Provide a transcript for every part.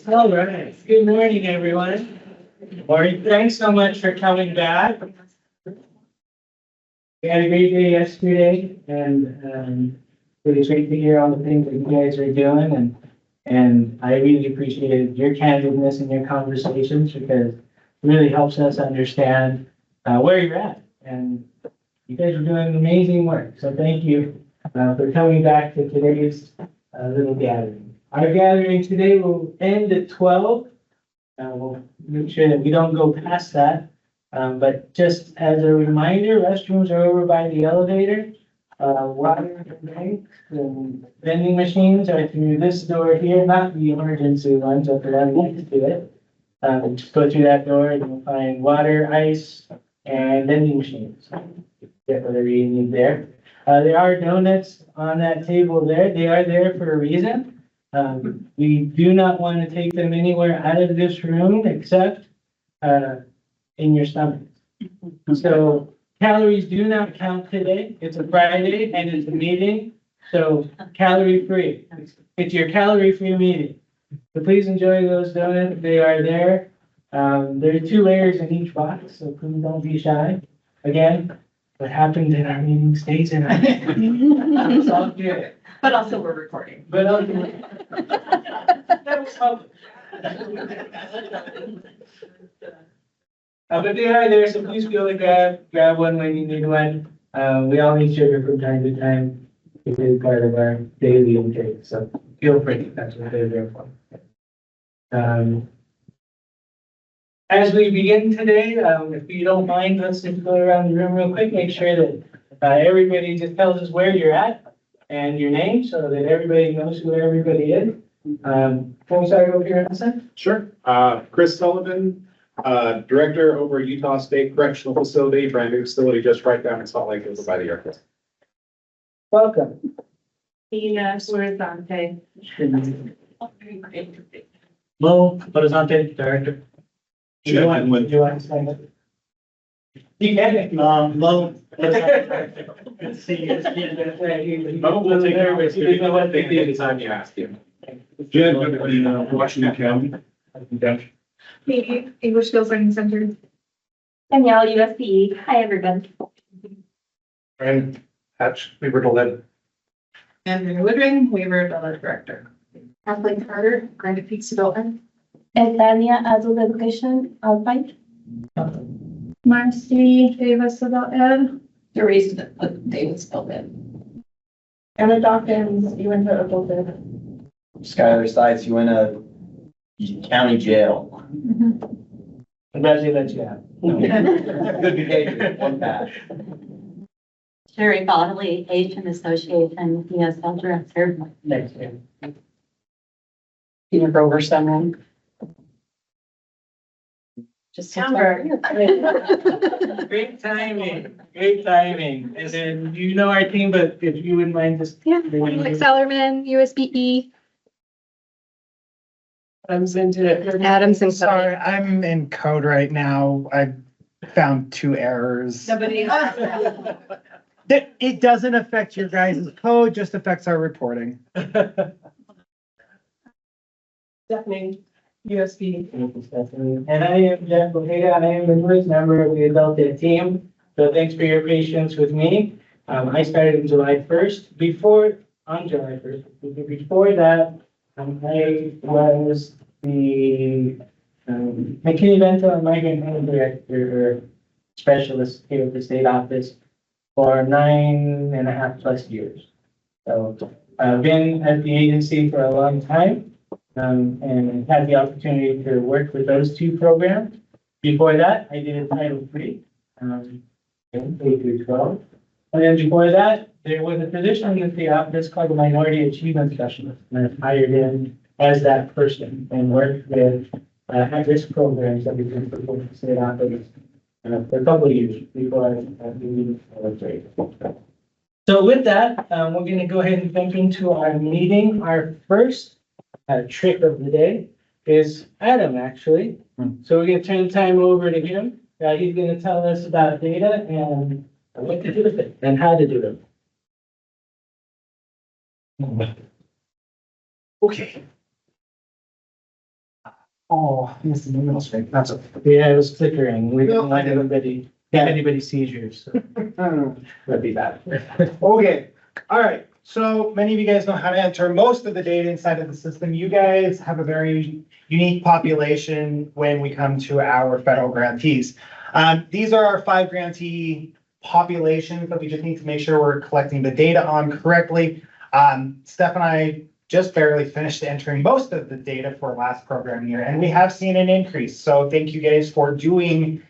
All right. Good morning, everyone. Morning. Thanks so much for coming back. We had a great day yesterday, and it was great to hear all the things that you guys are doing, and I really appreciated your candidness and your conversations because it really helps us understand where you're at. And you guys are doing amazing work. So thank you for coming back to today's little gathering. Our gathering today will end at 12. We'll make sure that we don't go past that. But just as a reminder, restrooms are over by the elevator. Water drinks and vending machines are through this door here, not the emergency ones, but the one next to it. Just go through that door and you'll find water, ice, and vending machines. Get whatever you need there. There are donuts on that table there. They are there for a reason. We do not want to take them anywhere out of this room except in your stomach. So calories do not count today. It's a Friday and it's a meeting, so calorie free. It's your calorie free meeting. So please enjoy those donuts. They are there. There are 2 layers in each box, so please don't be shy. Again, what happens in our meeting stays in our meeting. It's all good. But also we're recording. But that was public. But they are there, so please feel to grab one when you need one. We all need sugar from time to time. It is part of our daily intake, so feel free. That's what they're there for. As we begin today, if you don't mind, let's just go around the room real quick. Make sure that everybody just tells us where you're at and your name, so that everybody knows who everybody is. Can we start over here, Hassan? Sure. Chris Sullivan, Director over Utah State Correctional Facility, brand new facility just right down in Salt Lake over by the airport. Welcome. Ina Surzante. Mo Horizonte, Director. Do you want to explain it? You can. Mo. Good to see you. Mo will take care of it. You know what they did anytime you ask him. Jen, in Washington County. Me, English Skills Learning Center. Danielle, USPE. Hi, everyone. And Hatch, we were to let. Andrew Woodring, Waiver Development Director. Kathleen Carter, Grantee Development. and Tanya, Adult Education, Alpine. Marcy Davis Adult Ed. The reason that put David spelled in. Anna Dawkins, you went to Adult Ed. Skylar Stites, you in a county jail. I'm glad they let you have. Good behavior, one pass. Sherry Bodley, Asian Association, ESL Director. Next year. Peter Grover, someone. Just Amber. Great timing, great timing. And then you know our team, but if you wouldn't mind just. Yeah, Alex Sellerman, USBE. Adams into Adams and Sorry, I'm in code right now. I found 2 errors. Nobody. It doesn't affect your guys' code, just affects our reporting. Stephanie, USB. And I am Jeff Bojeda, and I am the newest member of the Adult Ed team. So thanks for your patience with me. I started on July 1st. Before that, I was the McKinney Vento and Migrant Home Director or Specialist here at the state office for 9.5+ years. So I've been at the agency for a long time. And had the opportunity to work with those 2 programs. Before that, I did a Title III, in K-12. And then before that, there was a position in the office called the Minority Achievement Specialist. And I was hired in as that person and worked with at-risk programs that we've been supporting the state office for a couple of years before I moved to So with that, we're going to go ahead and jump into our meeting. Our first trick of the day is Adam, actually. So we're going to turn the time over to him. He's going to tell us about data and what to do with it and how to do it. Okay. Oh, this is the middle screen. That's okay. Yeah, it was flickering. We No, didn't want I didn't. anybody, have anybody seizures, so that'd be bad. Okay, all right. So many of you guys know how to enter most of the data inside of the system. You guys have a very unique population when we come to our federal grantees. These are our 5 grantee populations that we just need to make sure we're collecting the data on correctly. Steph and I just barely finished entering most of the data for last program year, and we have seen an increase. So thank you guys for doing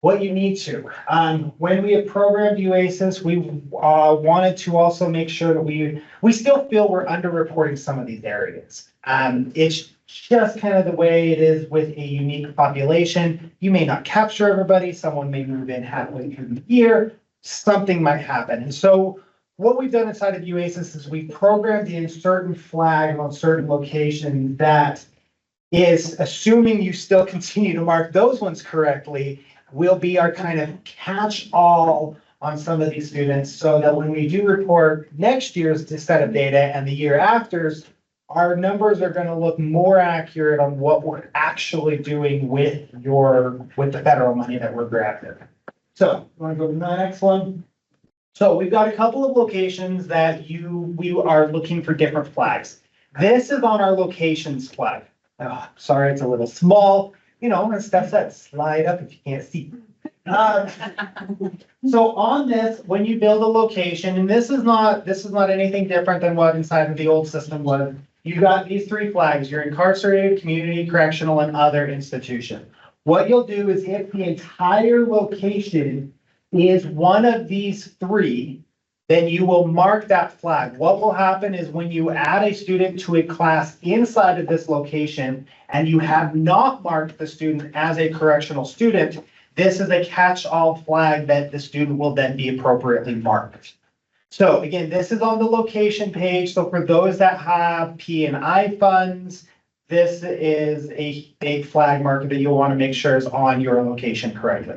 what you need to. When we have programmed UASIS, we wanted to also make sure that we still feel we're underreporting some of these areas. It's just kind of the way it is with a unique population. You may not capture everybody, someone may move in halfway through the year, something might happen. And so what we've done inside of UASIS is we've programmed in certain flags on certain locations that is, assuming you still continue to mark those ones correctly, will be our kind of catch-all on some of these students, so that when we do report next year's set of data and the year after's, our numbers are gonna look more accurate on what we're actually doing with the federal money that we're granted. So, you wanna go to the next one? So we've got a couple of locations that we are looking for different flags. This is on our locations flag. Oh, sorry, it's a little small. You know, as Steph said, slide up if you can't see. So on this, when you build a location, and this is not anything different than what inside of the old system was. You got these 3 flags, your incarcerated, community, correctional, and other institution. What you'll do is if the entire location is one of these 3, then you will mark that flag. What will happen is when you add a student to a class inside of this location and you have not marked the student as a correctional student, this is a catch-all flag that the student will then be appropriately marked. So again, this is on the location page. So for those that have P&I funds, this is a big flag marker that you'll want to make sure is on your location correctly.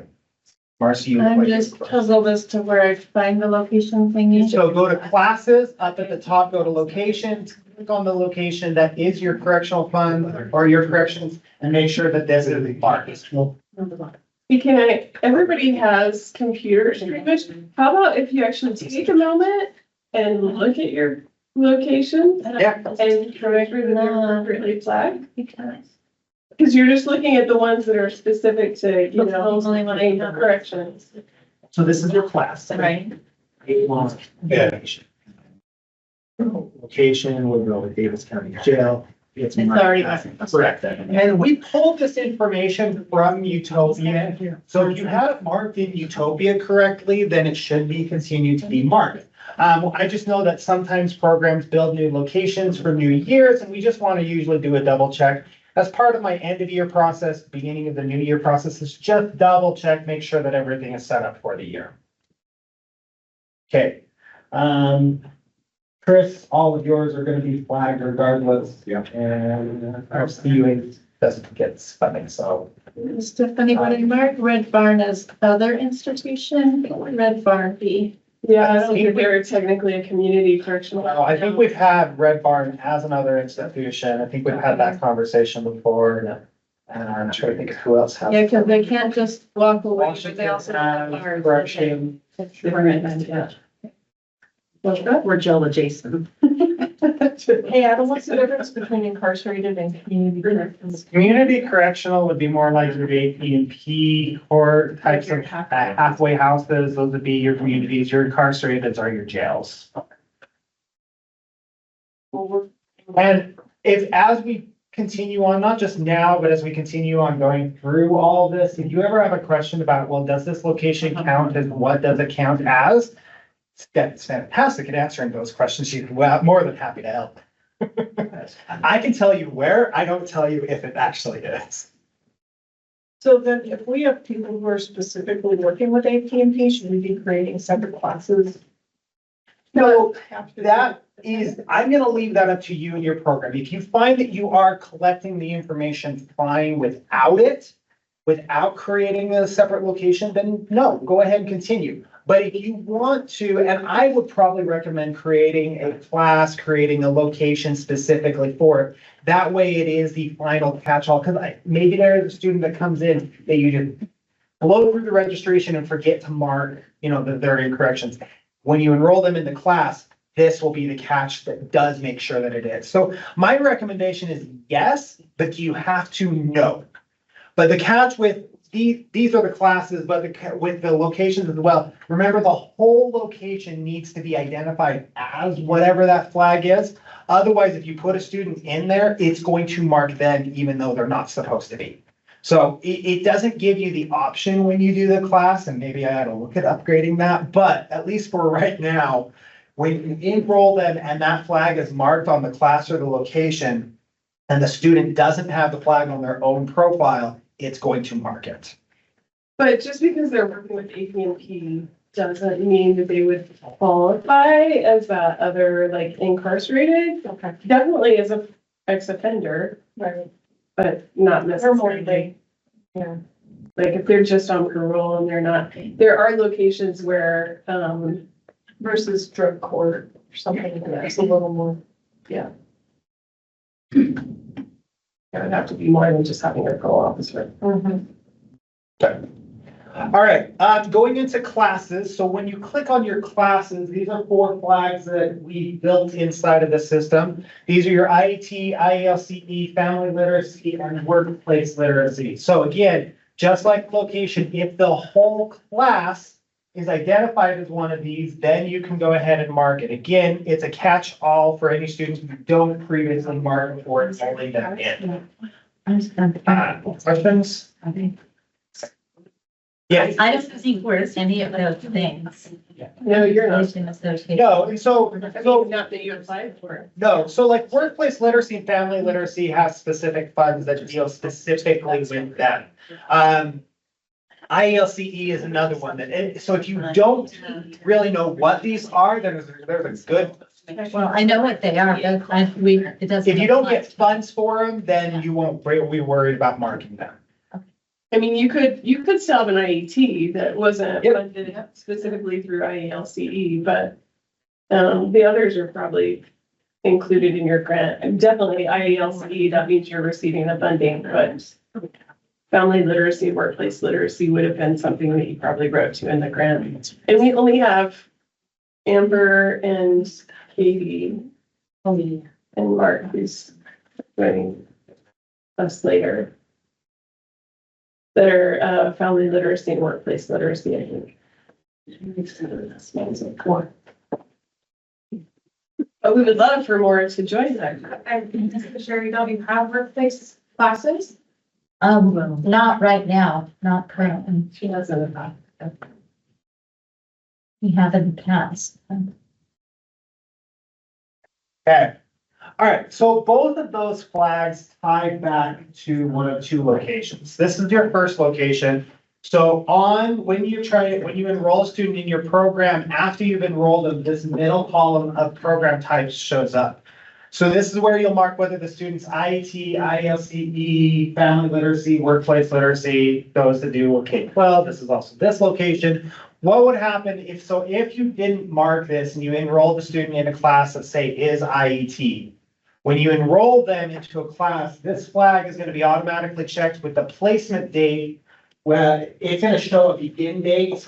Marcy, you. I'm just puzzled as to where I find the location thingy. So go to classes, up at the top, go to locations, click on the location that is your correctional fund or your corrections, and make sure that this is marked. Everybody has computers pretty much. How about if you actually take a moment and look at your location Yeah. and correct where they're appropriately flagged? Because Because you're just looking at the ones that are specific to, you know, only one I have. corrections. So this is your class. Right. Yeah. Location, we'll go with Davis County Jail. It's already correct. And we pulled this information from Utopia. So if you have it marked in Utopia correctly, then it should be continued to be marked. I just know that sometimes programs build new locations for new years, and we just want to usually do a double check. As part of my end of year process, beginning of the new year process, is just double check, make sure that everything is set up for the year. Okay. Chris, all of yours are gonna be flagged regardless. Yeah. And our CUA doesn't get funding, so. Stephanie, would I mark Red Barn as other institution? Red Barn B. Yeah, I don't think they're technically a community correctional. Well, I think we've had Red Barn as another institution. I think we've had that conversation before. And I'm trying to think of who else has. Yeah, because they can't just walk away, but they also have Washington, bars. correction. We're jail adjacent. Hey, Adam, what's the difference between incarcerated and community corrections? Community correctional would be more like your AP court types of halfway houses. Those would be your communities. Your incarcerated are your jails. And if, as we continue on, not just now, but as we continue on going through all this, if you ever have a question about, well, does this location count as, what does it count as? Steph's fantastic at answering those questions. She's more than happy to help. I can tell you where, I don't tell you if it actually is. So then if we have people who are specifically working with APMP, should we be creating separate classes? No, that is, I'm gonna leave that up to you and your program. If you find that you are collecting the information fine without it, without creating a separate location, then no, go ahead and continue. But if you want to, and I would probably recommend creating a class, creating a location specifically for it. That way it is the final catch-all, because maybe there's a student that comes in that you just blow through the registration and forget to mark, their incorrections. When you enroll them in the class, this will be the catch that does make sure that it is. So my recommendation is yes, but you have to know. But the catch with these are the classes, but with the locations as well, remember the whole location needs to be identified as whatever that flag is. Otherwise, if you put a student in there, it's going to mark them even though they're not supposed to be. So it doesn't give you the option when you do the class, and maybe I ought to look at upgrading that, but at least for right now, when you enroll them and that flag is marked on the class or the location, and the student doesn't have the flag on their own profile, it's going to mark it. But just because they're working with APNP doesn't mean that they would qualify as that other like incarcerated. Okay. Definitely as a ex-offender, Right. but not necessarily. Yeah. Like if they're just on parole and they're not, there are locations where, Versus drug court or something that's a little more. it would have to be more than just having a parole officer. All right, going into classes. So when you click on your classes, these are 4 flags that we built inside of the system. These are your IET, IELCE, family literacy, and workplace literacy. So again, just like location, if the whole class is identified as one of these, then you can go ahead and mark it. Again, it's a catch-all for any students who don't previously mark before it's only them in. Questions? Yes. I don't think we're any of those things. No, you're not. No, and so Not that you applied for. no, so like workplace literacy and family literacy has specific funds that deal specifically with that. IELCE is another one and so if you don't really know what these are, there's a good. Well, I know what they are, but it doesn't. If you don't get funds for them, then you won't be worried about marking them. I mean, you could still have an IET that wasn't Yep. funded specifically through IELCE, but the others are probably included in your grant. And definitely IELCE, that means you're receiving the funding, but family literacy, workplace literacy would have been something that you probably wrote to in the grant. And we only have Amber and Katie and Mark, who's joining us later, that are family literacy and workplace literacy, I think. But we would love for more to join that. And Sherry, don't you have workplace classes? Not right now, not currently. She doesn't. We haven't passed. Okay. All right, so both of those flags tie back to one of 2 locations. This is your first location. So when you enroll a student in your program, after you've enrolled them, this middle column of program types shows up. So this is where you'll mark whether the student's IET, IELCE, family literacy, workplace literacy, those that do K-12. This is also this location. What would happen if you didn't mark this and you enrolled the student in a class that say is IET? When you enroll them into a class, this flag is going to be automatically checked with the placement date, where it's going to show a begin date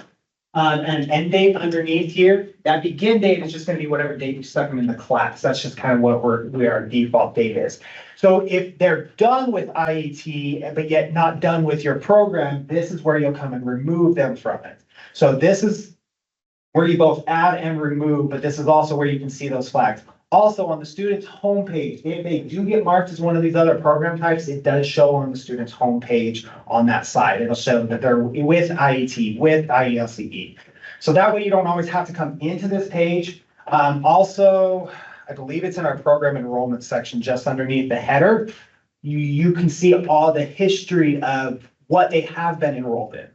and an end date underneath here. That begin date is just going to be whatever date you stuck them in the class. That's just kind of what our default date is. So if they're done with IET, but yet not done with your program, this is where you'll come and remove them from it. So this is where you both add and remove, but this is also where you can see those flags. Also on the student's homepage, if they do get marked as one of these other program types, it does show on the student's homepage on that side. It'll show that they're with IET, with IELCE. So that way you don't always have to come into this page. Also, I believe it's in our program enrollment section, just underneath the header. You can see all the history of what they have been enrolled in.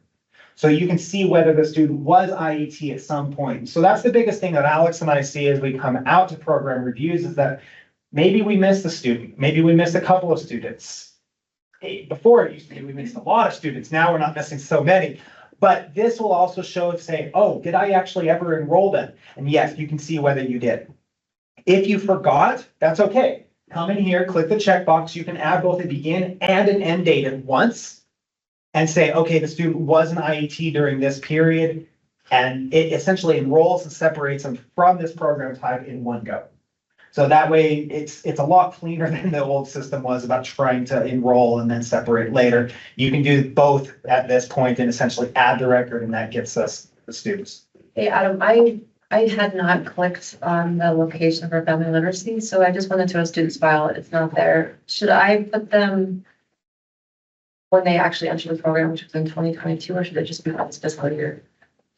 So you can see whether the student was IET at some point. So that's the biggest thing that Alex and I see as we come out to program reviews is that maybe we missed a student. Maybe we missed a couple of students. Before it used to be we missed a lot of students. Now we're not missing so many. But this will also show, say, oh, did I actually ever enroll them? And yes, you can see whether you did. If you forgot, that's okay. Come in here, click the checkbox. You can add both a begin and an end date at once. And say, okay, the student was an IET during this period. And it essentially enrolls and separates them from this program type in one go. So that way, it's a lot cleaner than the old system was about trying to enroll and then separate later. You can do both at this point and essentially add the record, and that gets us the students. Hey, Adam, I had not clicked on the location for family literacy, so I just went into a student's file. It's not there. Should I put them when they actually enter the program, which was in 2022, or should it just be for this fiscal year?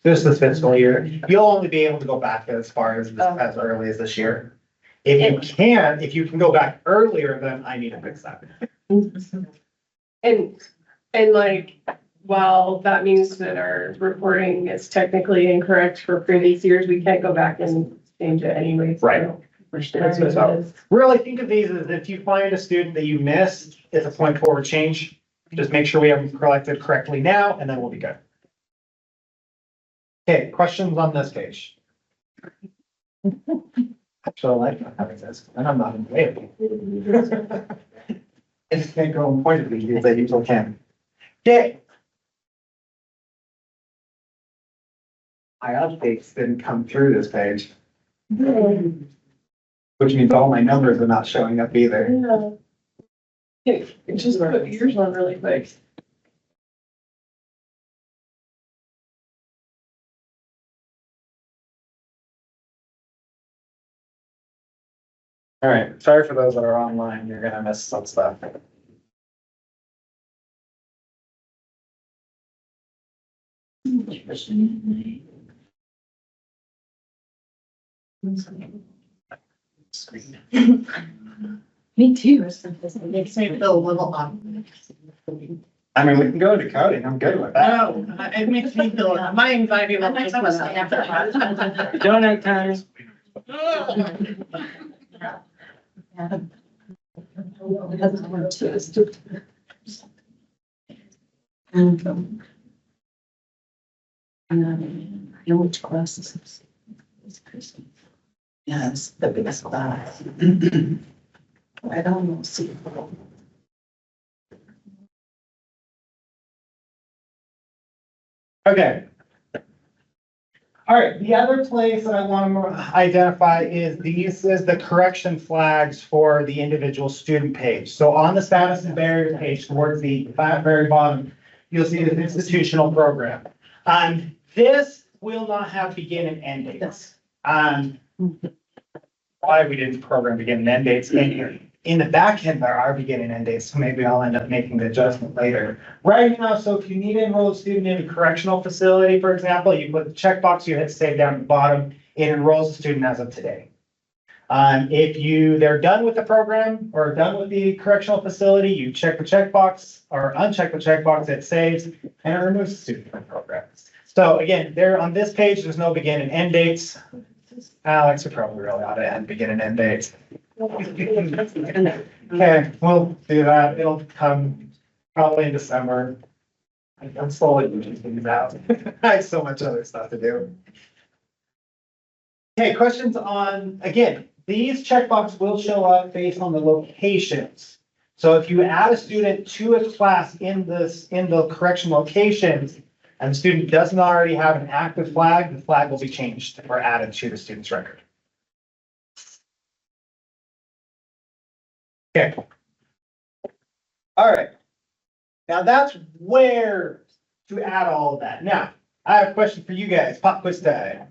This is fiscal year. You'll only be able to go back as far as, as early as this year. If you can go back earlier, then I need to fix that. And like, while that means that our reporting is technically incorrect for previous years, we can't go back and change it anyway. Right. So really think of these as if you find a student that you missed, it's a point forward change. Just make sure we have them collected correctly now, and then we'll be good. Okay, questions on this page? Actually, I like having this, and I'm not in the way of it. I just can't go and point at these, they usually can. Okay. My updates didn't come through this page. Which means all my numbers are not showing up either. Yeah. Just put yours on really quick. All right, sorry for those that are online, you're gonna miss some stuff. Me too. It makes me feel a little awkward. I mean, we can go into coding, I'm good with that. No, it makes me feel, my anxiety level just went up. Donut time. Which classes? Yes, the biggest class. I don't know, see. Okay. All right, the other place that I want to identify is the correction flags for the individual student page. So on the status and barriers page towards the very bottom, you'll see the institutional program. This will not have begin and end dates. Why we didn't program begin and end dates in here. In the back end, there are beginning and end dates, so maybe I'll end up making the adjustment later. Right now, so if you need to enroll a student in a correctional facility, for example, you put the checkbox, you hit save down at the bottom, it enrolls the student as of today. If they're done with the program or done with the correctional facility, you check the checkbox or uncheck the checkbox, it saves, and it removes the student from the program. So again, there on this page, there's no begin and end dates. Alex, we probably really ought to end begin and end dates. Okay, we'll do that. It'll come probably in December. I'm slowly moving things out. I have so much other stuff to do. Okay, questions on, again, these checkboxes will show up based on the locations. So if you add a student to a class in the correction locations, and the student doesn't already have an active flag, the flag will be changed or added to the student's record. Okay. All right. Now that's where to add all of that. Now, I have a question for you guys. Pop quiz time.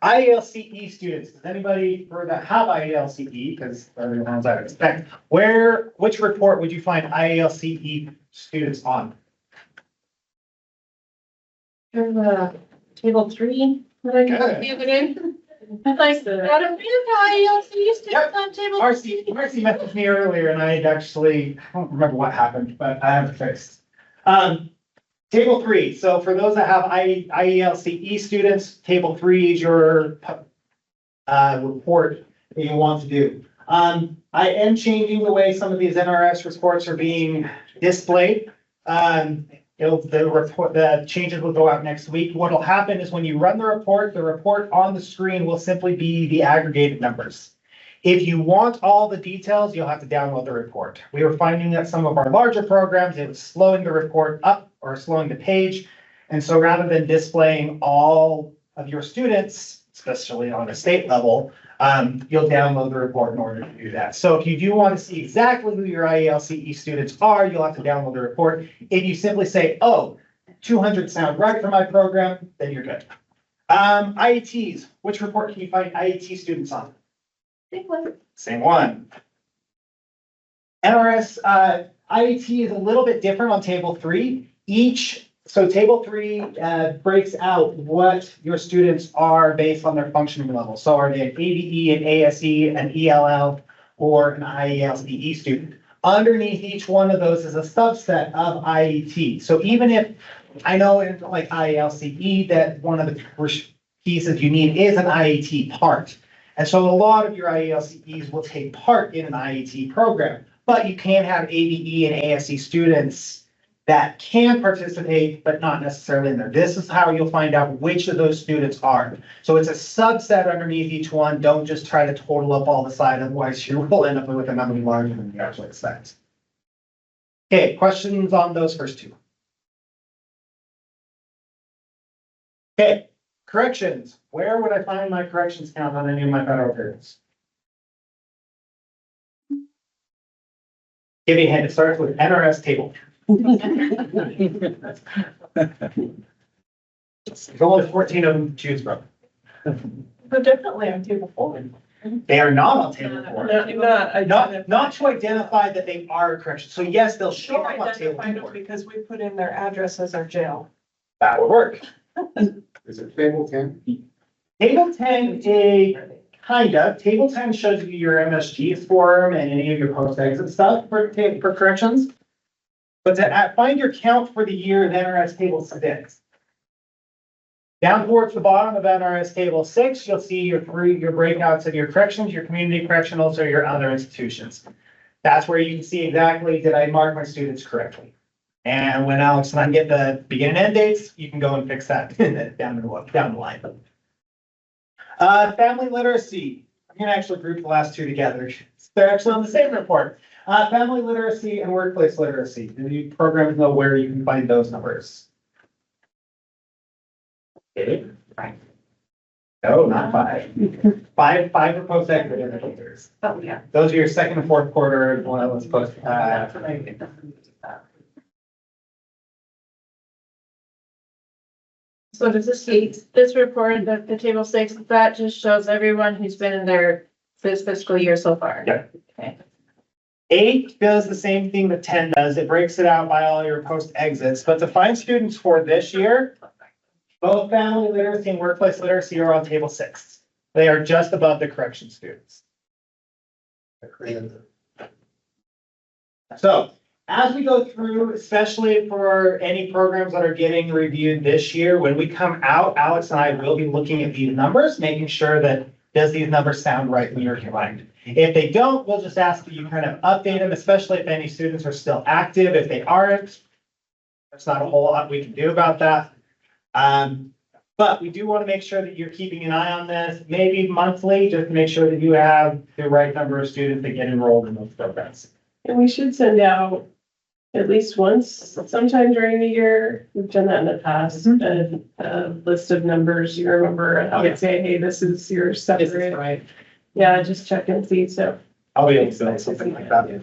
IELCE students, does anybody for that have IELCE? Because they're the ones I would expect. Which report would you find IELCE students on? Table 3. Good. I'd like to. Adam, IELC students on table. Marcy messaged me earlier and I don't remember what happened, but I have it fixed. Table 3. So for those that have IELCE students, table 3 is your report that you want to do. I am changing the way some of these NRS reports are being displayed. The changes will go out next week. What'll happen is when you run the report on the screen will simply be the aggregated numbers. If you want all the details, you'll have to download the report. We were finding that some of our larger programs, it was slowing the report up or slowing the page. And so rather than displaying all of your students, especially on a state level, you'll download the report in order to do that. So if you do want to see exactly who your IELCE students are, you'll have to download the report. If you simply say, oh, 200 sound right for my program, then you're good. IETs, which report can you find IET students on? Same one. NRS, IET is a little bit different on table 3. So table 3 breaks out what your students are based on their functioning level. So are they an ABE, an ASE, an ELL, or an IELCE student? Underneath each one of those is a subset of IET. So even if I know in like IELCE that one of the pieces you need is an IET part. And so a lot of your IELCEs will take part in an IET program, but you can have ABE and ASE students that can participate, but not necessarily in there. This is how you'll find out which of those students are. So it's a subset underneath each one. Don't just try to total up all the side, otherwise you will end up with a number larger than you actually expect. Okay, questions on those first two? Okay, corrections. Where would I find my corrections count on any of my federal periods? Give me a hint. It starts with NRS table. There's only 14 of them to choose from. But definitely on table 4. They are not on table 4. Not to identify that they are a correction. So yes, they'll show up on table 4. Because we put in their address as our jail. That would work. Is it table 10? Table 10 is table 10 shows you your MSG form and any of your post-exit stuff for corrections. But to find your count for the year, the NRS table 6. Down towards the bottom of NRS table 6, you'll see your breakouts of your corrections, your community correctionals, or your other institutions. That's where you can see exactly, did I mark my students correctly? And when Alex and I get the begin and end dates, you can go and fix that down the line. Family literacy. I'm gonna actually group the last two together. They're actually on the same report. Family literacy and workplace literacy. Do you programs know where you can find those numbers? Okay. No, not 5. 5 are post-exit indicators. Oh, yeah. Those are your second and fourth quarter. Let's post. So does this report, the table 6, that just shows everyone who's been in there this fiscal year so far? Yeah. Okay. 8 does the same thing that 10 does. It breaks it out by all your post exits, but to find students for this year, both family literacy and workplace literacy are on table 6. They are just above the correction students. So as we go through, especially for any programs that are getting reviewed this year, when we come out, Alex and I will be looking at these numbers, making sure that does these numbers sound right in your mind. If they don't, we'll just ask that you kind of update them, especially if any students are still active. If they aren't, there's not a whole lot we can do about that. But we do want to make sure that you're keeping an eye on this, maybe monthly, just to make sure that you have the right number of students that get enrolled in those programs. And we should send out at least once, sometime during the year. We've done that in the past, a list of numbers. You remember, I would say, hey, this is your separate. Right. Yeah, just check and see. So I'll be able to build something like that.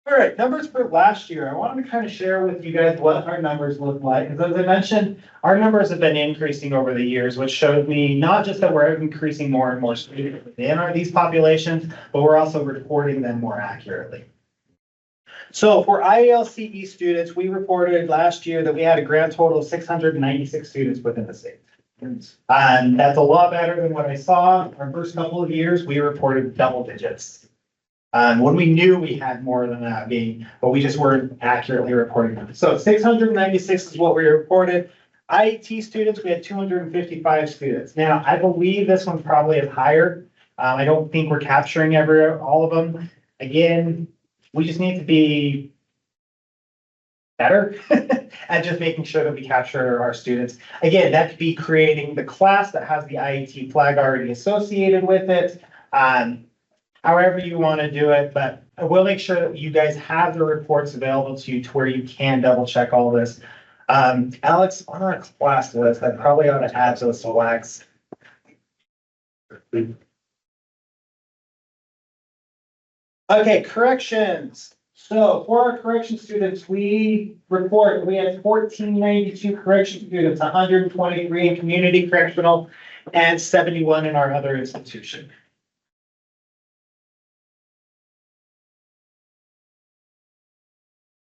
All right, numbers for last year. I wanted to kind of share with you guys what our numbers look like. Because as I mentioned, our numbers have been increasing over the years, which showed me not just that we're increasing more and more students within these populations, but we're also reporting them more accurately. So for IELCE students, we reported last year that we had a grand total of 696 students within the state. And that's a lot better than what I saw. Our first couple of years, we reported double digits. When we knew we had more than that but we just weren't accurately reporting them. So 696 is what we reported. IET students, we had 255 students. Now, I believe this one probably is higher. I don't think we're capturing all of them. Again, we just need to be better at just making sure that we capture our students. Again, that could be creating the class that has the IET flag already associated with it. However you want to do it, but I will make sure that you guys have the reports available to you to where you can double check all this. Alex, on our class list, I probably ought to add those flags. Okay, corrections. So for our correction students, we report, we had 1492 correction students, 123 in community correctional, and 71 in our other institution.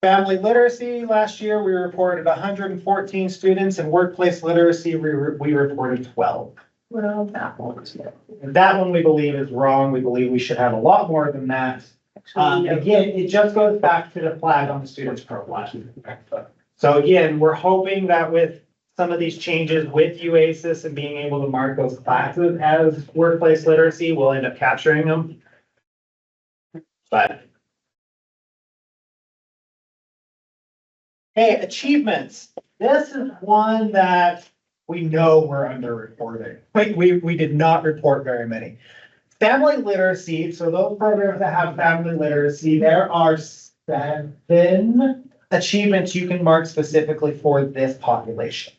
Family literacy, last year, we reported 114 students, and workplace literacy, we reported 12. Well, that one. That one we believe is wrong. We believe we should have a lot more than that. Again, it just goes back to the flag on the student's profile. So again, we're hoping that with some of these changes with UASIS and being able to mark those classes as workplace literacy, we'll end up capturing them. But. Okay, achievements. This is one that we know we're underreporting. We did not report very many. Family literacy, so those programs that have family literacy, there are 7 achievements you can mark specifically for this population.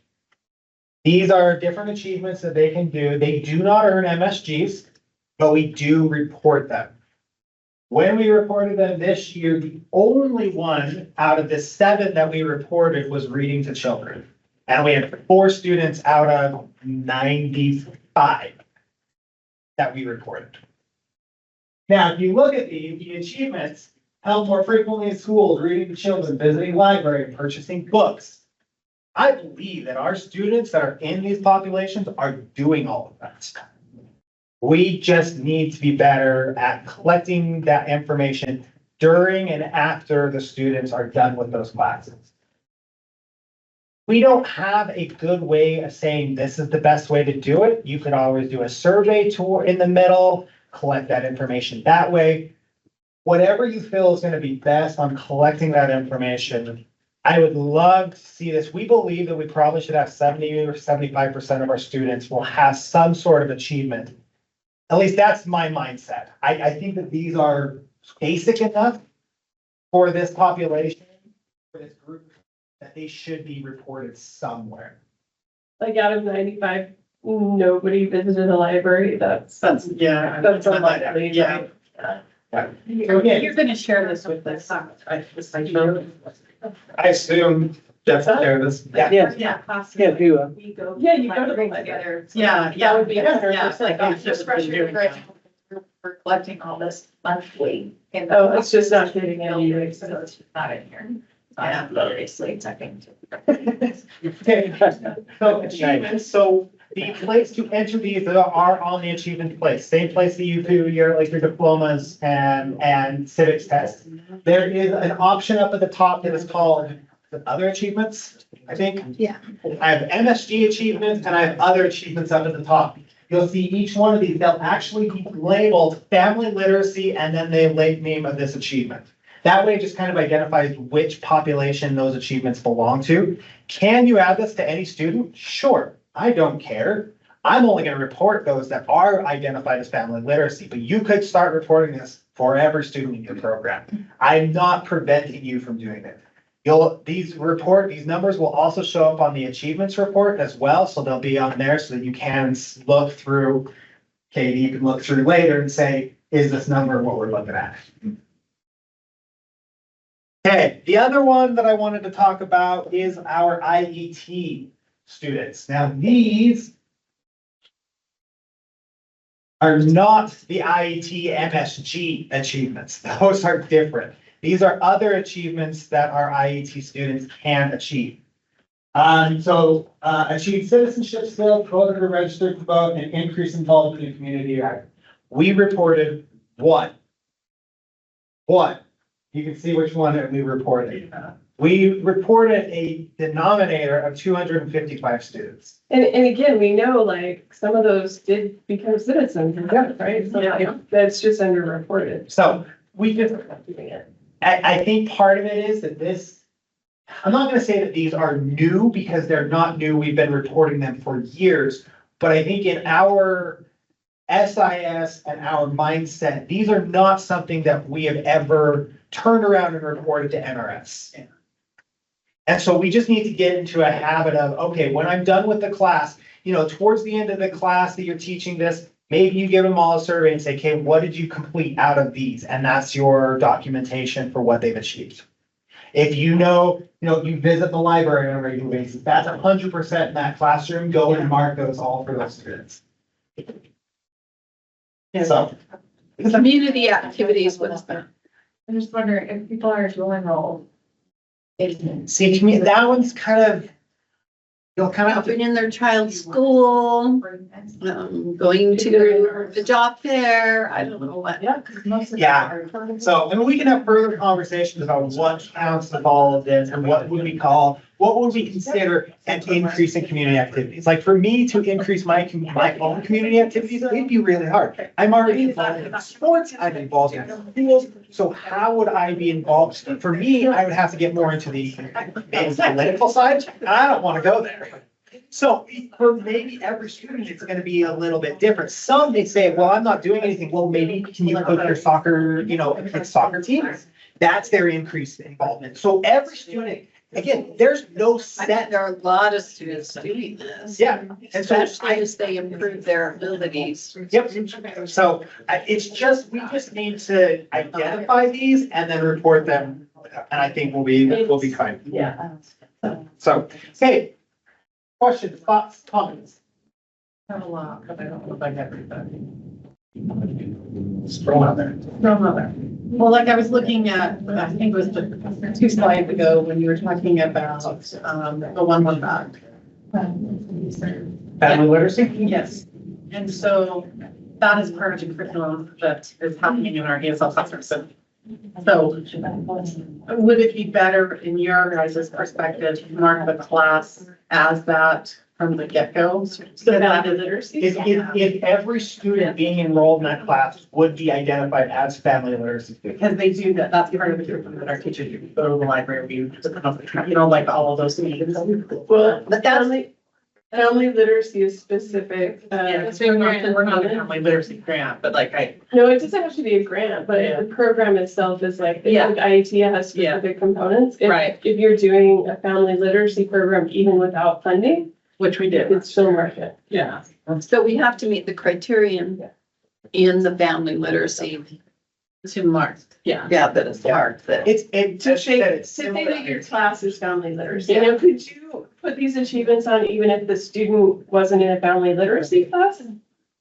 These are different achievements that they can do. They do not earn MSGs, but we do report them. When we reported them this year, the only one out of the 7 that we reported was reading to children. And we had 4 students out of 95 that we reported. Now, if you look at the achievements, help more frequently in schools, reading to children, visiting library, purchasing books. I believe that our students that are in these populations are doing all of that. We just need to be better at collecting that information during and after the students are done with those classes. We don't have a good way of saying this is the best way to do it. You could always do a survey tour in the middle, collect that information that way. Whatever you feel is going to be best on collecting that information. I would love to see this. We believe that we probably should have 70 or 75% of our students will have some sort of achievement. At least that's my mindset. I think that these are basic enough for this population, for this group, that they should be reported somewhere. Like out of 95, nobody visited the librry. That's Yeah. that's unlikely. Yeah. Right? You're gonna share this with us. I assume Jeff will share this. Yeah. Yeah, possibly. Yeah, do, We go. Yeah, you go to the library library. together. Yeah, That would be yeah, 100%. Like, Just freshman graduate, we're collecting all this monthly. in the- Oh, it's just not getting any. So it's just not in here. Yeah, obviously, it's second. Okay, so achievements, so the place to enter these are on the achievement place, same place that you do your diplomas and civics tests. There is an option up at the top that is called the other achievements, I think. Yeah. I have MSG achievements and I have other achievements up at the top. You'll see each one of these, they'll actually be labeled family literacy and then the late name of this achievement. That way it just kind of identifies which population those achievements belong to. Can you add this to any student? Sure, I don't care. I'm only going to report those that are identified as family literacy, but you could start reporting this for every student in your program. I'm not preventing you from doing it. These numbers will also show up on the achievements report as well, so they'll be on there so that you can look through. Katie, you can look through later and say, is this number what we're looking at? Okay, the other one that I wanted to talk about is our IET students. Now, these are not the IET MSG achievements. Those are different. These are other achievements that our IET students can achieve. Achieve citizenship skills, voted or registered to vote, and increase involvement in the community. We reported one. You can see which one that we reported. We reported a denominator of 255 students. And again, we know like some of those did become citizens, right? So like, that's just underreported. So we just, Doing it. I think part of it is that this I'm not gonna say that these are new because they're not new. We've been reporting them for years. But I think in our SIS and our mindset, these are not something that we have ever turned around and reported to NRS. And so we just need to get into a habit of, okay, when I'm done with the class, towards the end of the class that you're teaching this, maybe you give them all a survey and say, okay, what did you complete out of these? And that's your documentation for what they've achieved. If you visit the library on a regular basis, that's 100% in that classroom, go and mark those all for those students. So. Community activities, what is that? I'm just wondering if people are dual enrolled. See, to me, that one's kind of, Helping in their child's school, going to the job fair, I don't know what. Yeah, because most of them Yeah. are. So, we can have further conversations about what counts of all of this and what would we consider an increase in community activities? Like for me to increase my own community activities, it'd be really hard. I'm already involved in sports, I'm involved in schools, so how would I be involved? For me, I would have to get more into the political side, and I don't want to go there. So for maybe every student, it's gonna be a little bit different. Some may say, well, I'm not doing anything. Well, maybe can you coach your soccer, soccer teams? That's their increased involvement. So every student, again, there's no set. There are a lot of students doing this. Yeah, and so Especially as they improve their abilities. Yep, so we just need to identify these and then report them. And I think we'll be fine. Yeah. So, hey, questions, thoughts, comments? Have a lot, but I don't know if I have everything. Just throw 'em out there. Well, like I was looking at, I think it was the 2 slides ago when you were talking about, the one back. Family literacy? Yes. And so that is part of the curriculum that is happening in our ESL classroom. So would it be better in your guys' perspective, to mark the class as that from the get-go? So that is literacy? If every student being enrolled in that class would be identified as family literacy students. Because they do that, that's part of the curriculum that our teachers do. Go to the library, we, like all of those things. Well, but family literacy is specific. We're not a family literacy grant, but No, it doesn't have to be a grant, but the program itself is like, Yeah. IETA has specific components. Right. If you're doing a family literacy program, even without funding, which we did. it's still market. Yeah. So we have to meet the criterion in the family literacy. To mark. Yeah. Yeah, that is marked that. To say that your class is family literacy. Could you put these achievements on even if the student wasn't in a family literacy class?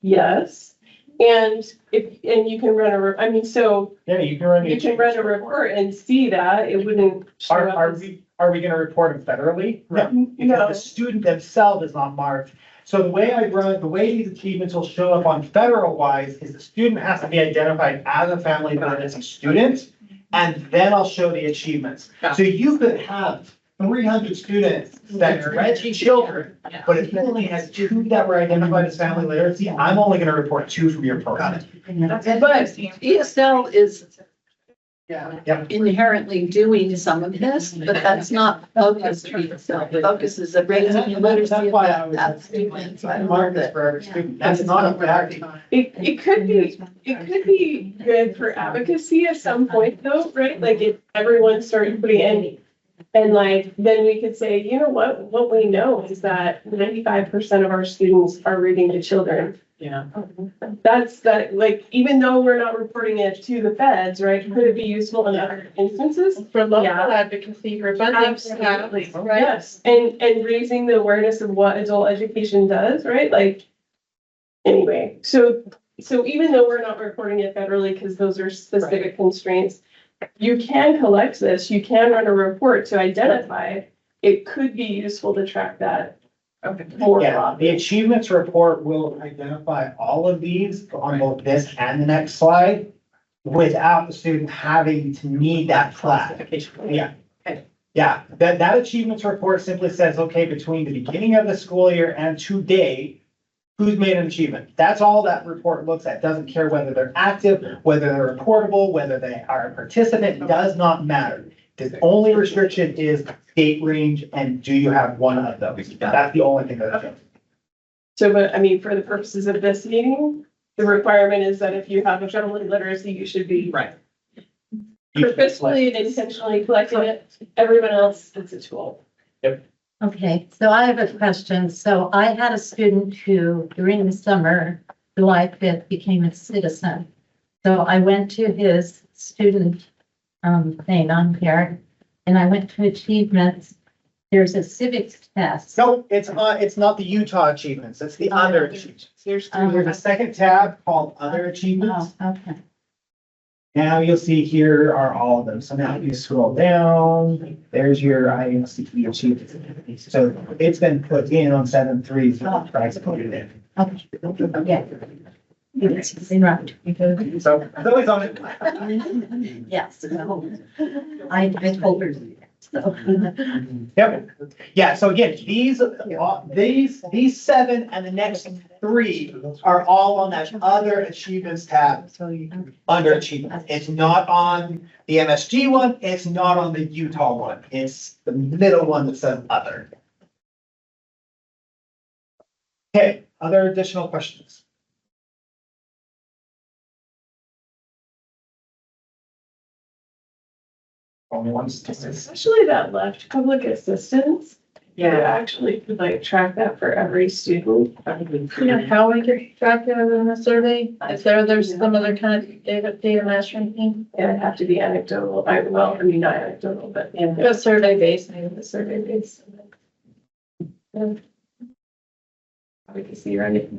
Yes. And you can run Yeah, you can run. you can run a report and see that it wouldn't show up as- Are we gonna report them federally? No, because the student themselves is not marked. So the way these achievements will show up on federal wise is the student has to be identified as a family literacy student. And then I'll show the achievements. So you could have 300 students that are Reggie children, but if you only had 2 that were identified as family literacy, I'm only gonna report 2 from your program. But ESL is Yeah. inherently doing some of this, but that's not focused for ESL. The focus is the raising the literacy That's of why I was. that student. I love Markets it. for every student. That's not a bad thing. It could be good for advocacy at some point though, right? Like if everyone started putting in. And then we could say, you know what we know is that 95% of our students are reading to children. Yeah. That's even though we're not reporting it to the feds, right? Could it be useful in other instances? For local Yeah. advocacy, for funding. Absolutely, Right? yes, and raising the awareness of what adult education does, right? Anyway, so even though we're not reporting it federally, because those are specific constraints, you can collect this, you can run a report to identify, it could be useful to track that. More Yeah, broadly. the achievements report will identify all of these on both this and the next slide without the student having to need that classification. Yeah. Yeah, that achievements report simply says, okay, between the beginning of the school year and today, who's made an achievement? That's all that report looks at. Doesn't care whether they're active, whether they're reportable, whether they are a participant, does not matter. The only restriction is state range and do you have one of those? That's the only thing that's changed. So, but I mean, for the purposes of this meeting, the requirement is that if you have a federal literacy, you should be Right. purposefully and intentionally collecting it. Everyone else, it's a tool. Okay, so I have a question. So I had a student who, during the summer, July 5th, became a citizen. So I went to his student thing on here, and I went to achievements. There's a civics test. No, it's not the Utah achievements, it's the other achievements. There's a second tab called other achievements. Oh, okay. Now you'll see here are all of them. So now you scroll down, there's your IMCE achievements. So it's been put in on 7.3, so tries to put it in. Okay, yeah. It's right. So it's always on it. Yes. I told her. So. Yep. Yeah, so again, these 7 and the next 3 are all on that other achievements tab under achievements. It's not on the MSG one, it's not on the Utah one. It's the middle one that says other. Okay, other additional questions? Only one statistic. Especially that left public assistance. You actually could like track that for every student. You know how we could track it in the survey? If there's some other kind of data mastering thing? It'd have to be anecdotal. I mean, not anecdotal, but It was survey based, maybe the survey based. we can see right.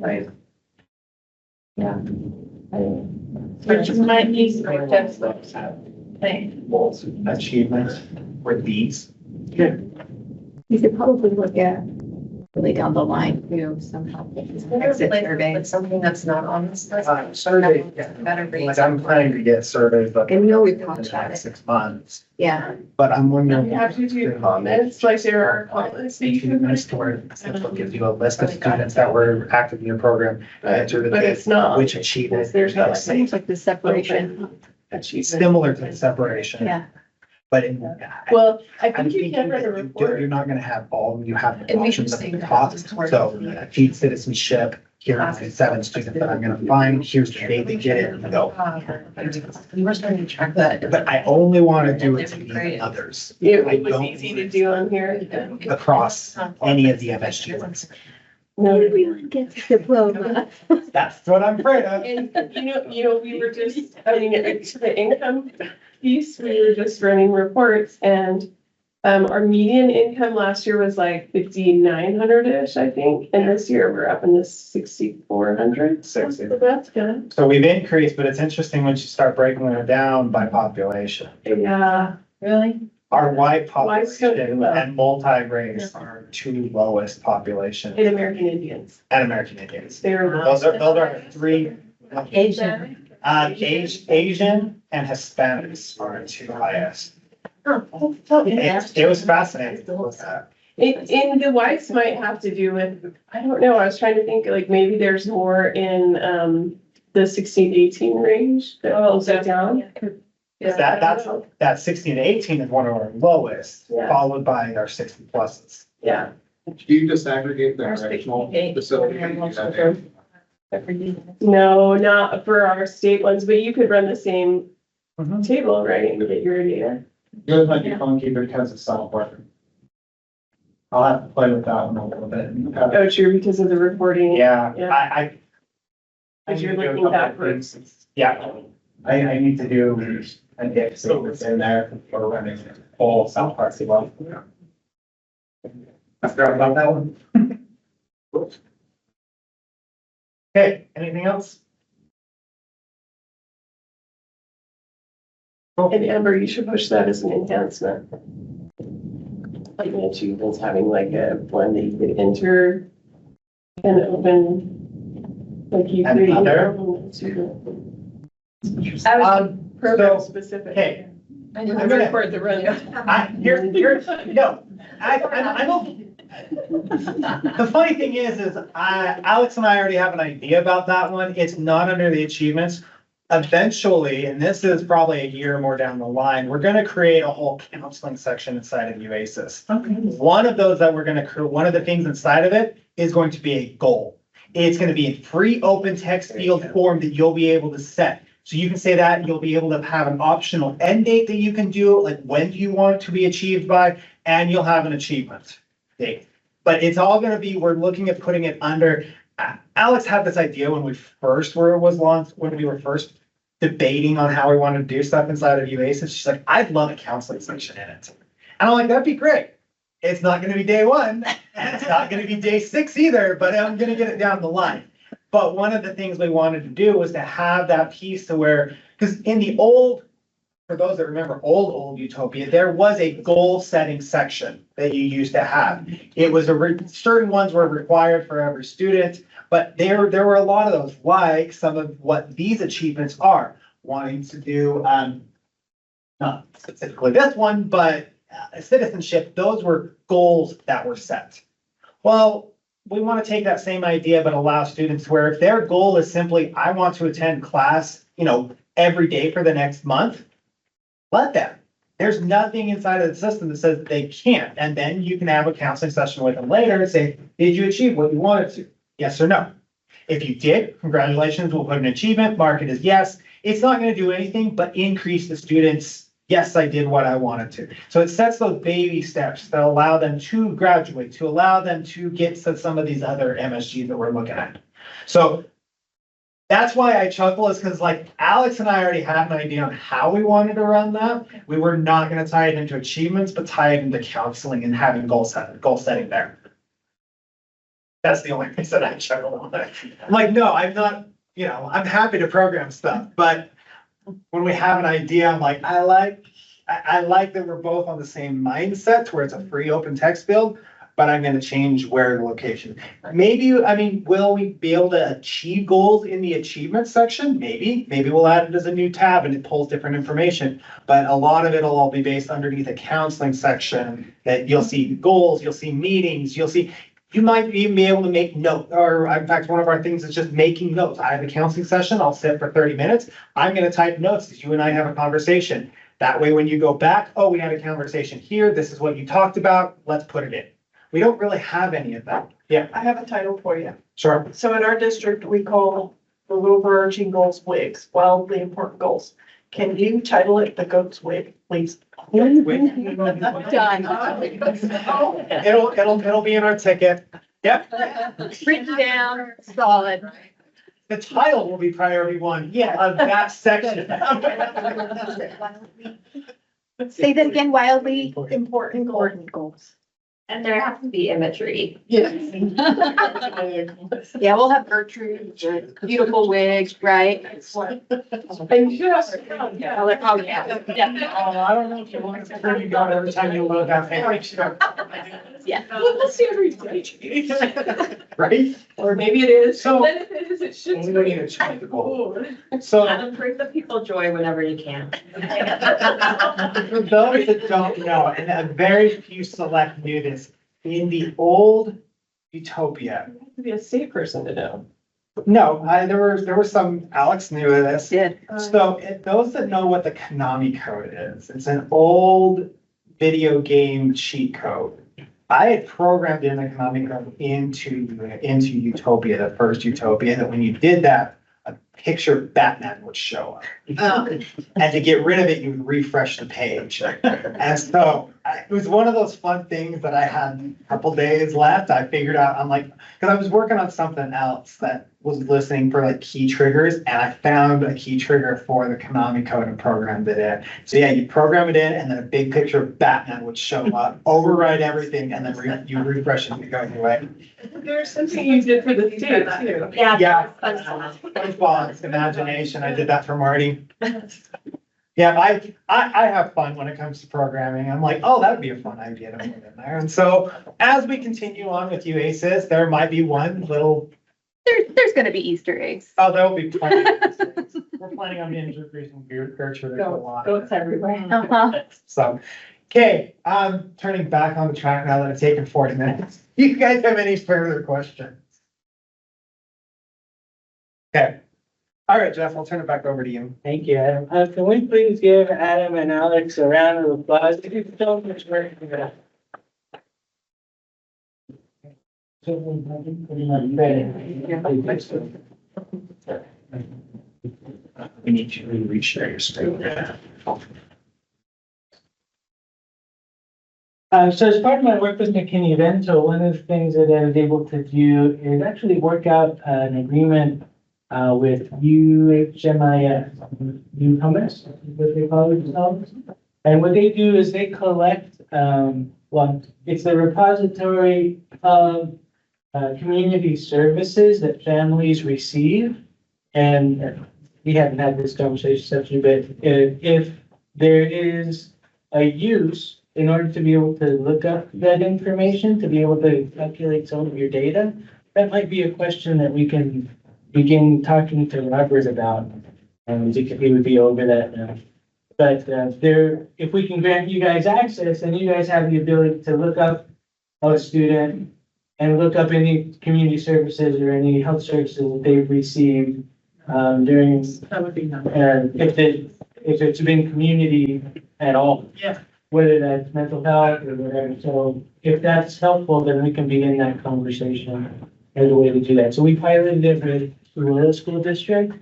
Yeah. Which might need some textbooks. Thing. Achievements were these. You could probably look at really down the line too, somehow. Exit survey. But something that's not on this list. Survey, Better like read. I'm planning to get surveys, but And we always in talk the about next it. 6 months. Yeah. But I'm wondering. You have to do comments, like there are comments that you can. Achievements to where it gives you a list of students that were active in your program. Enter the But date, it's not. which achievement. There's not like. Seems like the separation. Achievement. Similar to the separation. Yeah. But in. Well, I I'm think you thinking can run a that report. you're not gonna have all, of them. You have the It'd be options at the interesting to top. have this part. So achieve citizenship, here are the 7 students that I'm gonna find, here's the date they get it, and go. We were starting to track that. But I only wanna do it to the others. It I was don't easy to do on here. across any of the MSG ones. No, Get the diploma. That's what I'm afraid of. and you know, we were just, I mean, to the income piece, we were just running reports and our median income last year was like 5,900-ish, I think, and this year we're up in the 6,400. So that's good. So we've increased, but it's interesting once you start breaking it down by population. Yeah, Really? Our white White's gonna do population well. and multi-race are our 2 lowest populations, in American Indians. and American Indians. They're. Those are 3. Asian. Asian and Hispanics are our 2 highest. Oh, It was fascinating to look at. In the whites might have to do with, I don't know, I was trying to think, like, maybe there's more in, the 16 to 18 range. Is that down? Yeah, That 16 to 18 is one of our lowest, Yeah. followed by our 60 pluses. Yeah. Do you disaggregate the correctional facility? No, not for our state ones, but you could run the same Mhm. table, right, and get your data. Yours might be funky because it's software. I'll have to play with that one a little bit. Oh, true, because of the reporting. Yeah, Yeah. I Because you're need to do a looking couple of backwards. things. Yeah, I need to do an if statements in there for running full South Park as well. I forgot about that one. Okay, anything else? And Amber, you should push that as an enhancement. Like the achievements, having like a one that you could enter and open, like you And could. other? Program So, specific. okay. I know, I'm I gonna- record the run. I'm okay. The funny thing is Alex and I already have an idea about that one. It's not under the achievements. eventually, and this is probably a year more down the line, we're gonna create a whole counseling section inside of UASIS. One of those that we're gonna one of the things inside of it is going to be a goal. It's gonna be a free open text field form that you'll be able to set. So you can say that, you'll be able to have an optional end date that you can do, like when do you want it to be achieved by, and you'll have an achievement date. But it's all gonna be, we're looking at putting it under, Alex had this idea when we first when we were first debating on how we wanted to do stuff inside of UASIS. She's like, I'd love a counseling section in it. And I'm like, that'd be great. It's not gonna be day one, and it's not gonna be day 6 either, but I'm gonna get it down the line. But one of the things we wanted to do was to have that piece to where, because in the old, for those that remember old Utopia, there was a goal setting section that you used to have. It was certain ones were required for every student, but there were a lot of those, like some of what these achievements are. Wanting to do, not specifically this one, but citizenship, those were goals that were set. Well, we want to take that same idea, but allow students where if their goal is simply, I want to attend class, every day for the next month, let them. There's nothing inside of the system that says that they can't. And then you can have a counseling session with them later and say, did you achieve what you wanted to? Yes or no? If you did, congratulations, we'll put an achievement, mark it as yes. It's not going to do anything but increase the students' yes, I did what I wanted to. So it sets those baby steps that allow them to graduate, to allow them to get to some of these other MSGs that we're looking at. So that's why I chuckle, is because like Alex and I already had an idea on how we wanted to run that. We were not going to tie it into achievements, but tie it into counseling and having goal setting there. That's the only reason I chuckle on that. I'm like, no, I'm not, I'm happy to program stuff, but when we have an idea, I'm like, I like that we're both on the same mindset where it's a free open text field, but I'm going to change where the location. Maybe, will we be able to achieve goals in the achievement section? Maybe we'll add it as a new tab and it pulls different information, but a lot of it will all be based underneath a counseling section that you'll see goals, you'll see meetings, you might even be able to make notes, or in fact, one of our things is just making notes. I have a counseling session, I'll sit for 30 minutes. I'm going to type notes as you and I have a conversation. That way, when you go back, oh, we had a conversation here. This is what you talked about. Let's put it in. We don't really have any of that. Yeah, I have a title for you. sure. So in our district, we call the overarching goals WIGs, wildly important goals. Can you title it the GOAT's WIG, please? Done. Oh. It'll be in our ticket. Yep. Written down, solid. The title will be priority 1 of that section. Say that again, wildly Important goal. goals. And there has to be imagery. Yes. Yeah, we'll have Gertrude, beautiful wig, right? And you have to count, yeah. Oh, yeah. I don't know if you want to turn you down every time you load that page. Yeah. We'll see every day. Right? Or maybe it is. So- Then if it is, it should. We don't need to change the goal. Ooh. So Bring the people joy whenever you can. for those that don't know, and a very few select knew this, in the old Utopia. You have to be a state person to know. No, there were some, Alex knew of this. Did. So those that know what the Konami code is, it's an old video game cheat code. I had programmed in the Konami code into Utopia, the first Utopia, that when you did that, a picture of Batman would show up. And to get rid of it, you would refresh the page. And so it was one of those fun things that I had a couple days left. I figured out, I'm like, because I was working on something else that was listening for like key triggers, and I found a key trigger for the Konami code and programmed it in. So yeah, you program it in, and then a big picture of Batman would show up, override everything, and then you refresh it and it goes away. There's something you did for the state too. Yeah. SpongeBob's imagination. I did that for Marty. Yeah, I have fun when it comes to programming. I'm like, oh, that would be a fun idea to put in there. And so as we continue on with UASIS, there might be one little, There's gonna be Easter eggs. oh, there will be plenty. We're planning on introducing Gertrude a lot. Goats everywhere. Uh-huh. So, okay, turning back on the track now that I've taken 40 minutes. You guys have any further questions? Okay, All right, Jeff, I'll turn it back over to you. Thank you, Adam. Can we please give Adam and Alex a round of applause? They did so much work for that. We need you to reshare your screen. So as part of my work with McKinney Vento, one of the things that I was able to do is actually work out an agreement with UHMIS, newcomers, what they call themselves. And what they do is they collect, well, it's a repository of community services that families receive. And we haven't had this conversation such a bit. If there is a use, in order to be able to look up that information, to be able to calculate some of your data, that might be a question that we can begin talking to Robert about. And he would be over that now. But if we can grant you guys access, then you guys have the ability to look up a student and look up any community services or any health services that they've received during, That would be nice. if it's been community at all. Yeah. Whether that's mental health or whatever. So if that's helpful, then we can begin that conversation as a way to do that. So we piloted it with the Willow School District,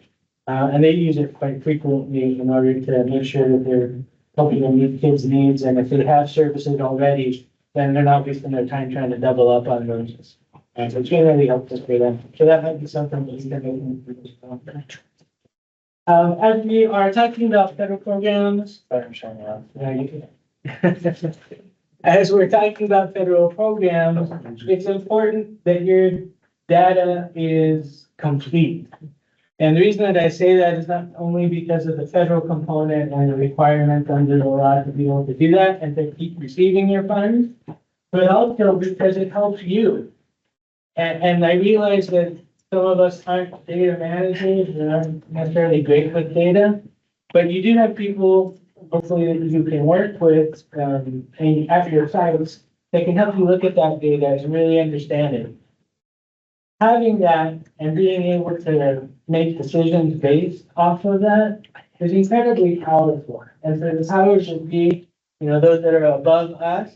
and they use it quite frequently in order to make sure that they're helping them meet kids' needs. And if they have services already, then they're not wasting their time trying to double up on those. And so it's been really helpful for them. So that might be something that we can make as well. As we are talking about federal programs, sorry, I'm showing off. Yeah, you can. As we're talking about federal programs, it's important that your data is complete. And the reason that I say that is not only because of the federal component and the requirement under the law to be able to do that and to keep receiving your funds, but also because it helps you. And I realize that some of us aren't data managers and aren't necessarily great with data, but you do have people hopefully that you can work with, and at your sites that can help you look at that data and really understand it. Having that and being able to make decisions based off of that is incredibly powerful. And for the powers that be, those that are above us,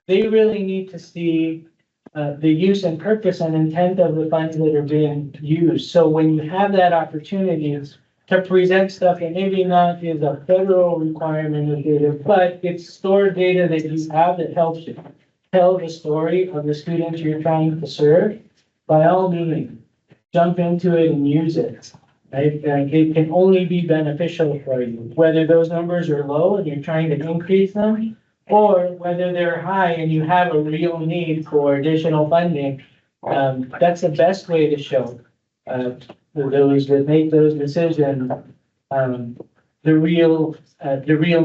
they really need to see the use and purpose and intent of the funds that are being used. So when you have that opportunity to present stuff that maybe not is a federal requirement of data, but it's stored data that you have that helps you tell the story of the students you're trying to serve, by all means, jump into it and use it. Right? It can only be beneficial for you, whether those numbers are low and you're trying to increase them, or whether they're high and you have a real need for additional funding. That's the best way to show those that make those decisions, the real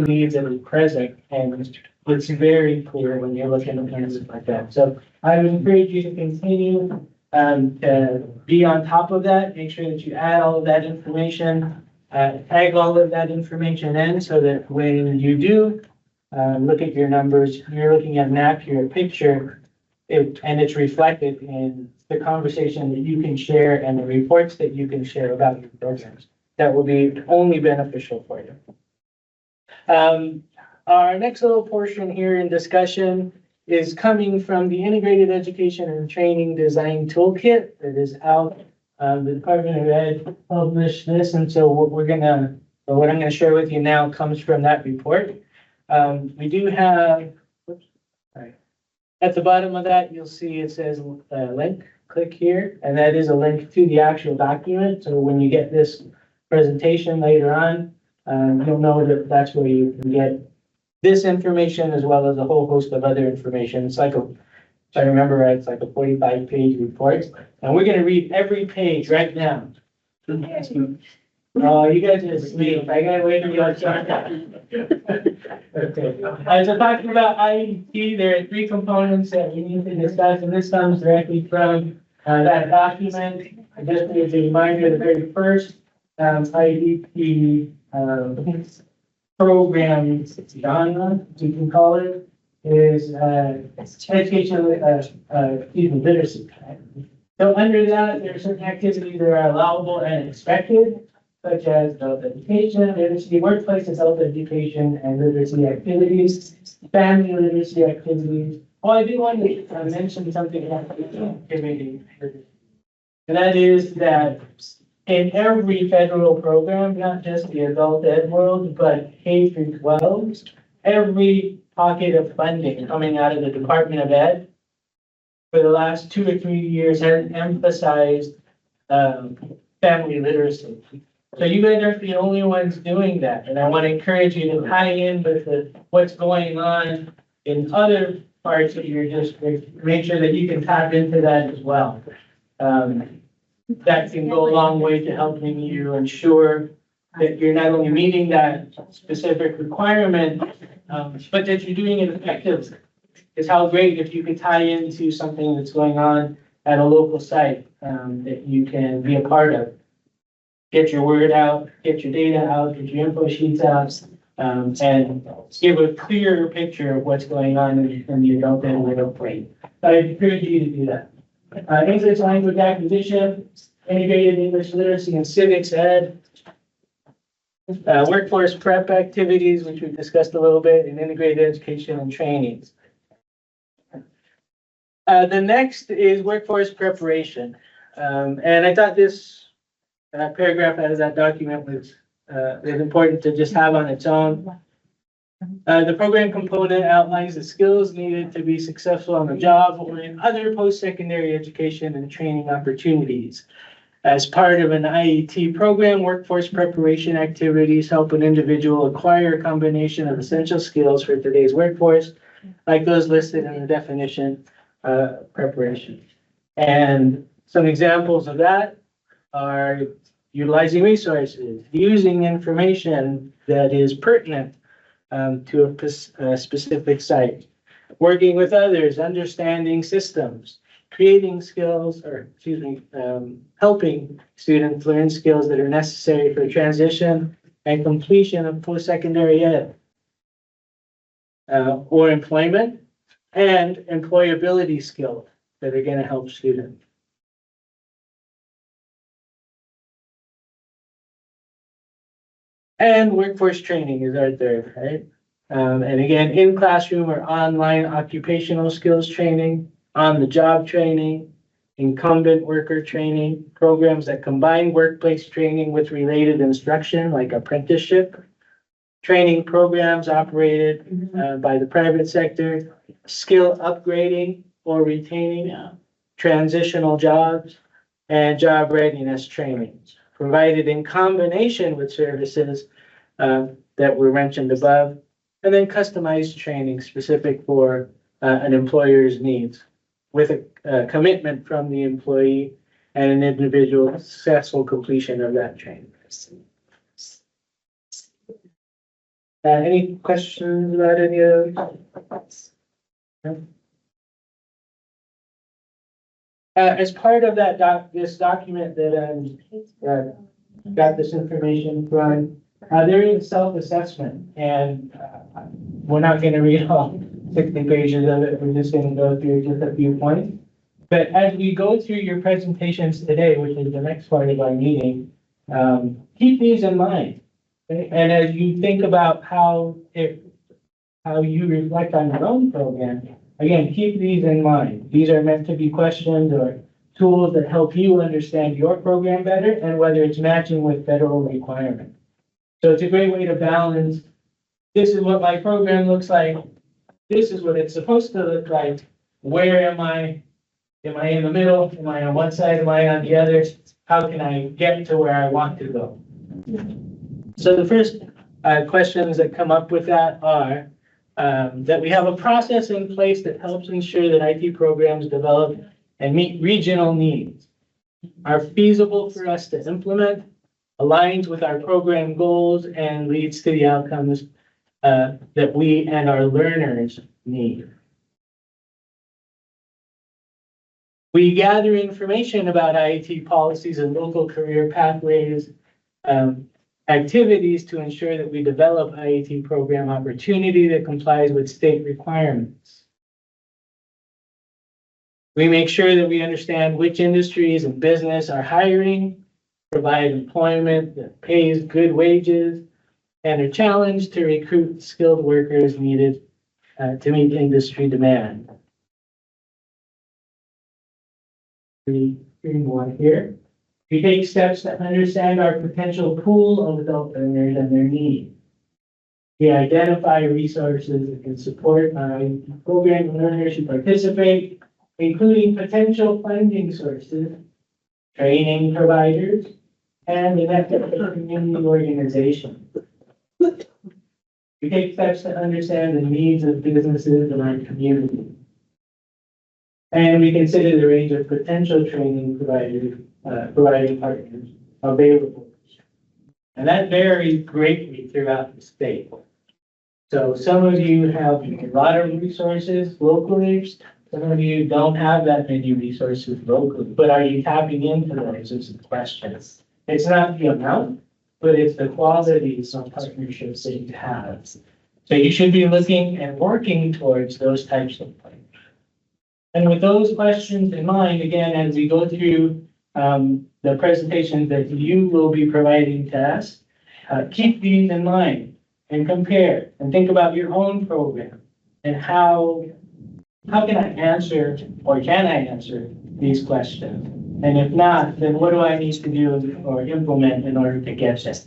needs that are present, and it's very clear when you're looking at things like that. So I would encourage you to continue to be on top of that. Make sure that you add all of that information, tag all of that information in, so that when you do look at your numbers, you're looking at an accurate picture, and it's reflected in the conversation that you can share and the reports that you can share about your programs. That will be only beneficial for you. Our next little portion here in discussion is coming from the Integrated Education and Training Design Toolkit that is out. The Department of Ed published this, and so what I'm gonna share with you now comes from that report. We do have, at the bottom of that, you'll see it says link, click here, and that is a link to the actual document. So when you get this presentation later on, you'll know that that's where you can get this information as well as a whole host of other information. It's like if I remember right, it's like a 45-page report. And we're gonna read every page right now. Oh, you guys are asleep. I gotta wait until you start. Okay. As I'm talking about IEP, there are 3 components that we need to discuss, and this comes directly from that document. Just as a reminder, the very first IEP program genre, you can call it, is education, literacy. So under that, there are certain activities that are allowable and expected. such as adult education, literacy, workplace adult education, and literacy activities, family literacy activities. Oh, I do want to mention something about the committee. And that is that in every federal program, not just the adult ed world, but K through 12, every pocket of funding coming out of the Department of Ed for the last 2 or 3 years has emphasized family literacy. So you guys aren't the only ones doing that, and I want to encourage you to tie in with what's going on in other parts of your district. Make sure that you can tap into that as well. That can go a long way to helping you ensure that you're not only meeting that specific requirement, but that you're doing it effectively. It's how great if you could tie into something that's going on at a local site that you can be a part of. Get your word out, get your data out, get your info sheets out, and give a clearer picture of what's going on in the adult ed world. I encourage you to do that. English language acquisition, integrated English literacy and civics ed, workforce prep activities, which we discussed a little bit, and integrated education and trainings. The next is workforce preparation. And I thought this paragraph out of that document was important to just have on its own. The program component outlines the skills needed to be successful on the job or in other post-secondary education and training opportunities. As part of an IET program, workforce preparation activities help an individual acquire a combination of essential skills for today's workforce, like those listed in the definition preparation. And some examples of that are utilizing resources, using information that is pertinent to a specific site, working with others, understanding systems, creating skills, helping students learn skills that are necessary for transition and completion of post-secondary ed, or employment and employability skills that are going to help students. And workforce training is our third, right? And again, in classroom or online occupational skills training, on the job training, incumbent worker training, programs that combine workplace training with related instruction like apprenticeship, training programs operated by the private sector, skill upgrading or retaining, transitional jobs, and job readiness training, provided in combination with services that were mentioned above, and then customized training specific for an employer's needs with a commitment from the employee and an individual successful completion of that training. Any questions about any of those? No? As part of that this document that got this information from, there is self-assessment, and we're not going to read all 60 pages of it. We're just going to go through just a few points. But as we go through your presentations today, which is the next part of our meeting, keep these in mind. Okay? And as you think about how you reflect on your own program, again, keep these in mind. These are meant to be questions or tools that help you understand your program better and whether it's matching with federal requirements. So it's a great way to balance. This is what my program looks like. This is what it's supposed to look like. Where am I? Am I in the middle? Am I on one side? Am I on the other? How can I get to where I want to go? So the first questions that come up with that are that we have a process in place that helps ensure that IT programs develop and meet regional needs, are feasible for us to implement, aligns with our program goals, and leads to the outcomes that we and our learners need. We gather information about IET policies and local career pathways, activities to ensure that we develop IET program opportunity that complies with state requirements. We make sure that we understand which industries and business are hiring provide employment that pays good wages, and are challenged to recruit skilled workers needed to meet industry demand. Three more here. We take steps to understand our potential pool of adult learners and their needs. We identify resources that can support our program learners who participate, including potential funding sources, training providers, and an effective community organization. We take steps to understand the needs of businesses in our community. And we consider the range of potential training providers, providing partners available. And that varies greatly throughout the state. So some of you have a lot of resources locally. Some of you don't have that many resources locally, but are you tapping into those is the question. It's not the amount, but it's the quality of some partnerships that you have. So you should be looking and working towards those types of things. And with those questions in mind, again, as we go through the presentations that you will be providing to us, keep these in mind and compare and think about your own program and how can I answer or can I answer these questions? And if not, then what do I need to do or implement in order to get this?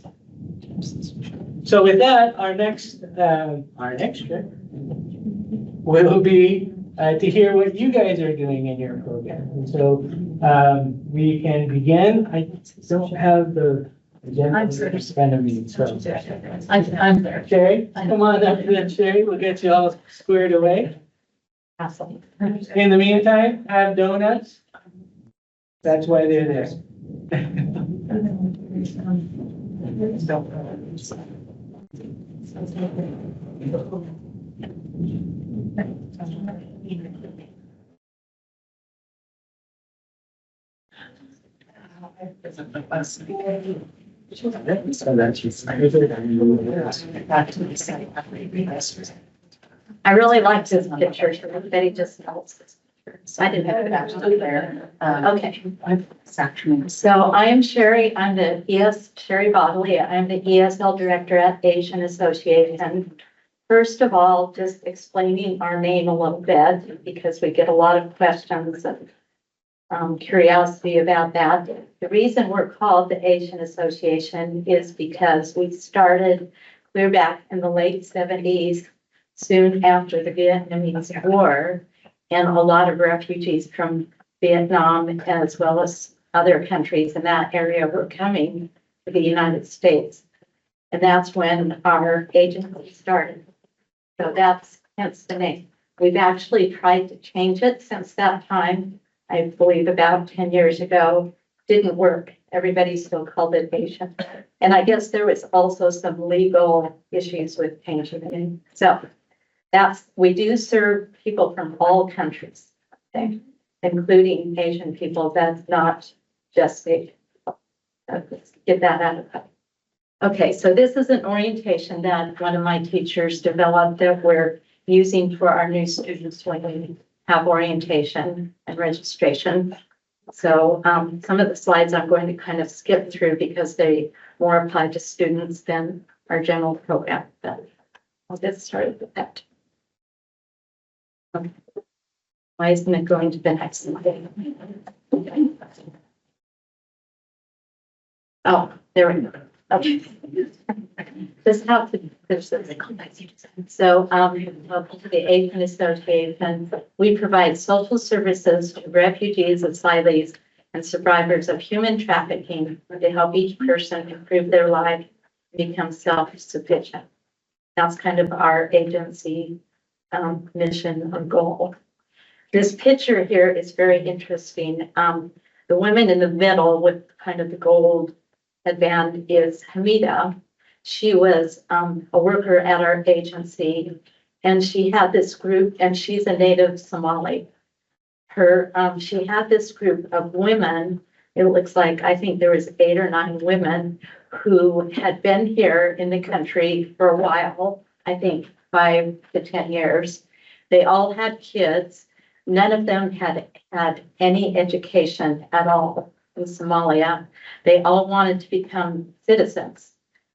So with that, our next trip will be to hear what you guys are doing in your program. And so we can begin. I don't have the agenda in front of me, so. I'm there. Sherry, come on up then, Sherry. We'll get you all squared away. Awesome. In the meantime, have donuts. That's why they're there. I really liked this picture. Everybody just knows this picture. So I didn't have it actually there. Okay. So I am Sherry. I'm the Sherry Bodley. I'm the ESL director at Asian Association. First of all, just explaining our name a little bit because we get a lot of questions and curiosity about that. The reason we're called the Asian Association is because we started clear back in the late 70s, soon after the Vietnamese War, and a lot of refugees from Vietnam as well as other countries in that area were coming to the United States. And that's when our agency started. So that's hence the name. We've actually tried to change it since that time. I believe about 10 years ago, didn't work. Everybody still called it Asian. And I guess there was also some legal issues with changing the name. So we do serve people from all countries, okay, including Asian people. That's not just Asian. Let's get that out of the way. Okay, so this is an orientation that one of my teachers developed that we're using for our new students when we have orientation and registration. So some of the slides I'm going to kind of skip through because they more apply to students than our general program. But I'll get started with that. Why isn't it going to the next slide? Oh, there we go. Okay. This how to, so, the Asian Association, we provide social services to refugees, asylees, and survivors of human trafficking to help each person improve their life and become self-sufficient. That's kind of our agency mission or goal. This picture here is very interesting. The woman in the middle with kind of the gold headband is Hamida. She was a worker at our agency, and she had this group, and she's a native Somali. She had this group of women. It looks like, I think there was 8 or 9 women who had been here in the country for a while, I think 5 to 10 years. They all had kids. None of them had had any education at all. in Somalia. They all wanted to become citizens.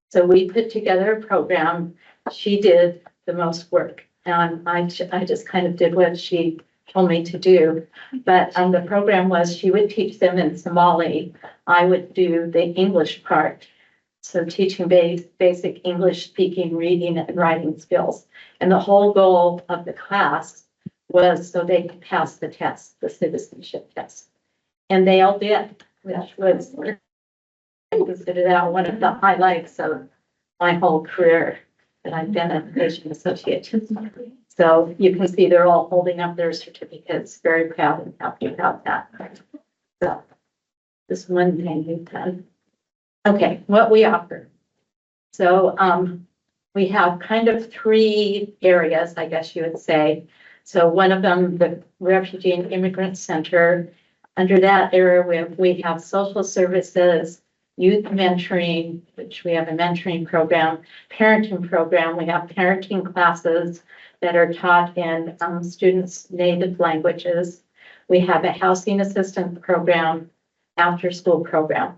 So we put together a program. She did the most work, and I just kind of did what she told me to do. But the program was she would teach them in Somali. I would do the English part. So teaching basic English speaking, reading, and writing skills. And the whole goal of the class was so they could pass the test, the citizenship test. And they all did, which was considered out one of the highlights of my whole career that I've been a patient associate. So you can see they're all holding up their certificates, very proud and happy about that. So this one thing we've done. Okay, what we offer. So we have kind of three areas, I guess you would say. So one of them, the Refugee and Immigrant Center. Under that area, we have social services, youth mentoring, which we have a mentoring program, parenting program. We have parenting classes that are taught in students' native languages. We have a housing assistance program, after school program.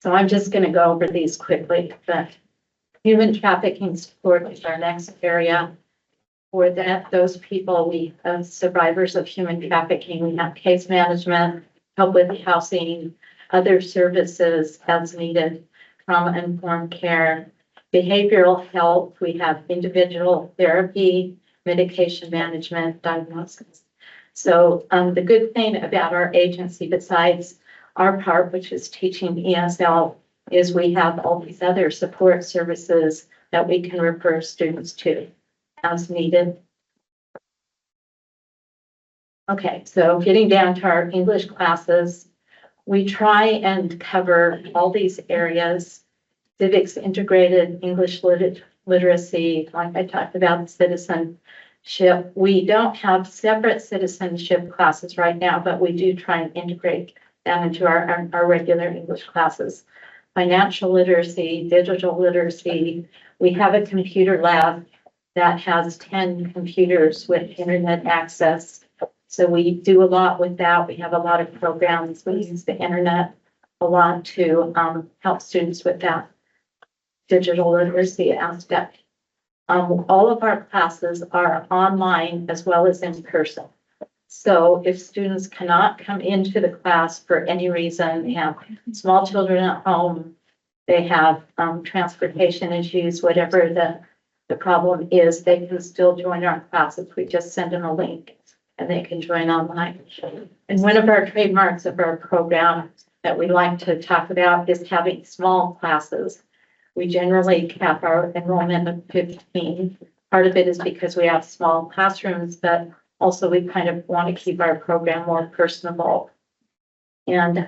So I'm just going to go over these quickly, but human trafficking support is our next area. For that, those people, we have survivors of human trafficking, we have case management, help with housing, other services as needed, trauma-informed care, behavioral health, we have individual therapy, medication management, diagnosis. So the good thing about our agency, besides our part, which is teaching ESL, is we have all these other support services that we can refer students to as needed. Okay, so getting down to our English classes, we try and cover all these areas: civics, integrated English literacy, like I talked about, citizenship. We don't have separate citizenship classes right now, but we do try and integrate that into our regular English classes. Financial literacy, digital literacy. We have a computer lab that has 10 computers with internet access. So we do a lot with that. We have a lot of programs. We use the internet a lot to help students with that digital literacy aspect. All of our classes are online as well as in person. So if students cannot come into the class for any reason, they have small children at home, they have transportation issues, whatever the problem is, they can still join our classes. We just send them a link and they can join online. And one of our trademarks of our program that we like to talk about is having small classes. We generally cap our enrollment at 15. Part of it is because we have small classrooms, but also we kind of want to keep our program more personable. And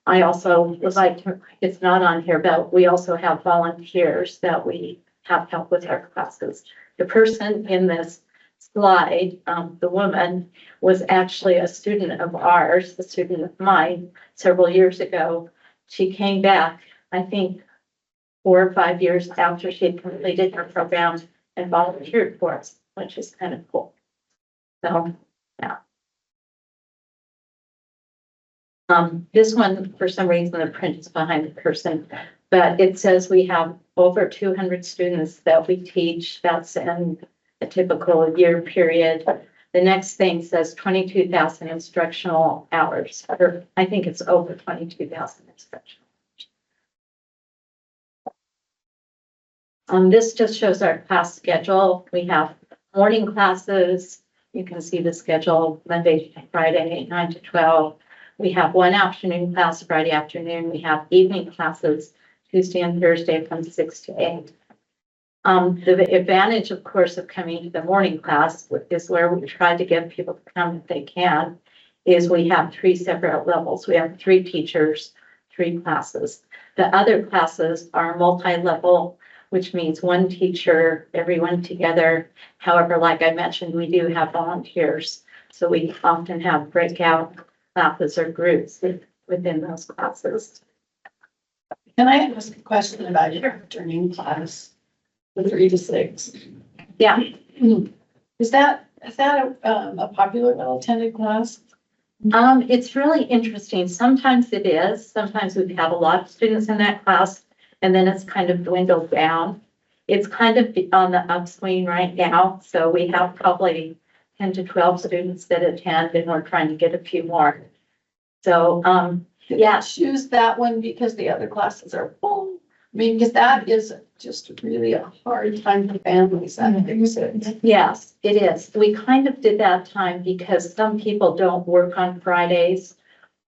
I also would like to, it's not on here, but we also have volunteers that we have help with our classes. The person in this slide, the woman, was actually a student of ours, a student of mine several years ago. She came back, I think, 4 or 5 years after she had completed her program and volunteered for us, which is kind of cool. So, yeah. This one, for some reason, the print is behind the person, but it says we have over 200 students that we teach. That's in a typical year period. The next thing says 22,000 instructional hours, or I think it's over 22,000 instructional. This just shows our class schedule. We have morning classes. You can see the schedule Monday to Friday, 9 to 12. We have one afternoon class Friday afternoon. We have evening classes Tuesday and Thursday from 6 to 8. The advantage, of course, of coming to the morning class is where we try to get people to come if they can, is we have 3 separate levels. We have 3 teachers, 3 classes. The other classes are multi-level, which means 1 teacher, everyone together. However, like I mentioned, we do have volunteers. So we often have breakout classes or groups within those classes. Can I ask a question about your afternoon class, the 3 to 6? Yeah. Is that a popular, well-attended class? It's really interesting. Sometimes it is. Sometimes we have a lot of students in that class and then it's kind of dwindled down. It's kind of on the upswing right now. So we have probably 10 to 12 students that attend and we're trying to get a few more. So, yeah. Choose that one because the other classes are full. I mean, because that is just really a hard time for families. Yes, it is. We kind of did that time because some people don't work on Fridays.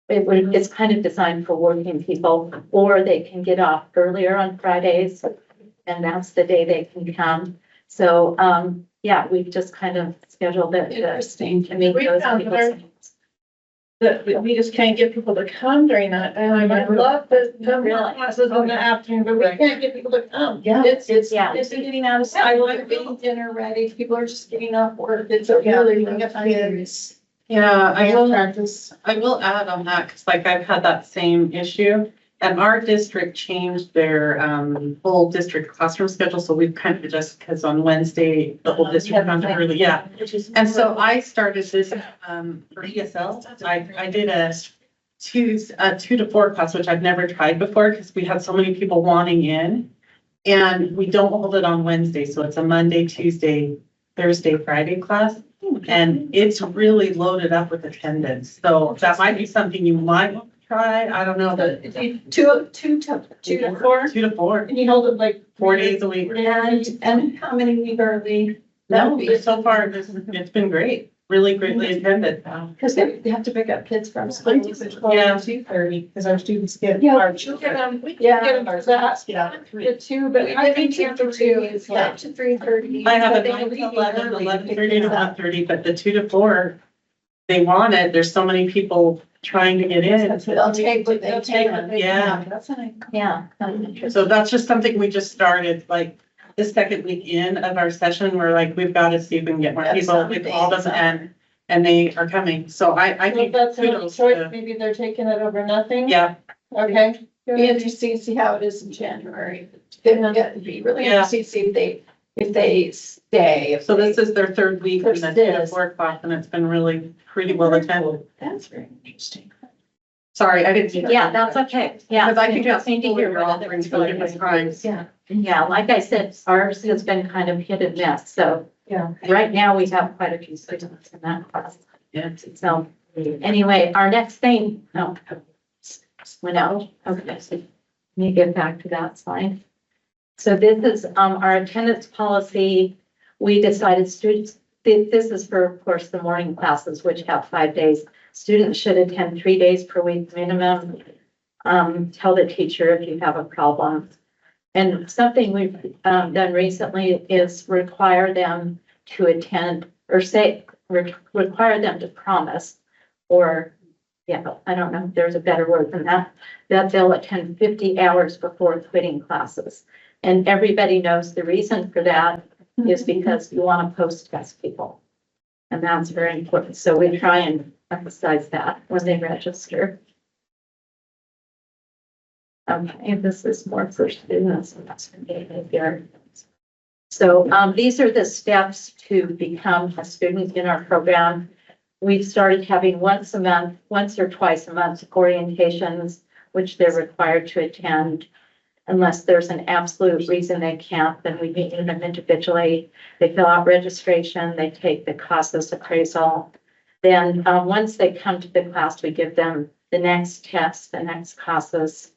It's kind of designed for working people, or they can get off earlier on Fridays, and that's the day they can come. So, yeah, we've just kind of scheduled it Interesting. to meet We those found people. That we just can't get people to come during that time. I love the Really? classes in the afternoon, but we can't get people to come. Yeah. It's Yeah. getting out of school, they're getting dinner ready, people are just getting off work, it's a really rough time. Yeah, I will add on that, because like I've had that same issue. And our district changed their whole district classroom schedule, so we've kind of adjusted, because on Wednesday, the whole district found it early, yeah. And so I started this for ESL, I did a 2 to 4 class, which I've never tried before, because we had so many people wanting in. And we don't hold it on Wednesday, so it's a Monday, Tuesday, Thursday, Friday class. And it's really loaded up with attendance, so that might be something you might want to try, I don't know, but 2 to 4, 2 to 4, and you hold it like 4 days a week. and how many week early? No, so far, it's been great, really greatly attended. Because they have to pick up kids from school. Yeah. 2:30, because our students get. Yeah. our children. Yeah. Get them to that. Yeah. The 2, but I think 2 to 2 is up to 3:30. I have a But they 9 to leave 11, early 11:30 to pick up. 1:30, but the 2 to 4, they want it, there's so many people trying to get in. They'll take what they can. Yeah. That's an. Yeah. kind of interesting. So that's just something we just started, like, the second week in of our session, we're like, we've got to see if we can get more That's people, we've all doesn't end, and they are coming, so I Well, think that's another kudos choice, to, maybe they're taking it over nothing. yeah, Okay. Be interesting to see how it is in January. It'd be really Yeah. interesting to see if they stay. so this is their third week in the 2 to Persist. 4 class, and it's been really pretty well attended. That's very interesting. Sorry, I didn't. Yeah, that's okay. Yeah. Because I think that's interesting to hear we're what offering other for different times. Yeah, yeah, like I said, ours has been kind of hit and miss, so. Yeah. Right now, we have quite a few students in that class. Yeah. So, anyway, our next thing, no. Went out, okay, so let me get back to that slide. So this is, our attendance policy. We decided students, this is for, of course, the morning classes, which have 5 days. Students should attend 3 days per week minimum. Tell the teacher if you have a problem. And something we've done recently is require them to attend or say, require them to promise, or, yeah, I don't know if there's a better word than that, that they'll attend 50 hours before quitting classes. And everybody knows the reason for that is because you want to post-test people. And that's very important. So we try and emphasize that when they register. Okay, this is more for students. And that's behavior. So these are the steps to become a student in our program. We've started having once or twice a month orientations, which they're required to attend. Unless there's an absolute reason they can't, then we meet them individually. They fill out registration, they take the CASAS appraisal. Then once they come to the class, we give them the next test, the next CASAS,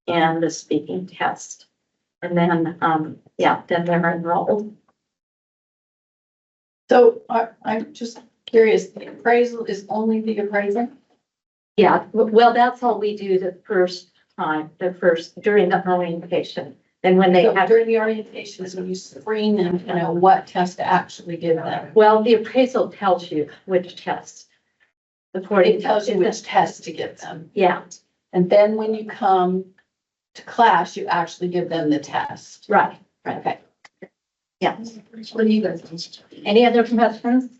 and the speaking test. And then, then they're enrolled. So I'm just curious, the appraisal is only the appraisal? Yeah, well, that's all we do the first time, during the orientation. And when they So have, during the orientation is when you screen them, you know, what test to actually give them. well, the appraisal tells you which test. According It tells you which test to give them. Yeah, And then when you come to class, you actually give them the test. right. Okay. Yeah. What do you guys think? Any other questions?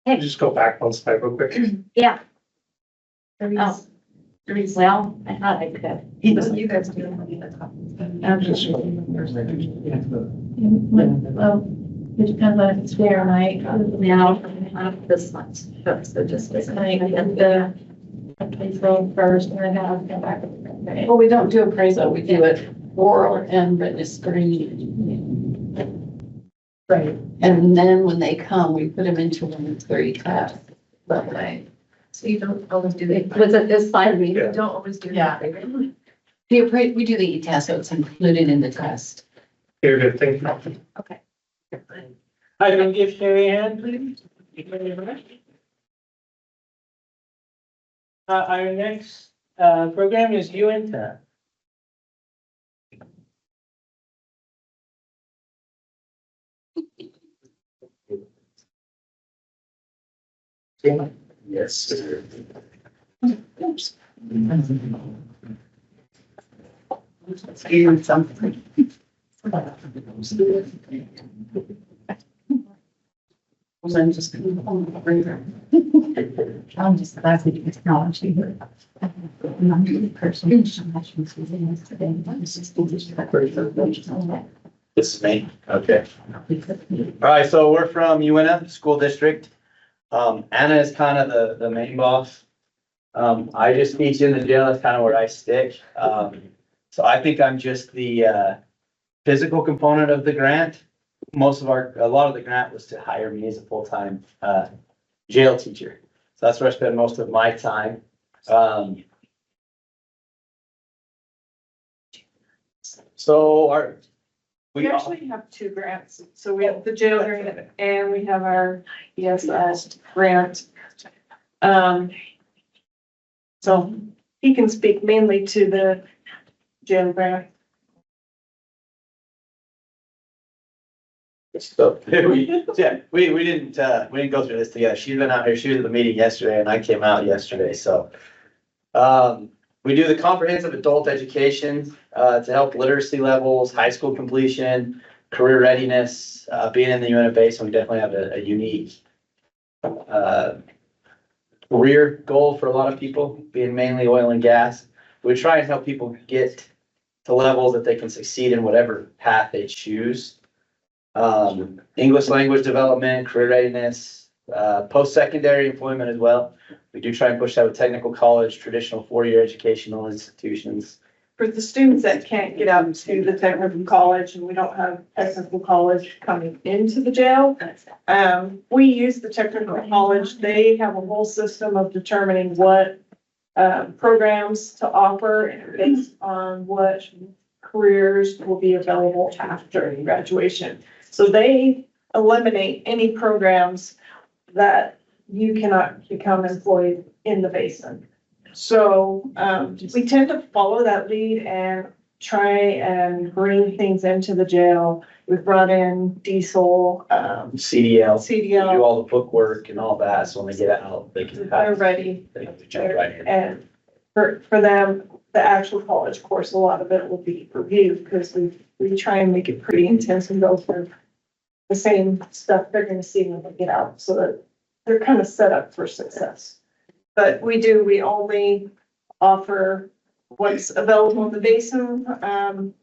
Just go back one slide real quick. Yeah. Oh, well, I thought I could. You guys do. Okay. Well, It depends on if it's day or night. Now, this much, so just this Night night. and the appraisal first and then have to come back. Well, we don't do appraisal, we do it oral and written screening. Right. And then when they come, we put them into 1 of 3 tests. But So you don't always do the. was it this slide? We You don't always do. Yeah. we do the e-test, so it's included in the test. Very good, thank you. Okay. Hi, can we give Sherry a hand, please? Thank you very much. Our next, program is UNTA. Yes, sir. Even something. I'm just gonna bring her. I'm just glad we do technology here. I'm the person. Yesterday. This is me. Okay. All right, so we're from UNF School District. Anna is kind of the main boss. I just teach in the jail. That's kind of where I stick. So I think I'm just the physical component of the grant. A lot of the grant was to hire me as a full-time jail teacher. So that's where I spend most of my time. We actually have 2 grants. So we have the jail grant and we have our ESL grant. So he can speak mainly to the jail grant. So we didn't go through this together. She's been out here. She was at the meeting yesterday and I came out yesterday. So we do the comprehensive adult education to help literacy levels, high school completion, career readiness. Being in the UNF basin, we definitely have a unique career goal for a lot of people, being mainly oil and gas. We try and help people get to levels that they can succeed in whatever path they choose. English language development, career readiness, post-secondary employment as well. We do try and push that with technical college, traditional 4-year educational institutions. For the students that can't get out to the technical college and we don't have technical college coming into the jail, we use the technical college. They have a whole system of determining what programs to offer based on what careers will be available after graduation. So they eliminate any programs that you cannot become employed in the basin. So we tend to follow that lead and try and bring things into the jail. We've brought in diesel, CDL, do CDL, all the bookwork and all that, so when they get out, they can. they're ready. They can jump right in. And for them, the actual college course, a lot of it will be reviewed because we try and make it pretty intense and go through the same stuff they're gonna see when they get out, so that they're kind of set up for success. But we only offer what's available in the basin,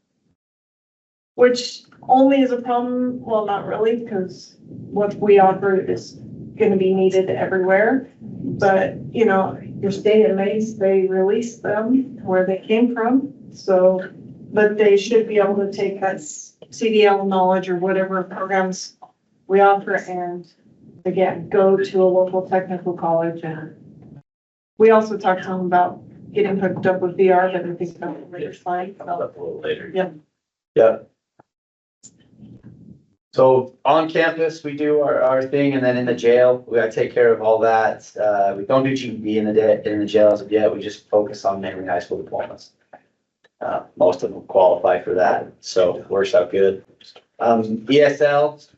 which only is a problem, well, not really, because what we offer is gonna be needed everywhere. But, you know, your state inmates, they release them where they came from, so, but they should be able to take that CDL knowledge or whatever programs we offer and, again, go to a local technical college. And we also talked to them about getting hooked up with VR, but I think that later slide. Comes up a little later. Yep. Yep. So on campus, we do our thing, and then in the jail, we gotta take care of all that. We don't do GED in the jail as of yet. We just focus on mainly high school diplomas. Most of them qualify for that, so it works out good. ESL,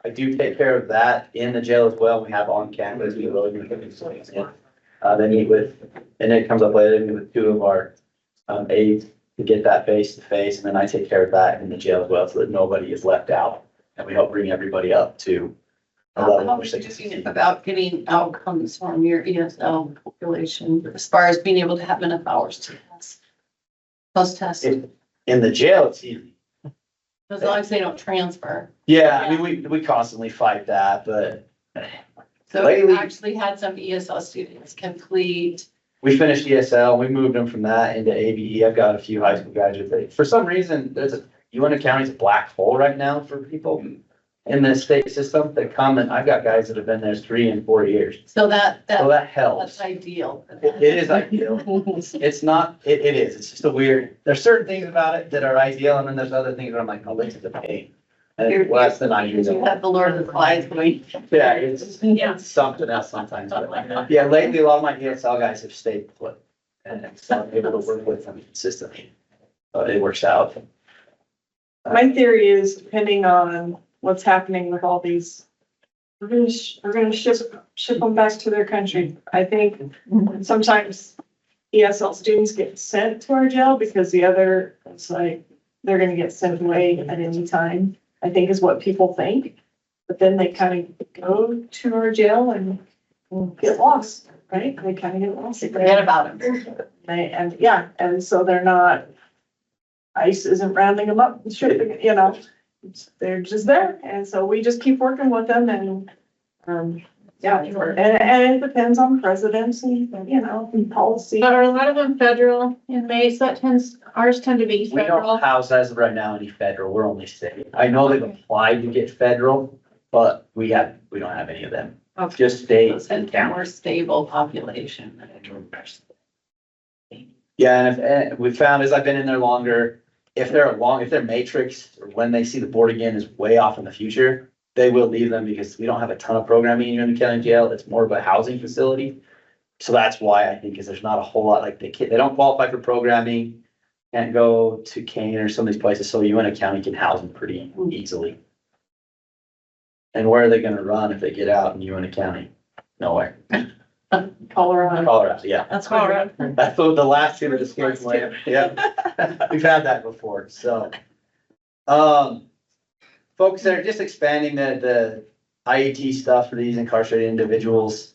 I do take care of that in the jail as well. We have on campus. We really they meet with, and it comes up later, they meet with 2 of our aides to get that face to face, and then I take care of that in the jail as well, so that nobody is left out. And we help bring everybody up to a level How are which you they can doing succeed. about getting outcomes from your ESL population as far as being able to have enough hours to test? Post test? In the jail, it's easy. As long as they don't transfer. Yeah, I mean, we constantly fight that, but So Lately- we actually had some ESL students complete. we finished ESL, we moved them from that into ABE. I've got a few high school graduates. For some reason, UNT County's a black hole right now for people in the state system that come, and I've got guys that have been there 3 and 4 years. So that That helps. that's ideal. It is ideal. It's not, it is, it's just a weird, there's certain things about it that are ideal, and then there's other things where I'm like, oh, this is a pain. And it's less than You ideal. have the Lord of the Flies going. Yeah, it's Yeah. something else sometimes. But yeah, lately, a lot of my ESL guys have stayed put. And so I'm able to work with them consistently. It works out. My theory is depending on what's happening with all these, we're gonna ship them back to their country. I think sometimes ESL students get sent to our jail because the other, it's like, they're gonna get sent away at any time, I think is what people think. But then they kind of go to our jail and get lost, right? They kind of get lost. Forget about them. And so they're not, ICE isn't rounding them up and shipping, they're just there. And so we just keep working with them and, and it depends on presidents and, and policy. But are a lot of them federal inmates? Ours tend to be We don't federal. house as of right now any federal, we're only state. I know they've applied to get federal, but we don't have any of them. Okay. Just state and A county. more stable population. Yeah, and we've found as I've been in there longer, if their matrix or when they see the board again is way off in the future, they will leave them because we don't have a ton of programming in the county jail. It's more of a housing facility. So that's why I think is there's not a whole lot, like they don't qualify for programming, can't go to Kane or some of these places. So UNT County can house them pretty easily. And where are they gonna run if they get out in UNT County? Nowhere. Colorado, yeah. That's Colorado. That's the last two that escaped land. Yeah. We've had that before, so. Folks that are just expanding the IET stuff for these incarcerated individuals.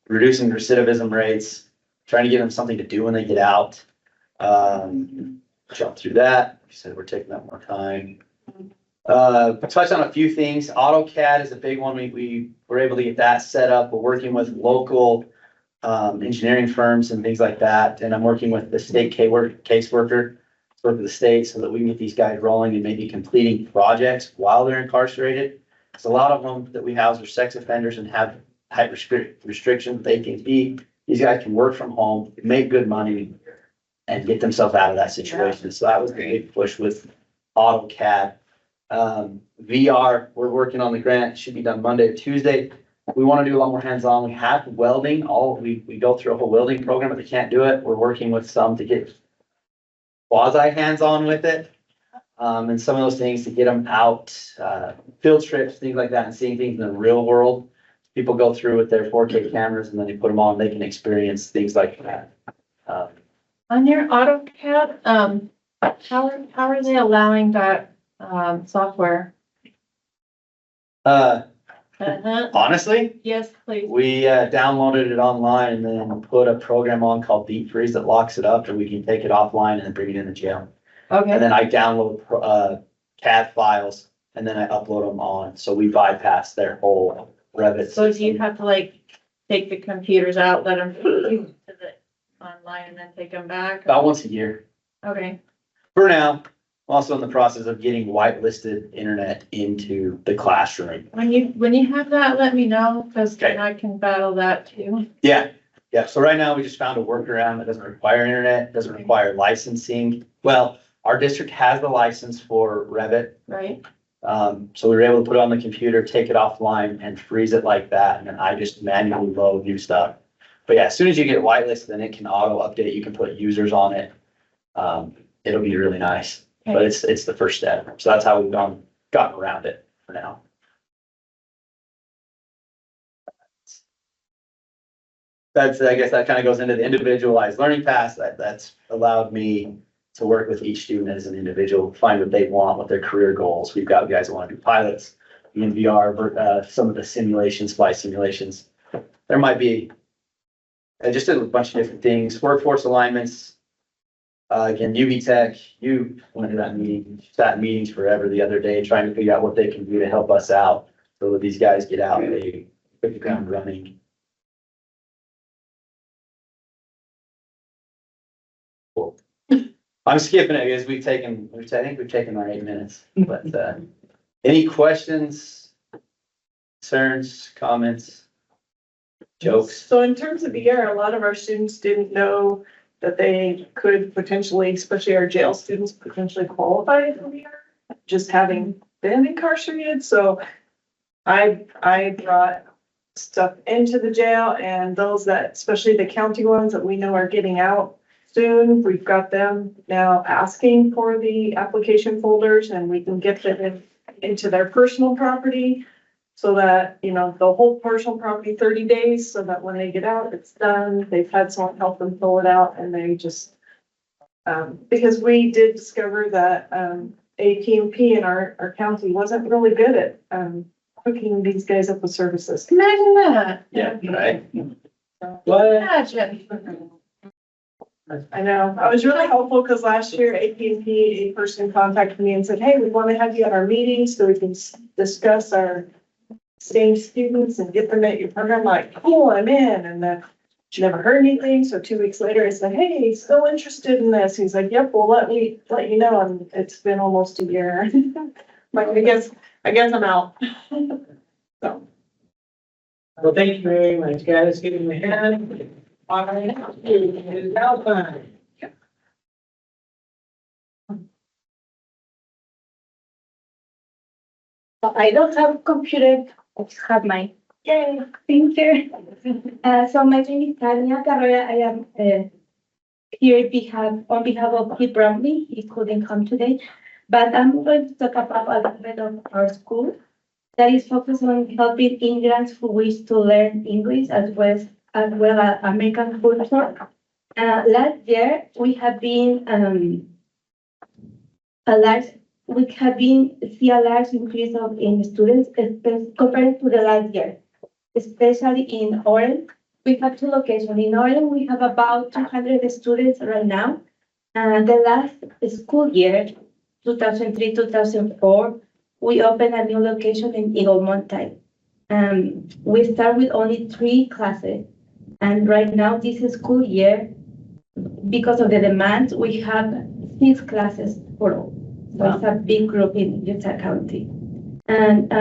Reducing recidivism rates, trying to give them something to do when they get out. Jump through that. You said we're taking up more time. Touch on a few things. AutoCAD is a big one. We were able to get that set up. We're working with local engineering firms and things like that. And I'm working with the state caseworker, work with the state so that we can get these guys rolling and maybe completing projects while they're incarcerated. So a lot of them that we house are sex offenders and have height restrictions. They can be, these guys can work from home, make good money and get themselves out of that situation. So that was the big push with AutoCAD. VR, we're working on the grant, it should be done Monday or Tuesday. We want to do a lot more hands-on. We have welding, we go through a whole welding program, but they can't do it. We're working with some to get quasi hands-on with it. And some of those things to get them out, field trips, things like that, and seeing things in the real world. People go through with their 4K cameras and then they put them on, they can experience things like that. On your AutoCAD, how are they allowing that, software? Honestly, Yes, please. we downloaded it online and then put a program on called Deep Freeze that locks it up, and we can take it offline and then bring it in the jail. And Okay, then I download CAD files and then I upload them on, so we bypass their whole Revit. so do you system. have to like take the computers out, let them to the online and then take them back? About once a year. Okay, For now, I'm also in the process of getting whitelisted internet into the classroom. when you have that, let me know, cause Okay. then I can battle that too. Yeah, so right now we just found a workaround that doesn't require internet, doesn't require licensing. Well, our district has the license for Revit. Right? So we were able to put it on the computer, take it offline and freeze it like that. And then I just manually load new stuff. But yeah, as soon as you get whitelisted, then it can auto update. You can put users on it. It'll be really nice, but it's the first step. So that's how we've gotten around it for now. I guess that kind of goes into the individualized learning path. That's allowed me to work with each student as an individual, find what they want, what their career goals. We've got guys that want to do pilots, in VR, some of the simulations, flight simulations. There might be just a bunch of different things, workforce alignments. Again, UB Tech, you went to that meeting, sat in meetings forever the other day, trying to figure out what they can do to help us out. So that these guys get out, they hit the ground running. Cool. I'm skipping it because I think we've taken our 8 minutes, but, any questions, concerns, comments, jokes? So in terms of the year, a lot of our students didn't know that they could potentially, especially our jail students, potentially qualify for the year, just having been incarcerated. So I brought stuff into the jail, and those that, especially the county ones that we know are getting out soon, we've got them now asking for the application folders, and we can get them into their personal property. So that, you know, the whole personal property 30 days, so that when they get out, it's done. They've had someone help them fill it out, and they just, because we did discover that, AT&P in our county wasn't really good at, hooking these guys up with services. Imagine that. Yeah, right. What? Imagine. I know, I was really helpful because last year AT&P, a person contacted me and said, hey, we want to have you at our meeting so we can discuss our same students and get them at your program. Like, cool, I'm in. And then she never heard anything. So 2 weeks later I said, hey, still interested in this? He's like, yep, well, let you know. And it's been almost a year. Like, I guess I'm out. So. Well, thank you very much, guys. Give me a hand. All right, it is now time. I don't have a computer, I just have my printer. So my name is Tania Carrera. I am here on behalf of Pete Bromley. He couldn't come today, but I'm going to talk about a little bit of our school that is focused on helping immigrants who wish to learn English as well as American culture. Last year we have been see a large increase in students compared to the last year, especially in Orange. We have 2 locations. In Orange, we have about 200 students right now. The last school year, 2003-2004, we opened a new location in Eagle Mountain. We start with only 3 classes. And right now, this school year, because of the demand, we have 6 classes for all. So it's a big group in Utah County. And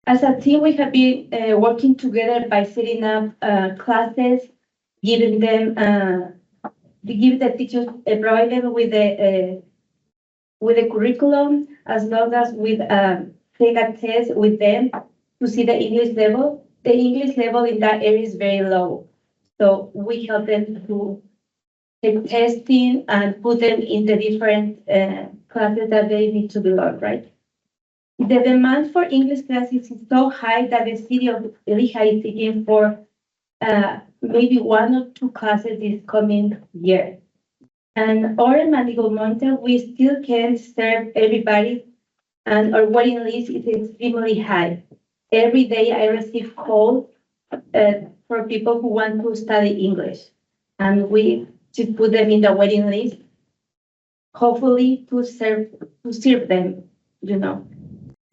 as a team, we have been working together by setting up classes, giving them, give the teachers, provide them with the curriculum, as well as with take a test with them to see the English level. The English level in that area is very low. So we help them to take testing and put them in the different classes that they need to belong, right? The demand for English classes is so high that the city of Lehigh is seeking for maybe 1 or 2 classes this coming year. And Orem and Eagle Mountain, we still can't serve everybody, and our waiting list is extremely high. Every day I receive calls for people who want to study English, and we to put them in the waiting list, hopefully to serve them, you know.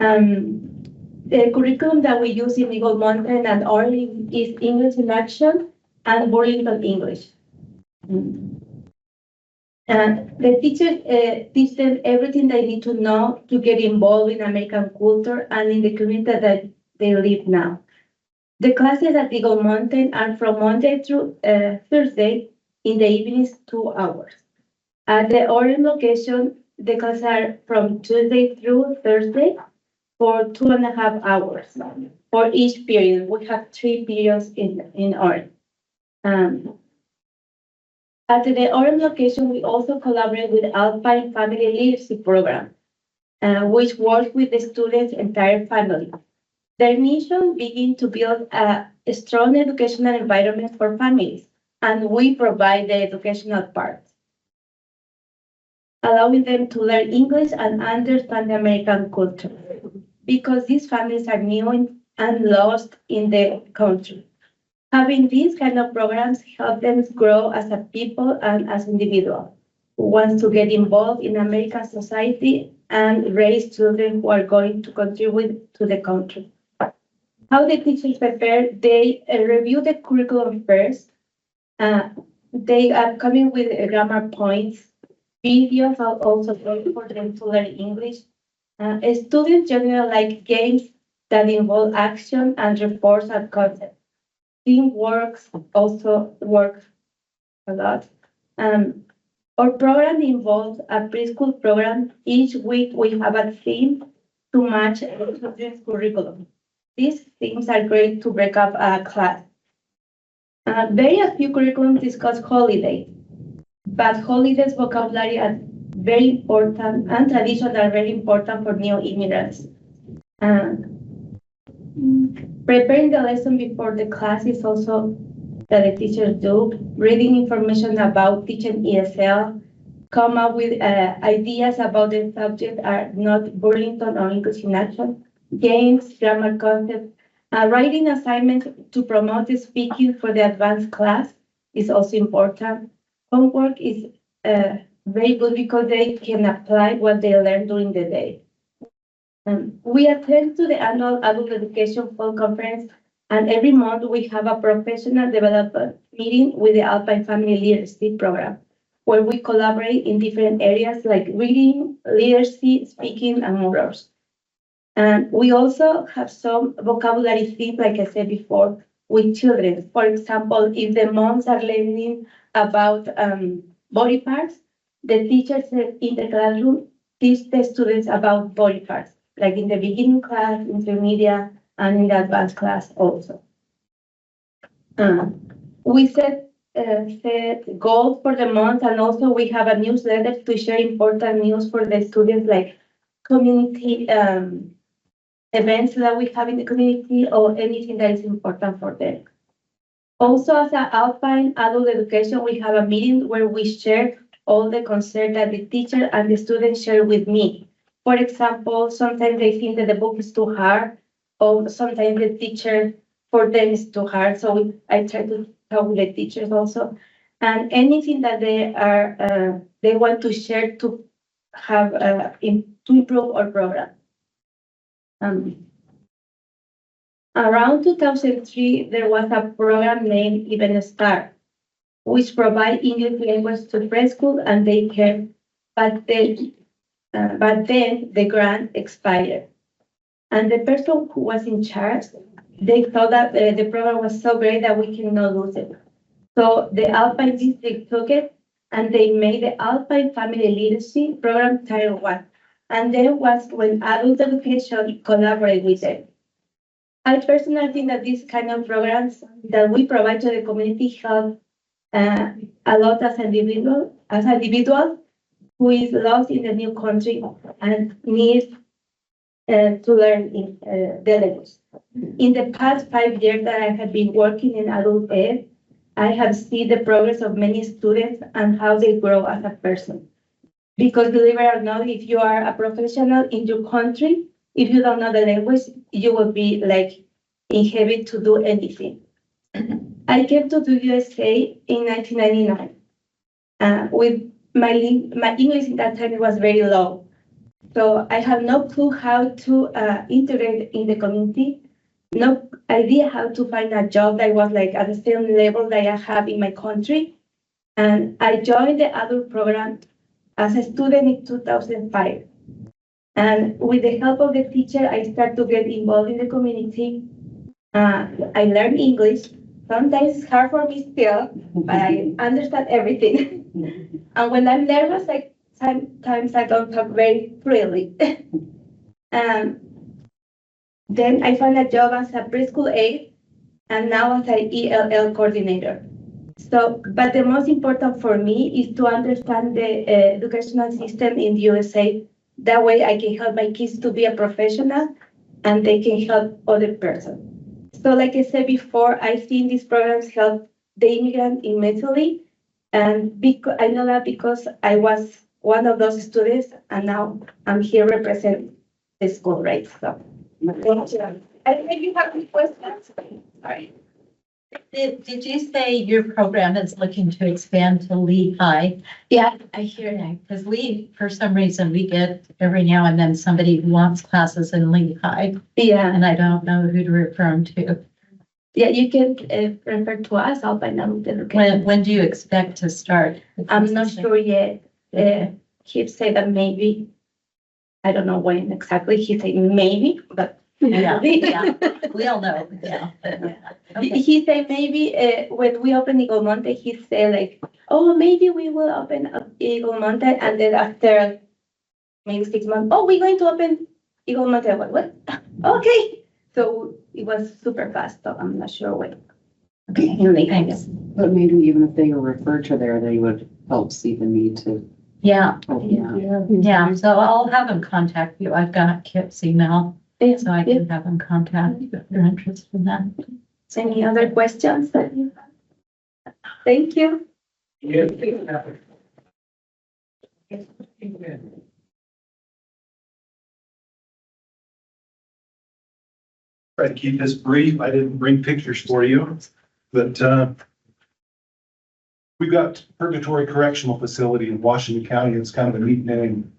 The curriculum that we use in Eagle Mountain and Orange is English in Action and Burlington English. And the teachers teach them everything they need to know to get involved in American culture and in the community that they live now. The classes at Eagle Mountain are from Monday through Thursday in the evenings, 2 hours. At the Orange location, the classes are from Tuesday through Thursday for 2.5 hours. For each period, we have 3 periods in Orange. At the Orange location, we also collaborate with Alpine Family Leadership Program, which works with the students' entire family. Their mission begins to build a strong educational environment for families, and we provide the educational part, allowing them to learn English and understand the American culture, because these families are new and lost in the country. Having these kind of programs help them grow as a people and as individuals who wants to get involved in American society and raise children who are going to contribute to the country. How the teachers prepare, they review the curriculum first. They are coming with grammar points. Videos are also great for them to learn English. Students generally like games that involve action and reinforce a concept. Teamwork also works a lot. Our program involves a preschool program. Each week we have a theme to match the children's curriculum. These themes are great to break up a class. Very few curriculums discuss holidays, but holidays vocabulary are very important and traditions are very important for new immigrants. Preparing the lesson before the class is also that the teachers do. Reading information about teaching ESL, come up with ideas about the subject are not Burlington or English in Action, games, grammar concepts, writing assignments to promote the speaking for the advanced class is also important. Homework is very good because they can apply what they learn during the day. We attend to the annual Adult Education Fall Conference, and every month we have a professional development meeting with the Alpine Family Leadership Program, where we collaborate in different areas like reading, literacy, speaking, and morals. And we also have some vocabulary things, like I said before, with children. For example, if the moms are learning about body parts, the teachers in the classroom teach the students about body parts, like in the beginning class, intermediate, and in the advanced class also. We set goals for the month, and also we have a newsletter to share important news for the students, like community events that we have in the community or anything that is important for them. Also, as an Alpine Adult Education, we have a meeting where we share all the concerns that the teacher and the students share with me. For example, sometimes they think that the book is too hard, or sometimes the teacher for them is too hard. So I try to talk with the teachers also, and anything that they want to share to have to improve our program. Around 2003, there was a program named Even Start, which provide English language to preschool and daycare, but then the grant expired. And the person who was in charge, they thought that the program was so great that we cannot lose it. So the Alpine district took it and they made the Alpine Family Leadership Program Tier 1. And then was when Adult Education collaborated with them. I personally think that these kind of programs that we provide to the community help a lot as individual who is lost in the new country and needs to learn the language. In the past 5 years that I have been working in adult ed, I have seen the progress of many students and how they grow as a person. Because believe it or not, if you are a professional in your country, if you don't know the language, you will be like inhibited to do anything. I came to the USA in 1999. With my English in that time was very low. So I have no clue how to integrate in the community, no idea how to find a job that was like at the same level that I have in my country. And I joined the adult program as a student in 2005. And with the help of the teacher, I started to get involved in the community. I learned English. Sometimes it's hard for me still, but I understand everything. And when I'm nervous, sometimes I don't talk very freely. Then I found a job as a preschool aide and now as an ELL coordinator. So, but the most important for me is to understand the educational system in the USA. That way I can help my kids to be a professional and they can help other person. So like I said before, I think these programs help the immigrant immensely. And I know that because I was one of those students and now I'm here representing the school, right? So, thank you. I don't know if you have any questions. Sorry. Did you say your program is looking to expand to Lehigh? Yeah, I hear that. Because we, for some reason, we get every now and then somebody who wants classes in Lehigh, Yeah, and I don't know who to refer them to. yeah, you can refer to us. I'll find out the location. When do you expect to start? I'm not sure yet. He said that maybe, I don't know when exactly. He said maybe, but. Yeah, yeah, we all know, yeah. He said maybe, when we open Eagle Monte, he said like, oh, maybe we will open up Eagle Monte, and then after maybe 6 months, oh, we're going to open Eagle Monte. I went, what? Okay. So it was super fast, so I'm not sure when. Okay, thanks. But maybe even if they were referred to there, they would help see the need to. Yeah, open that. yeah, so I'll have them contact you. I've got Kip's email, Yeah. so I can have them contact you if you're interested in that. Any other questions that you have? Thank you. Try to keep this brief. I didn't bring pictures for you, but we've got Purgatory Correctional Facility in Washington County. It's kind of a neat name.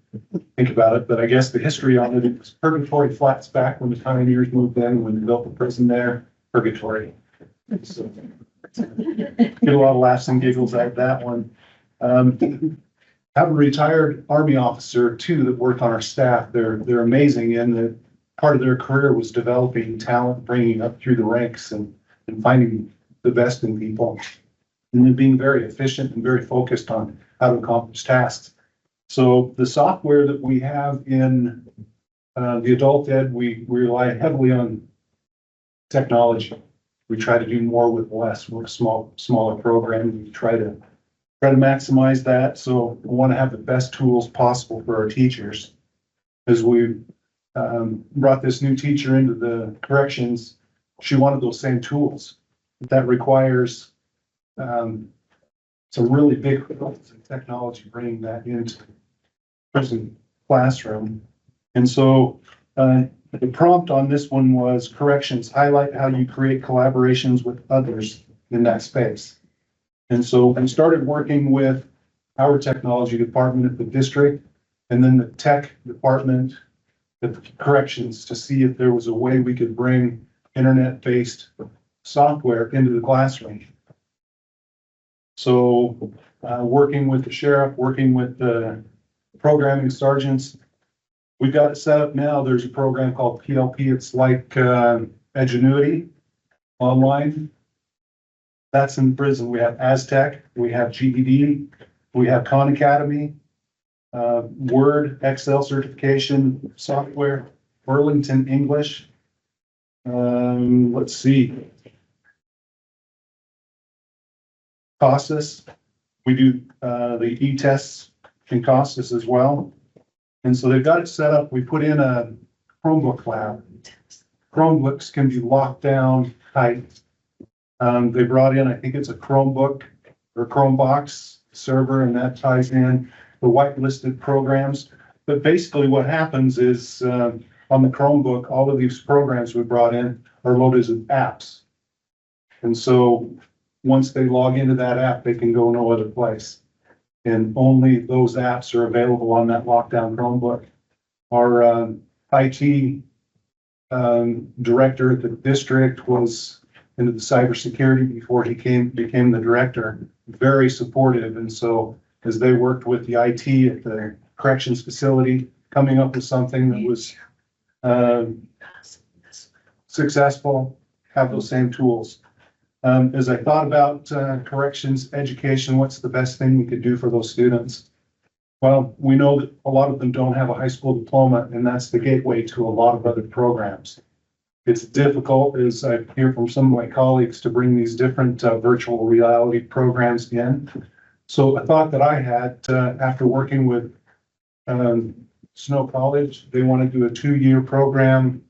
Think about it, but I guess the history on it was Purgatory Flats back when the pioneers moved in, when they built the prison there, Purgatory. So, get a lot of laughs and giggles out of that one. Have a retired Army officer too that worked on our staff. They're amazing, and the part of their career was developing talent, bringing up through the ranks and finding the best in people, and then being very efficient and very focused on how to accomplish tasks. So the software that we have in the adult ed, we rely heavily on technology. We try to do more with less. We're a smaller program. We try to maximize that. So we want to have the best tools possible for our teachers. As we brought this new teacher into the corrections, she wanted those same tools. That requires some really big hoops in technology, bringing that into the prison classroom. And so the prompt on this one was corrections, highlight how you create collaborations with others in that space. And so we started working with our technology department at the district and then the tech department at the corrections to see if there was a way we could bring internet-based software into the classroom. So working with the sheriff, working with the programming sergeants, we've got it set up now. There's a program called PLP. It's like Edgenuity online. That's in prison. We have Aztec, we have GED, we have Khan Academy, Word, Excel certification software, Burlington English. Let's see. COSIS. We do the e-tests in COSIS as well. And so they've got it set up. We put in a Chromebook lab. Chromebooks can be locked down tight. They brought in, I think it's a Chromebook or Chromebox server, and that ties in the whitelisted programs. But basically what happens is on the Chromebook, all of these programs we brought in are loaded as apps. And so once they log into that app, they can go no other place. And only those apps are available on that lockdown Chromebook. Our IT director at the district was into the cybersecurity before he became the director, very supportive. And so as they worked with the IT at the corrections facility, coming up with something that was successful, have those same tools. As I thought about corrections education, what's the best thing we could do for those students? Well, we know that a lot of them don't have a high school diploma, and that's the gateway to a lot of other programs. It's difficult, as I hear from some of my colleagues, to bring these different virtual reality programs in. So a thought that I had after working with Snow College, they want to do a 2-year program,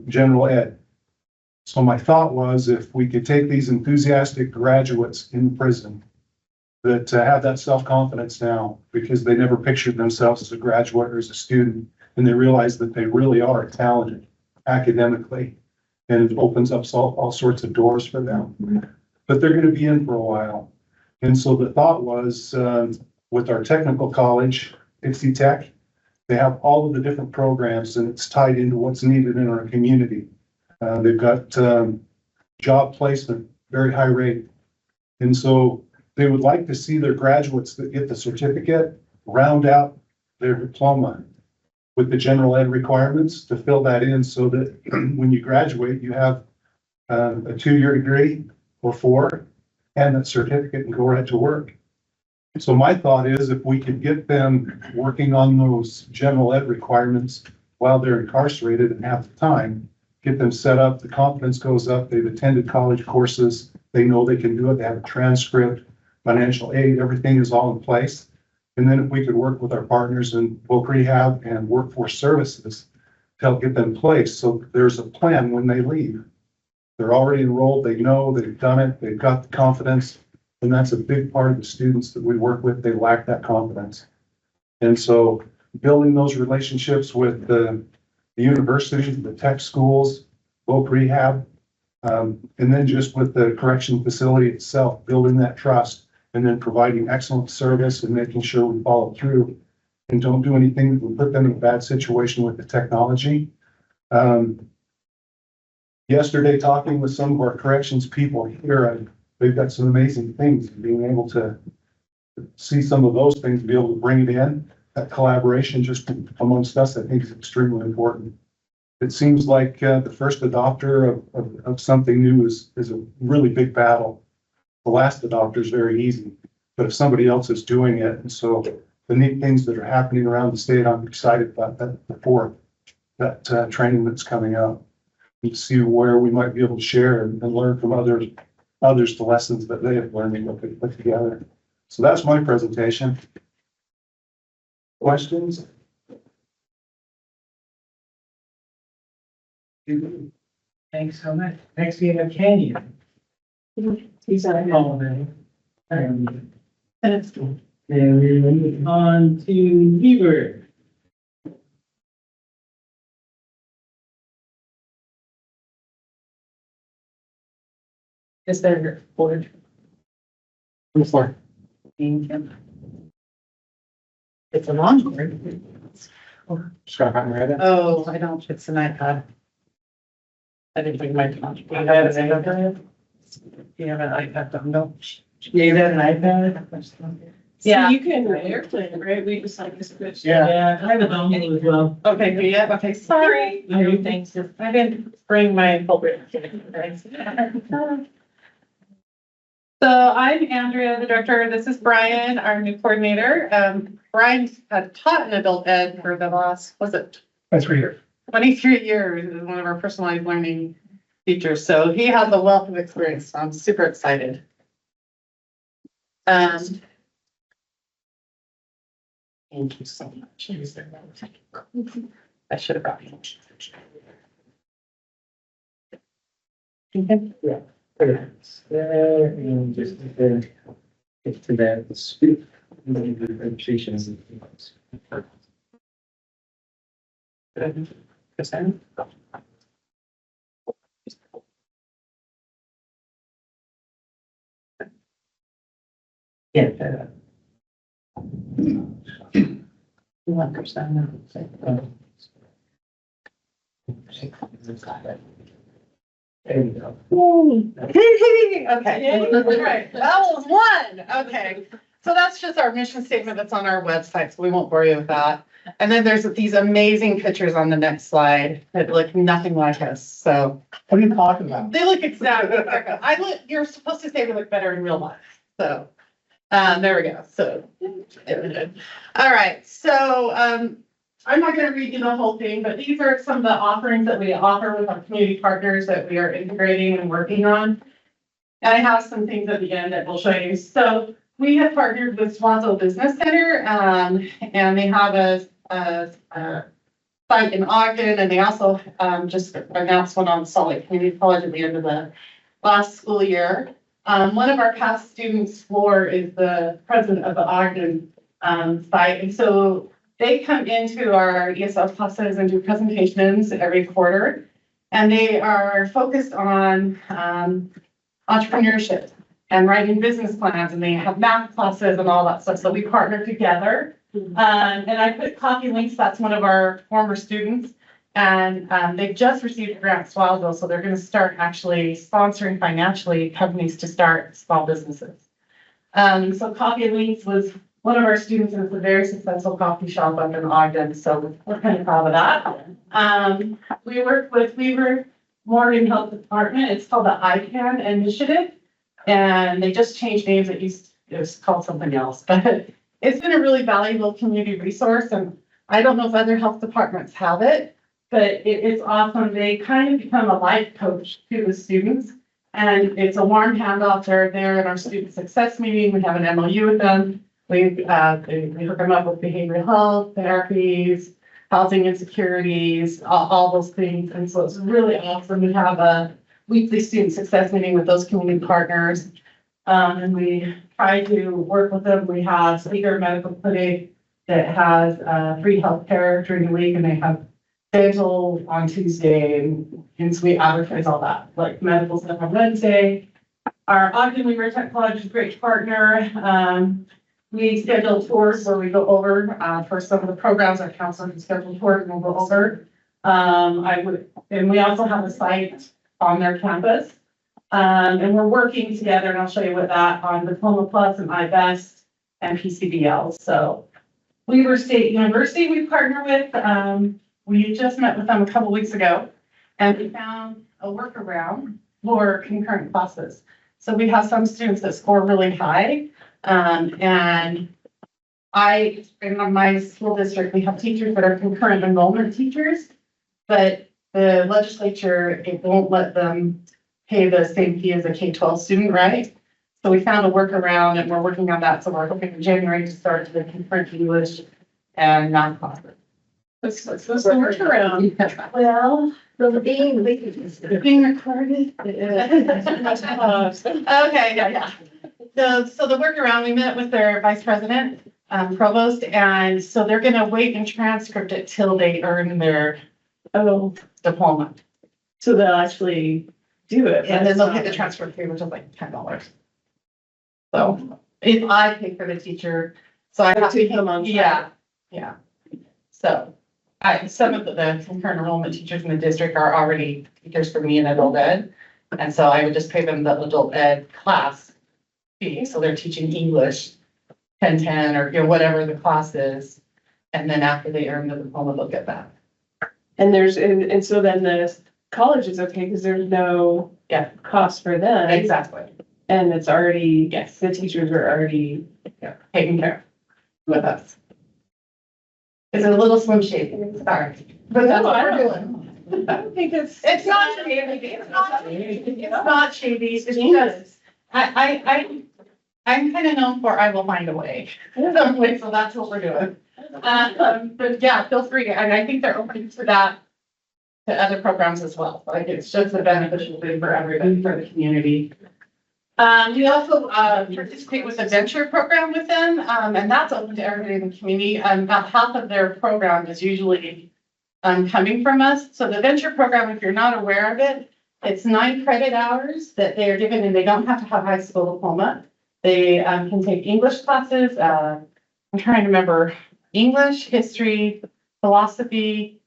general ed. So my thought was if we could take these enthusiastic graduates in prison that have that self-confidence now because they never pictured themselves as a graduate or as a student, and they realize that they really are talented academically. and it opens up all sorts of doors for them. But they're gonna be in for a while. And so the thought was, with our technical college, Dixie Tech, they have all of the different programs and it's tied into what's needed in our community. They've got, job placement, very high rate. And so they would like to see their graduates that get the certificate round out their diploma with the general ed requirements to fill that in so that when you graduate, you have a 2-year degree or 4 and that certificate and go right to work. So my thought is if we could get them working on those general ed requirements while they're incarcerated and have the time, get them set up, the confidence goes up, they've attended college courses, they know they can do it, they have a transcript, financial aid, everything is all in place. And then if we could work with our partners in voc rehab and workforce services to help get them placed, so there's a plan when they leave. They're already enrolled, they know, they've done it, they've got the confidence, and that's a big part of the students that we work with, they lack that confidence. And so building those relationships with the universities, the tech schools, voc rehab, and then just with the correction facility itself, building that trust and then providing excellent service and making sure we follow through and don't do anything that will put them in a bad situation with the technology. Yesterday, talking with some of our corrections people here, they've got some amazing things, being able to see some of those things, be able to bring it in. That collaboration just amongst us, I think is extremely important. It seems like the first adopter of something new is a really big battle. The last adopter is very easy, but if somebody else is doing it, and so the neat things that are happening around the state, I'm excited about that training that's coming up. And see where we might be able to share and learn from others the lessons that they have learned and put together. So that's my presentation. Questions? Thanks so much. Next we have Canyon. He's on. And we're moving on to Beaver. Is there board? Before. It's a long board. Just gotta find my iPad. Oh, I don't, it's an iPad. I didn't bring my phone. You have an iPad? You have an iPad, don't know. Yeah, you have an iPad? Yeah, you can airplane, right? We just like to switch. Yeah, I have a dongle as well. Okay, do you? Okay, sorry. I do things. I didn't bring my folder. So I'm Andrea, the director. This is Brian, our new coordinator. Brian's had taught in adult ed for the last, was it 23 years as one of our personalized learning teachers. So he has a wealth of experience. So I'm super excited. Thank you so much. I should have brought you. Yeah. There, and just get to that speak. Registration is. Yeah. There you go. Okay, all right, that was one, okay. So that's just our mission statement that's on our website, so we won't bore you with that. And then there's these amazing pictures on the next slide that look nothing like us, so. What are you talking about? They look exactly like us. You're supposed to say we look better in real life, so. There we go, so. All right, so, I'm not gonna read you the whole thing, but these are some of the offerings that we offer with our community partners that we are integrating and working on. And I have some things at the end that we'll show you. So we have partnered with Swansville Business Center, and they have a site in Ogden, and they also just announced one on Salt Lake Community College at the end of the last school year. One of our past students, Floor, is the president of the Ogden site, and so they come into our ESL classes and do presentations every quarter. And they are focused on entrepreneurship and writing business plans, and they have math classes and all that stuff. So we partner together. And I put Coffee Links, that's one of our former students. And they've just received a grant Swallow, so they're going to start actually sponsoring financially companies to start small businesses. So Coffee Links was one of our students, and it's a very successful coffee shop up in Ogden, so we're kind of proud of that. We work with Weaver Morgan Health Department. It's called the ICANN Initiative, and they just changed names. It was called something else, but it's been a really valuable community resource, and I don't know if other health departments have it, but it's awesome. They kind of become a life coach to the students, and it's a warm handoff. They're there in our student success meeting. We have an MOU with them. We hook them up with behavioral health, therapies, housing insecurities, all those things. And so it's really awesome. We have a weekly student success meeting with those community partners. And we try to work with them. We have Speaker Medical Clinic that has free healthcare during the week, and they have dental on Tuesday, and so we advertise all that, like medical stuff on Wednesday. Our Ogden Weaver Tech College is a great partner. We schedule tours where we go over for some of the programs. Our counselors can schedule tours and we'll go over. And we also have a site on their campus. And we're working together, and I'll show you what that on Diploma Plus and iBest and PCBL. So Weaver State University we partner with. We just met with them a couple weeks ago, and we found a workaround for concurrent classes. So we have some students that score really high. And in my school district, we have teachers that are concurrent enrollment teachers, but the legislature, it won't let them pay the same fee as a K-12 student, right? So we found a workaround, and we're working on that. So we're hoping in January to start the concurrent English and math classes. What's the workaround? Well, being being recorded. Okay, yeah. So the workaround, we met with their vice president, provost, and so they're gonna wait and transcript it till they earn their diploma. So they'll actually do it. And then they'll get the transcript fee, which is like $10. So if I pay for the teacher, so I have to come on. Yeah. So some of the concurrent enrollment teachers in the district are already teachers for me in adult ed. And so I would just pay them the adult ed class fee. So they're teaching English 10-10 or whatever the class is. And then after they earn the diploma, they'll get that. And and so then the college is okay because there's no cost for them. Exactly. And it's already, the teachers are already taken care of with us. It's a little slim shady, sorry. But that's what we're doing. I don't think it's not shady. It's not shady. It's just, I'm kind of known for I will find a way. So that's what we're doing. But yeah, feel free to, and I think they're open to that, to other programs as well. Like it's just a beneficial thing for everybody, for the community. We also participate with a venture program with them, and that's open to everybody in the community. About half of their program is usually coming from us. So the venture program, if you're not aware of it, it's 9 credit hours that they are given, and they don't have to have high school diploma. They can take English classes. I'm trying to remember English, history, philosophy.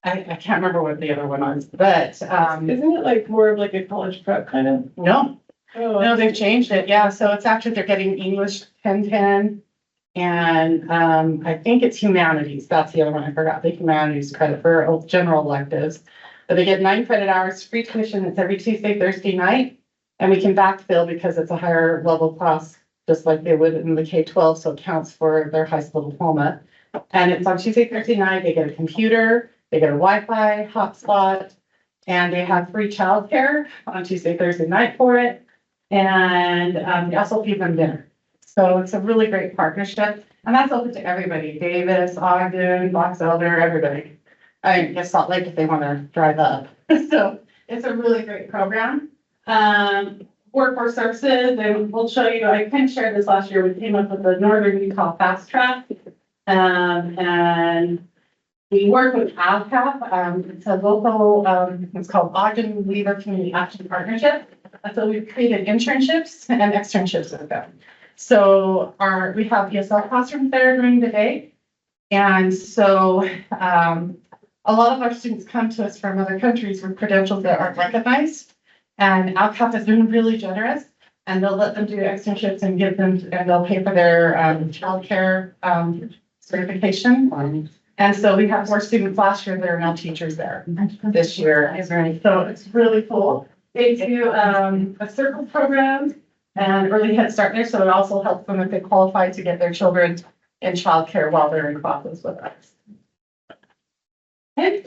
I can't remember what the other one was, but isn't it like more of like a college prep kind of? No. Oh, No, they've changed it. Yeah. So it's actually, they're getting English 10-10 and I think it's humanities. That's the other one. I forgot the humanities credit for general electives. But they get 9 credit hours, free tuition. It's every Tuesday, Thursday night. And we can backfill because it's a higher level class, just like they would in the K-12. So it counts for their high school diploma. And it's on Tuesday, Thursday night. They get a computer, they get a Wi-Fi hotspot, and they have free childcare on Tuesday, Thursday night for it. And we also feed them dinner. So it's a really great partnership. And that's open to everybody, Davis, Ogden, Box Elder, everybody. I guess Salt Lake if they want to drive up. So it's a really great program. Workforce Services, and we'll show you, I kind of shared this last year, we came up with the Northern Utah Fast Track. And we work with AEFLA, it's a local, it's called Ogden Weaver Community Action Partnership. And so we've created internships and externships with them. So we have ESL classrooms there during the day. And so, a lot of our students come to us from other countries with credentials that aren't recognized. And AEFLA has been really generous, and they'll let them do externships and they'll pay for their childcare certification. And so we have 4 students last year that are now teachers there this year. So it's really cool. They do a circle program and early head start there, so it also helps them if they qualify to get their children in childcare while they're in classes with us. Okay.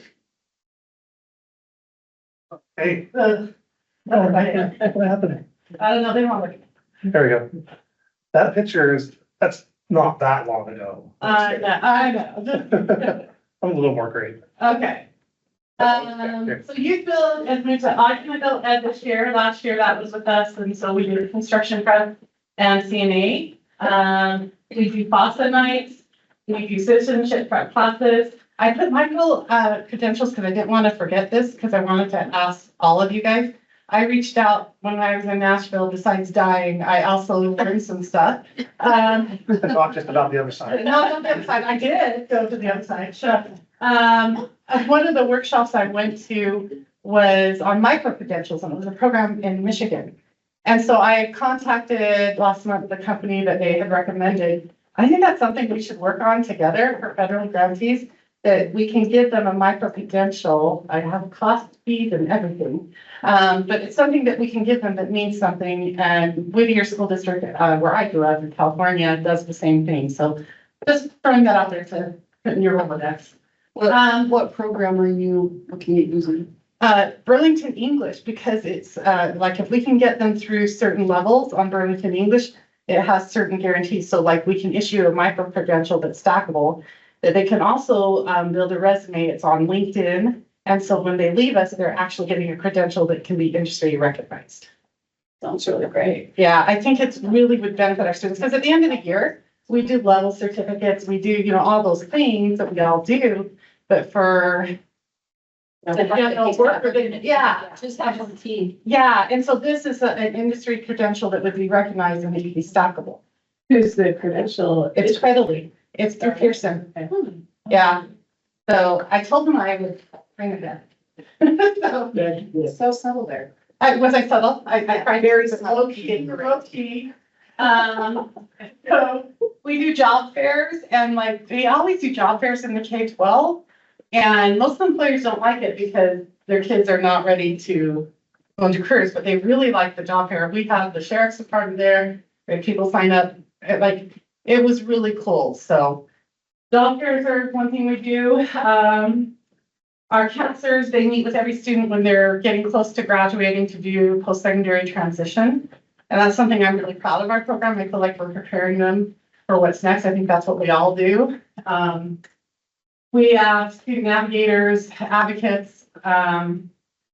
Hey, What happened? I don't know, they don't look. There we go. That picture that's not that long ago. I know. I'm a little more great. Okay. So youth build has moved to Ogden Adult Ed this year. Last year that was with us, and so we do construction prep and CNA. We do FAFSA nights. We do citizenship prep classes. I put my full credentials because I didn't want to forget this because I wanted to ask all of you guys. I reached out when I was in Nashville. Besides dying, I also learned some stuff. Not just about the other side. Not on the other side. I did go to the other side. Sure. One of the workshops I went to was on micro-credentials, and it was a program in Michigan. And so I contacted last month the company that they had recommended. I think that's something we should work on together for federal grantees, that we can give them a micro-credential. I have cost fees and everything. But it's something that we can give them that means something. And Whittier School District, where I grew up in California, does the same thing. So just throwing that out there to put in your Rolodex. What program are you looking at using? Burlington English, because it's like if we can get them through certain levels on Burlington English, it has certain guarantees. So like we can issue a micro credential that's stackable, that they can also build a resume. It's on LinkedIn. And so when they leave us, they're actually getting a credential that can be industry recognized. Sounds really great. Yeah, I think it's really would benefit our students because at the end of the year, we do level certificates, we do, all those things that we all do, but for Just have one team. yeah, and so this is an industry credential that would be recognized and maybe be stackable. Who's the credential? It's credibly, it's through Pearson. Yeah, so I told them I would bring it back. So subtle there. Was I subtle? I tried very low key. So we do job fairs and like, we always do job fairs in the K-12. And most employers don't like it because their kids are not ready to go into careers, but they really like the job fair. We have the sheriff's department there, where people sign up, it was really cool. So job fairs are one thing we do. Our counselors, they meet with every student when they're getting close to graduating to do post-secondary transition. And that's something I'm really proud of our program. I feel like we're preparing them for what's next. I think that's what we all do. We have student navigators, advocates.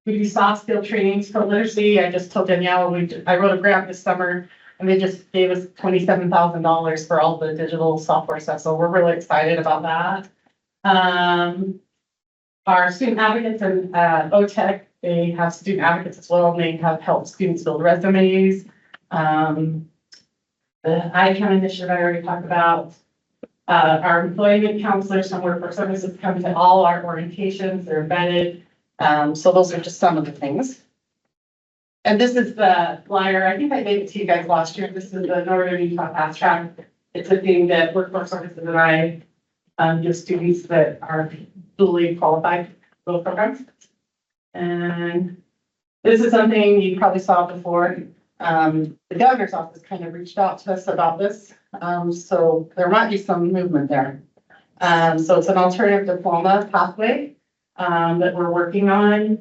We do soft skill trainings for literacy. I just told Danielle, I wrote a grant this summer and they just gave us $27,000 for all the digital software stuff. So we're really excited about that. Our student advocates and OTEC, they have student advocates as well. And they have helped students build resumes. The ICANN initiative I already talked about. Our employment counselors and workforce services come to all our orientations, they're vetted. So those are just some of the things. And this is the flyer. I think I gave it to you guys last year. This is the Northern Utah Fast Track. It's a thing that workforce services and I give students that are duly qualified for those programs. And this is something you probably saw before. The governor's office kind of reached out to us about this. So there might be some movement there. So it's an alternative diploma pathway that we're working on.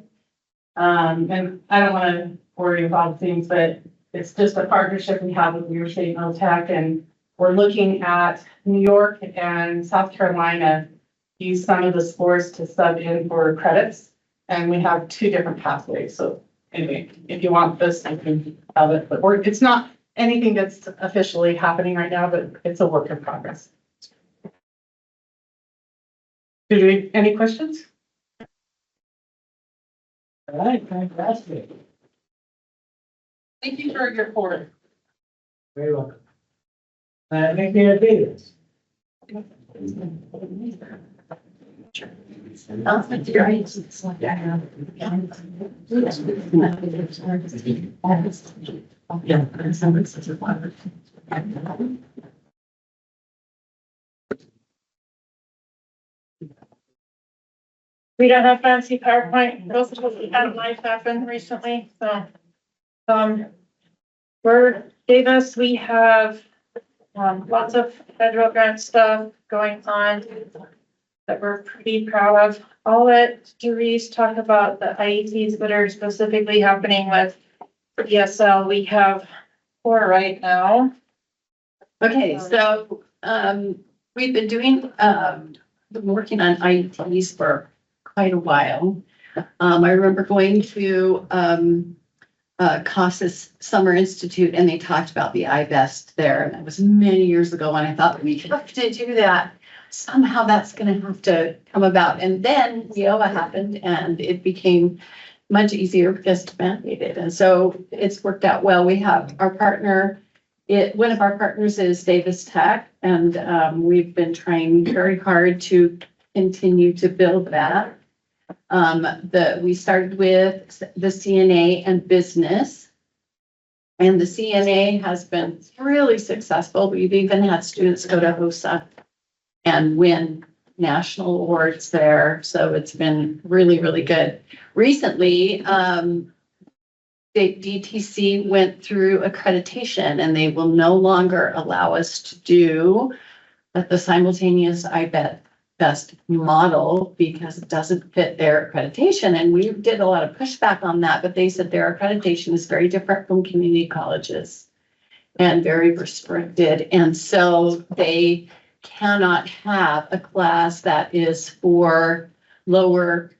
And I don't want to worry about things, but it's just a partnership we have with New York State and OTEC, and we're looking at New York and South Carolina use some of the scores to sub in for credits, and we have 2 different pathways. So anyway, if you want this, you can have it, but it's not anything that's officially happening right now, but it's a work in progress. Any questions? All right, fantastic. Thank you for your report. Very welcome. Thank you, David. We don't have fancy PowerPoint, those are what had life happen recently, so. For Davis, we have, lots of federal grant stuff going on that we're pretty proud of. I'll let Therese talk about the IETs that are specifically happening with ESL. We have 4 right now. Okay, so, we've been doing, working on IETs for quite a while. I remember going to, CASAS Summer Institute, and they talked about the iBest there, and that was many years ago, and I thought we have to do that. Somehow that's gonna have to come about, and then WIOA happened, and it became much easier just to mandate it, and so it's worked out well. We have our partner, one of our partners is Davis Tech, and we've been trying very hard to continue to build that. We started with the CNA and business. And the CNA has been really successful. We've even had students go to HOSA and win national awards there. So it's been really, really good. Recently, the DTC went through accreditation, and they will no longer allow us to do the simultaneous best model because it doesn't fit their accreditation. And we did a lot of pushback on that, but they said their accreditation is very different from community colleges and very restricted. And so they cannot have a class that is for lower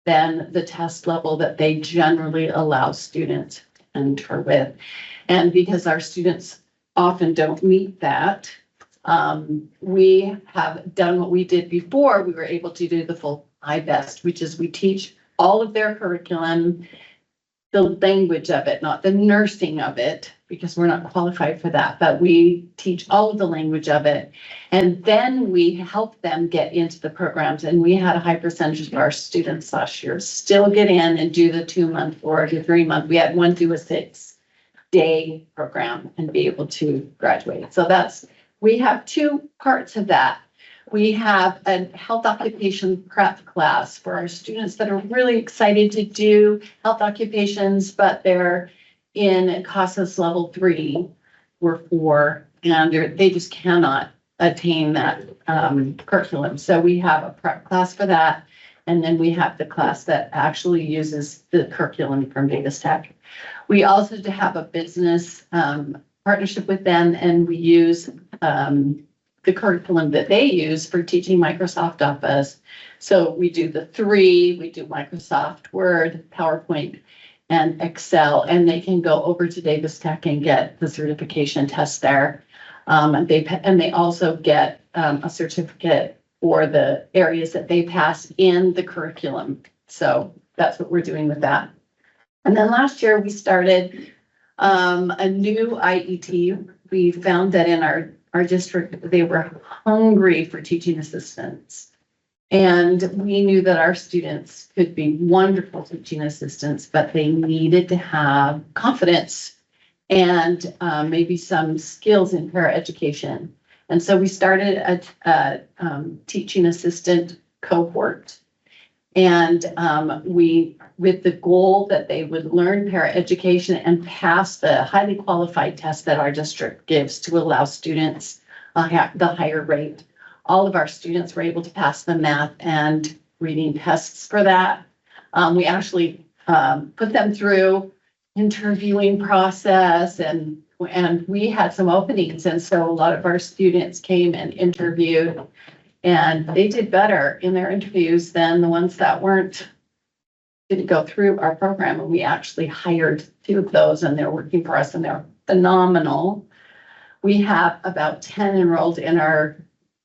than the test level that they generally allow students to enter with. And because our students often don't meet that, we have done what we did before. We were able to do the full iBest, which is we teach all of their curriculum, the language of it, not the nursing of it, because we're not qualified for that, but we teach all of the language of it. And then we help them get into the programs. And we had a high percentage of our students last year still get in and do the 2-month or the 3-month. We had one do a 6-day program and be able to graduate. So we have 2 parts of that. We have a health occupation prep class for our students that are really excited to do health occupations, but they're in CASAS level 3 or 4, and they just cannot attain that curriculum. So we have a prep class for that. And then we have the class that actually uses the curriculum from Davis Tech. We also have a business partnership with them, and we use the curriculum that they use for teaching Microsoft Office. So we do the 3, we do Microsoft Word, PowerPoint, and Excel, and they can go over to Davis Tech and get the certification test there. And they also get a certificate for the areas that they pass in the curriculum. So that's what we're doing with that. And then last year we started a new IET. We found that in our district, they were hungry for teaching assistants. And we knew that our students could be wonderful teaching assistants, but they needed to have confidence and maybe some skills in paraeducation. And so we started a teaching assistant cohort. And with the goal that they would learn paraeducation and pass the highly qualified test that our district gives to allow students the higher rate. All of our students were able to pass the math and reading tests for that. We actually put them through interviewing process, and we had some openings. And so a lot of our students came and interviewed, and they did better in their interviews than the ones that didn't go through our program. And we actually hired 2 of those, and they're working for us, and they're phenomenal. We have about 10 enrolled in our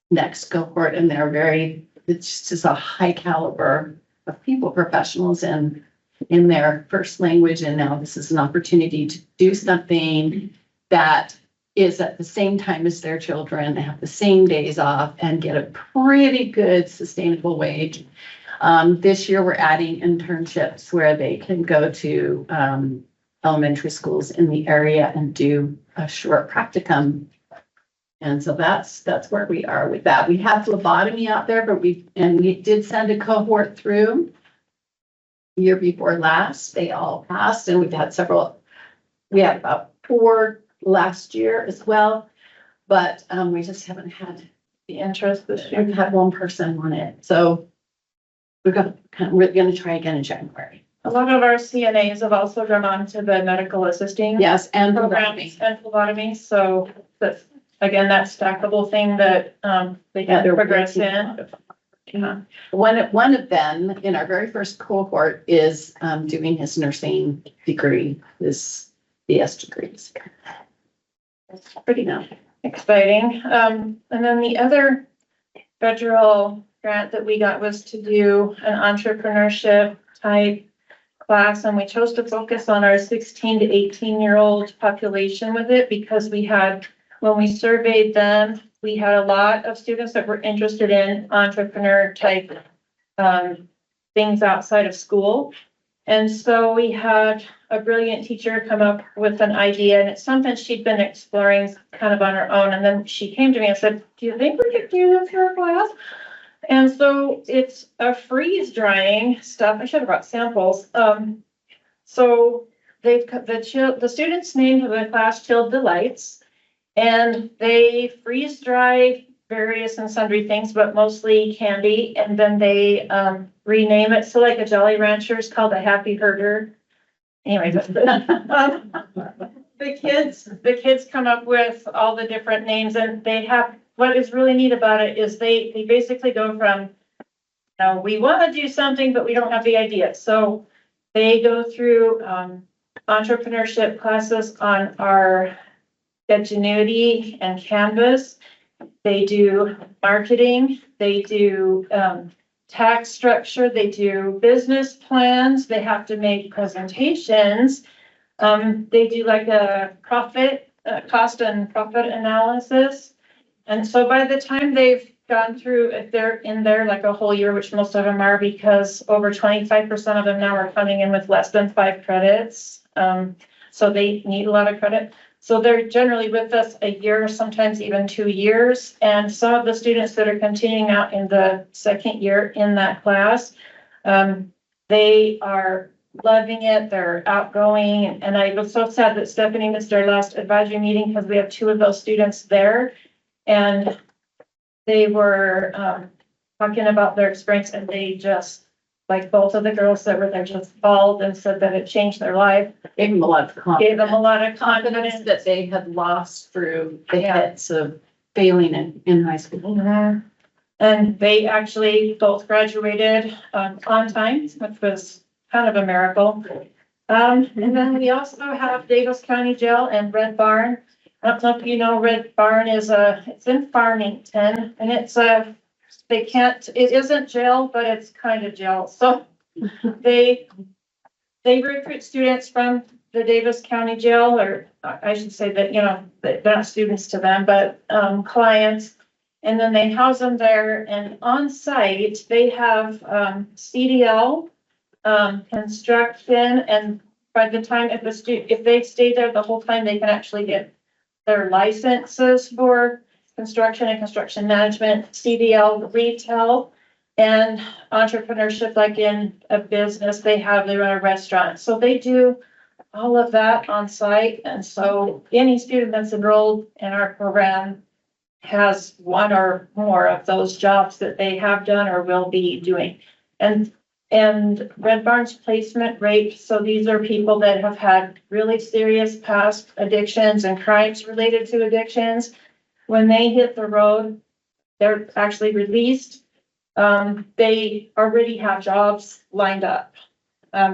next cohort, and they're very it's just a high caliber of people, professionals in their first language. And now this is an opportunity to do something that is at the same time as their children, have the same days off and get a pretty good sustainable wage. This year, we're adding internships where they can go to elementary schools in the area and do a short practicum. And so that's where we are with that. We have phlebotomy out there, but we did send a cohort through year before last. They all passed, and we've had several. We had about 4 last year as well, but we just haven't had The interest this year. we've had one person on it. So we're gonna try again in January. A lot of our CNAs have also gone on to the medical assisting. Yes, and Programs and phlebotomy, so that's, again, that stackable thing that, they Yeah, can they're progress working in. Yeah. One of them in our very first cohort is doing his nursing degree, his BS degrees. It's pretty exciting. And then the other federal grant that we got was to do an entrepreneurship type class, and we chose to focus on our 16 to 18-year-old population with it because when we surveyed them, we had a lot of students that were interested in entrepreneur type things outside of school. And so we had a brilliant teacher come up with an idea, and it's something she'd been exploring kind of on her own. And then she came to me and said, do you think we could do this for a class? And so it's a freeze drying stuff. I should have brought samples. So the students named the class Chilled Delights, and they freeze dry various and sundry things, but mostly candy. And then they rename it. So like a Jolly Rancher is called a Happy Herder. Anyway, the kids come up with all the different names, and they have, what is really neat about it is they basically go from, we want to do something, but we don't have the idea. So they go through entrepreneurship classes on our Ingenuity and Canvas. They do marketing, they do tax structure, they do business plans, they have to make presentations. They do like a cost and profit analysis. And so by the time they've gone through, if they're in there like a whole year, which most of them are, because over 25% of them now are coming in with less than 5 credits. So they need a lot of credit. So they're generally with us a year, sometimes even 2 years. And some of the students that are continuing out in the second year in that class, they are loving it. They're outgoing. And I was so sad that Stephanie missed our last advisory meeting because we have 2 of those students there. And they were talking about their experience, and they just, like both of the girls that were there, just bawled and said that it changed their life. Gave them a lot of confidence. Gave them a lot of confidence that they had lost through the hits of failing in high school. Mm-hmm. And they actually both graduated on time, which was kind of a miracle. And then we also have Davis County Jail and Red Barn. I don't know if you know, Red Barn is it's in Farmington, and it isn't jail, but it's kind of jail. So they recruit students from the Davis County Jail, or I should say that, they're not students to them, but clients. And then they house them there, and on site, they have CDL, construction, and by the time if they stay there the whole time, they can actually get their licenses for construction and construction management, CDL, retail, and entrepreneurship, like in a business they run a restaurant. So they do all of that on site. And so any student that's enrolled in our program has one or more of those jobs that they have done or will be doing. And Red Barn's placement rate, so these are people that have had really serious past addictions and crimes related to addictions. When they hit the road, they're actually released. They already have jobs lined up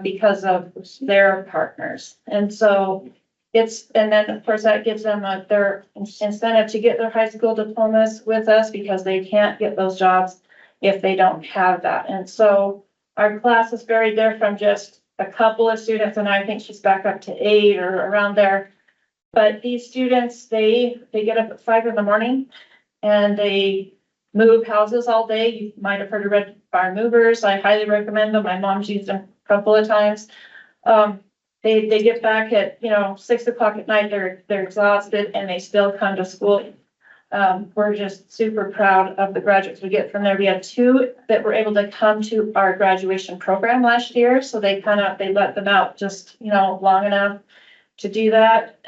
because of their partners. And so and then of course that gives them their incentive to get their high school diplomas with us because they can't get those jobs if they don't have that. And so our class is very different from just a couple of students, and I think she's back up to 8 or around there. But these students, they get up at 5 in the morning and they move houses all day. You might have heard of Red Fire Movers. I highly recommend them. My mom's used them a couple of times. They get back at, 6 o'clock at night, they're exhausted and they still come to school. We're just super proud of the graduates we get from there. We had 2 that were able to come to our graduation program last year. So they let them out just, long enough to do that.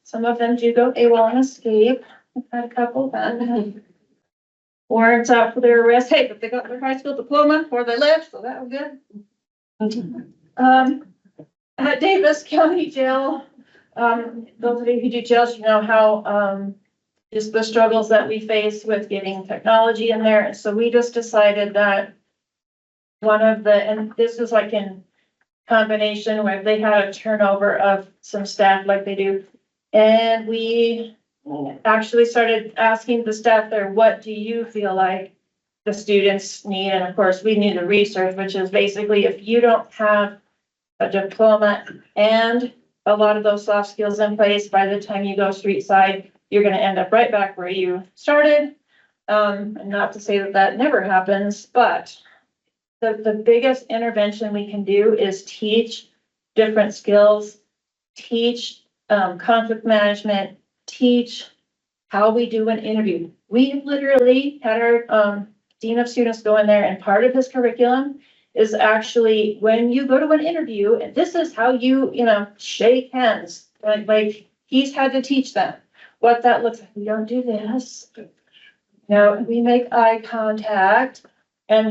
Some of them do go AWOL and escape. We've had a couple that warrants out for their arrest. Hey, but they got their high school diploma before they left, so that was good. At Davis County Jail, those of you who do jails, you know how, just the struggles that we face with getting technology in there. And so we just decided that and this is like in combination where they had a turnover of some staff like they do. And we actually started asking the staff there, what do you feel like the students need? And of course, we need the research, which is basically if you don't have a diploma and a lot of those soft skills in place, by the time you go street side, you're going to end up right back where you started. And not to say that that never happens, but the biggest intervention we can do is teach different skills, teach conflict management, teach how we do an interview. We literally had our dean of students go in there, and part of his curriculum is actually when you go to an interview, and this is how you, shake hands. Like he's had to teach them what that looks like. We don't do this. We make eye contact and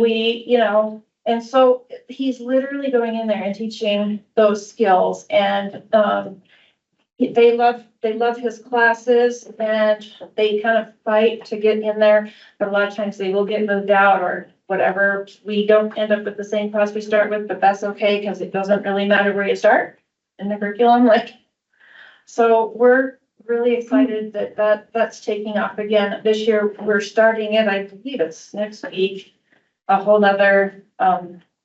and so he's literally going in there and teaching those skills, and they love his classes, and they kind of fight to get in there, but a lot of times they will get moved out or whatever. We don't end up with the same class we start with, but that's okay because it doesn't really matter where you start in the curriculum. So we're really excited that's taking off again. This year we're starting it, I believe it's next week, a whole nother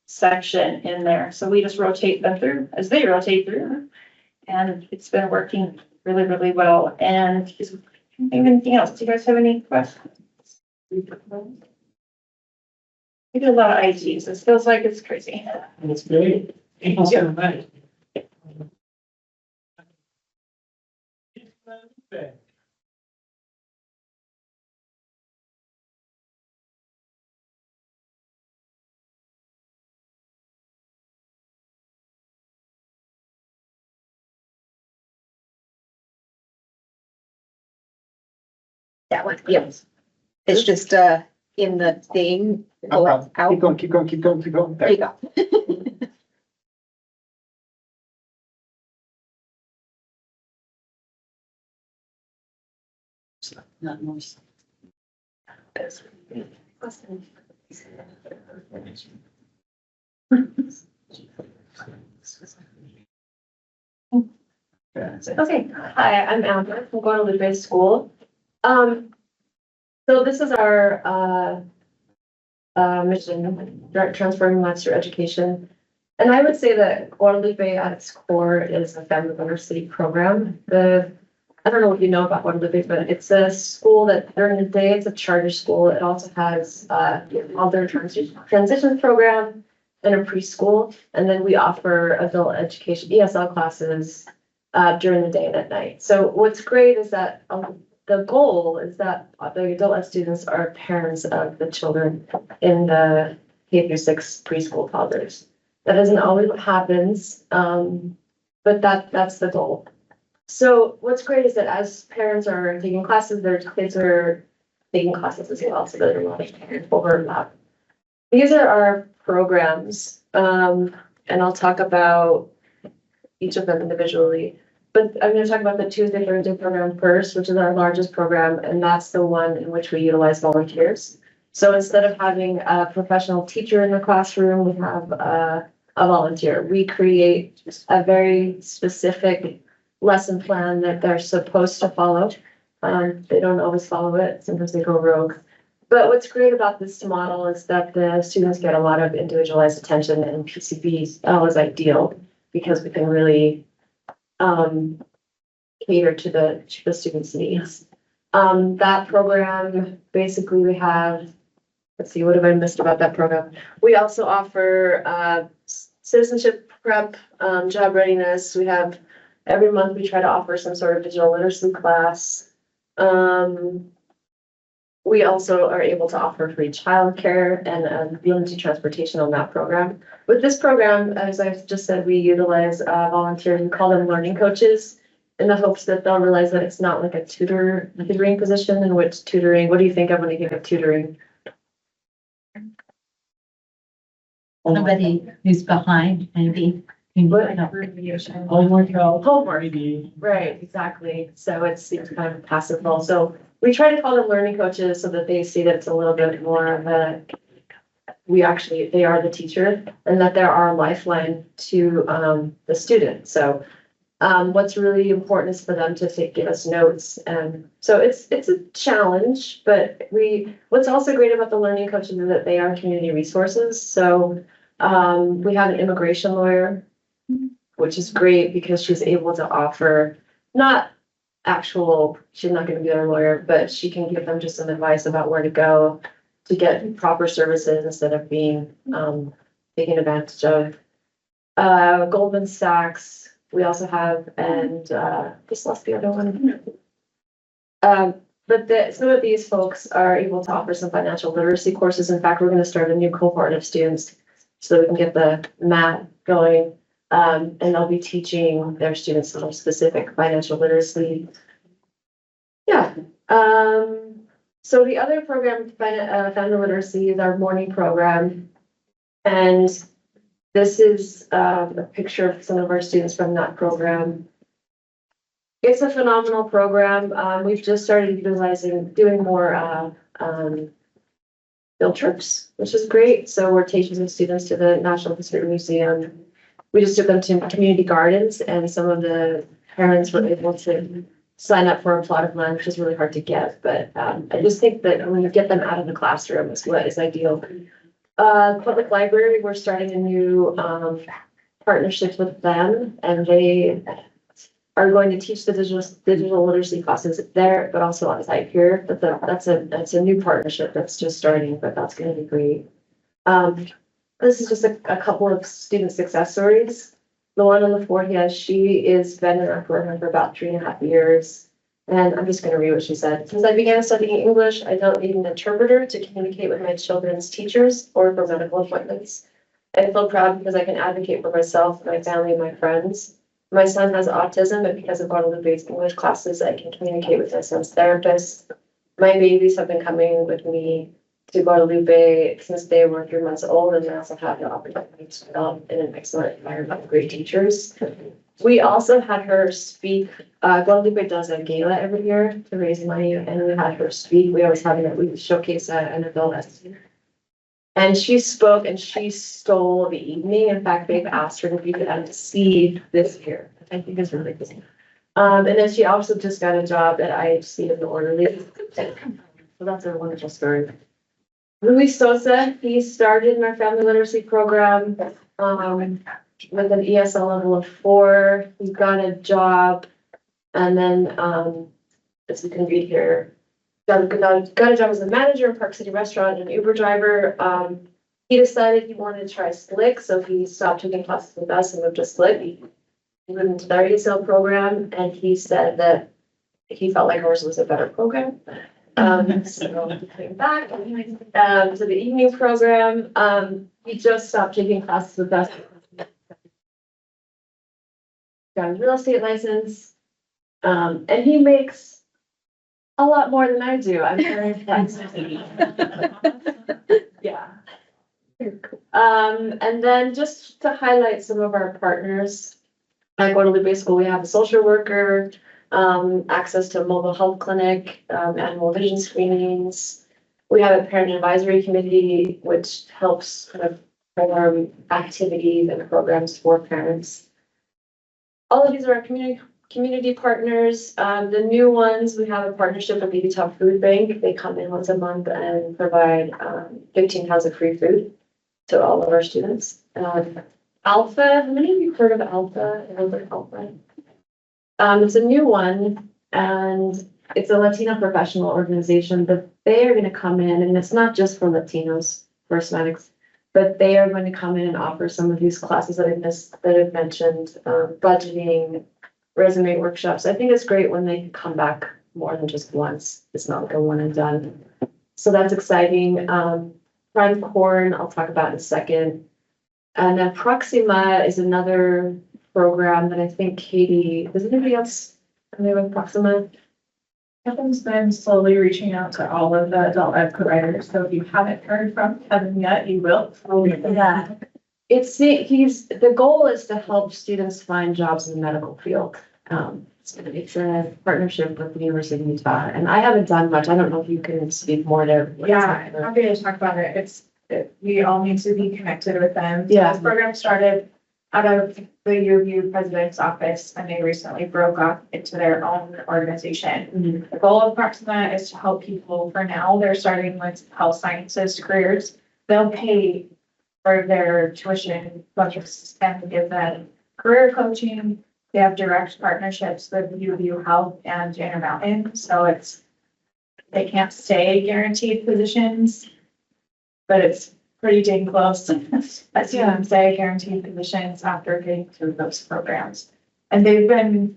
section in there. So we just rotate them through as they rotate through, and it's been working really, really well. And is there anything else? Do you guys have any questions? We do a lot of ITs. It feels like it's crazy. That's great. Thank you so much. That one, yes. It's just, in the thing. No problem. Out. Keep going, keep going, keep going, keep going. There you go. Not most. Okay, hi, I'm Amber from Guadalupe School. So this is our mission, transforming lives through education. And I would say that Guadalupe at its core is a family literacy program. I don't know what you know about Guadalupe, but it's a school that during the day, it's a charter school. It also has other transition program and a preschool. And then we offer adult education, ESL classes during the day and at night. So what's great is that the goal is that the adult ed students are parents of the children in the K-6 preschool toddlers. That isn't always what happens, but that's the goal. So what's great is that as parents are taking classes, their kids are taking classes as well, so there's a lot of overlap. These are our programs, and I'll talk about each of them individually. But I'm going to talk about the 2 different programs first, which is our largest program, and that's the one in which we utilize volunteers. So instead of having a professional teacher in the classroom, we have a volunteer. We create a very specific lesson plan that they're supposed to follow. They don't always follow it. Sometimes they go rogue. But what's great about this model is that the students get a lot of individualized attention, and PCB is ideal because we can really cater to the students' needs. That program, basically we have, let's see, what have I missed about that program? We also offer citizenship prep, job readiness. We have, every month we try to offer some sort of digital literacy class. We also are able to offer free childcare and limited transportation on that program. With this program, as I've just said, we utilize volunteers. We call them learning coaches, in the hopes that they'll realize that it's not like a tutoring position, in which tutoring, what do you think of when you think of tutoring? Somebody who's behind, maybe. Homework help. Homework. Maybe. Right, exactly. So it's kind of a passive role. So we try to call them learning coaches so that they see that it's a little bit more of a, they are the teacher, and that they're our lifeline to the student. So what's really important is for them to give us notes. And so it's a challenge, but what's also great about the learning coaches is that they are community resources. So we have an immigration lawyer, which is great because she's able to offer she's not going to be their lawyer, but she can give them just some advice about where to go to get proper services instead of being taken advantage of. Goldman Sachs, we also have, and just lost the other one. But some of these folks are able to offer some financial literacy courses. In fact, we're going to start a new cohort of students so we can get the math going. And they'll be teaching their students some specific financial literacy. Yeah. So the other program, family literacy, is our morning program. And this is a picture of some of our students from that program. It's a phenomenal program. We've just started doing more field trips, which is great. So we're taking the students to the National History Museum. We just took them to community gardens, and some of the parents were able to sign up for a plot of land, which is really hard to get. But I just think that when you get them out of the classroom is what is ideal. Public library, we're starting a new partnership with them, and they are going to teach the digital literacy classes there, but also on site here. But that's a new partnership that's just starting, but that's going to be great. This is just a couple of student success stories. The one on the forehead, she has been in our program for about 3.5 years. And I'm just going to read what she said. Since I began studying English, I don't need an interpreter to communicate with my children's teachers or for medical appointments. I feel proud because I can advocate for myself, my family, and my friends. My son has autism, but because of Guadalupe's English classes, I can communicate with my son's therapist. My babies have been coming with me to Guadalupe since they were 3 months old, and they also have the opportunity to develop in an excellent environment with great teachers. We also had her speak. Guadalupe does a gala every year to raise money, and we had her speak. We always have we showcase an adult. And she spoke, and she stole the evening. In fact, they've asked her to be the MC this year. I think it's really cool. And then she also just got a job at IHC as an orderly. So that's a wonderful story. Luis Sosa, he started in our family literacy program with an ESL level of 4. He got a job, and then, as you can read here, got a job as a manager in Park City Restaurant and an Uber driver. He decided he wanted to try Slick, so he stopped taking classes with us and moved to Slick. He moved into their ESL program, and he said that he felt like ours was a better program. So he came back to the evening program. He just stopped taking classes with us. Got a real estate license, and he makes a lot more than I do. I'm very impressed. Yeah. And then just to highlight some of our partners at Guadalupe School, we have a social worker, access to a mobile health clinic, animal vision screenings. We have a parent advisory committee, which helps kind of form activities and programs for parents. All of these are our community community partners, the new ones, we have a partnership with Baby Top Food Bank. They come in once a month and provide 15 pounds of free food to all of our students. Alpha, how many of you heard of Alpha? Alpha? It's a new one, and it's a Latino professional organization, but they are gonna come in, and it's not just for Latinos, for Hispanics, but they are going to come in and offer some of these classes that I've mentioned, budgeting, resume workshops. I think it's great when they come back more than just once. It's not like a one and done. So that's exciting. Prime Corn, I'll talk about in a second. And then Proxima is another program that I think Katie, does anybody else familiar with Proxima? Kevin's been slowly reaching out to all of the adult ed providers, so if you haven't heard from Kevin yet, you will. Yeah. The goal is to help students find jobs in the medical field. It's a partnership with the University of Utah, and I haven't done much. I don't know if you can speak more to. Yeah, I'm happy to talk about it. We all need to be connected with them. So Yeah. This program started out of the UVU president's office, and they recently broke off into their own organization. The goal of Proxima is to help people. For now, they're starting with health sciences careers. They'll pay for their tuition budgets and give them career coaching. They have direct partnerships with UVU Health and Intermountain, so they can't stay guaranteed positions, but it's pretty dang close. As you can say, guaranteed positions after getting through those programs. And they've been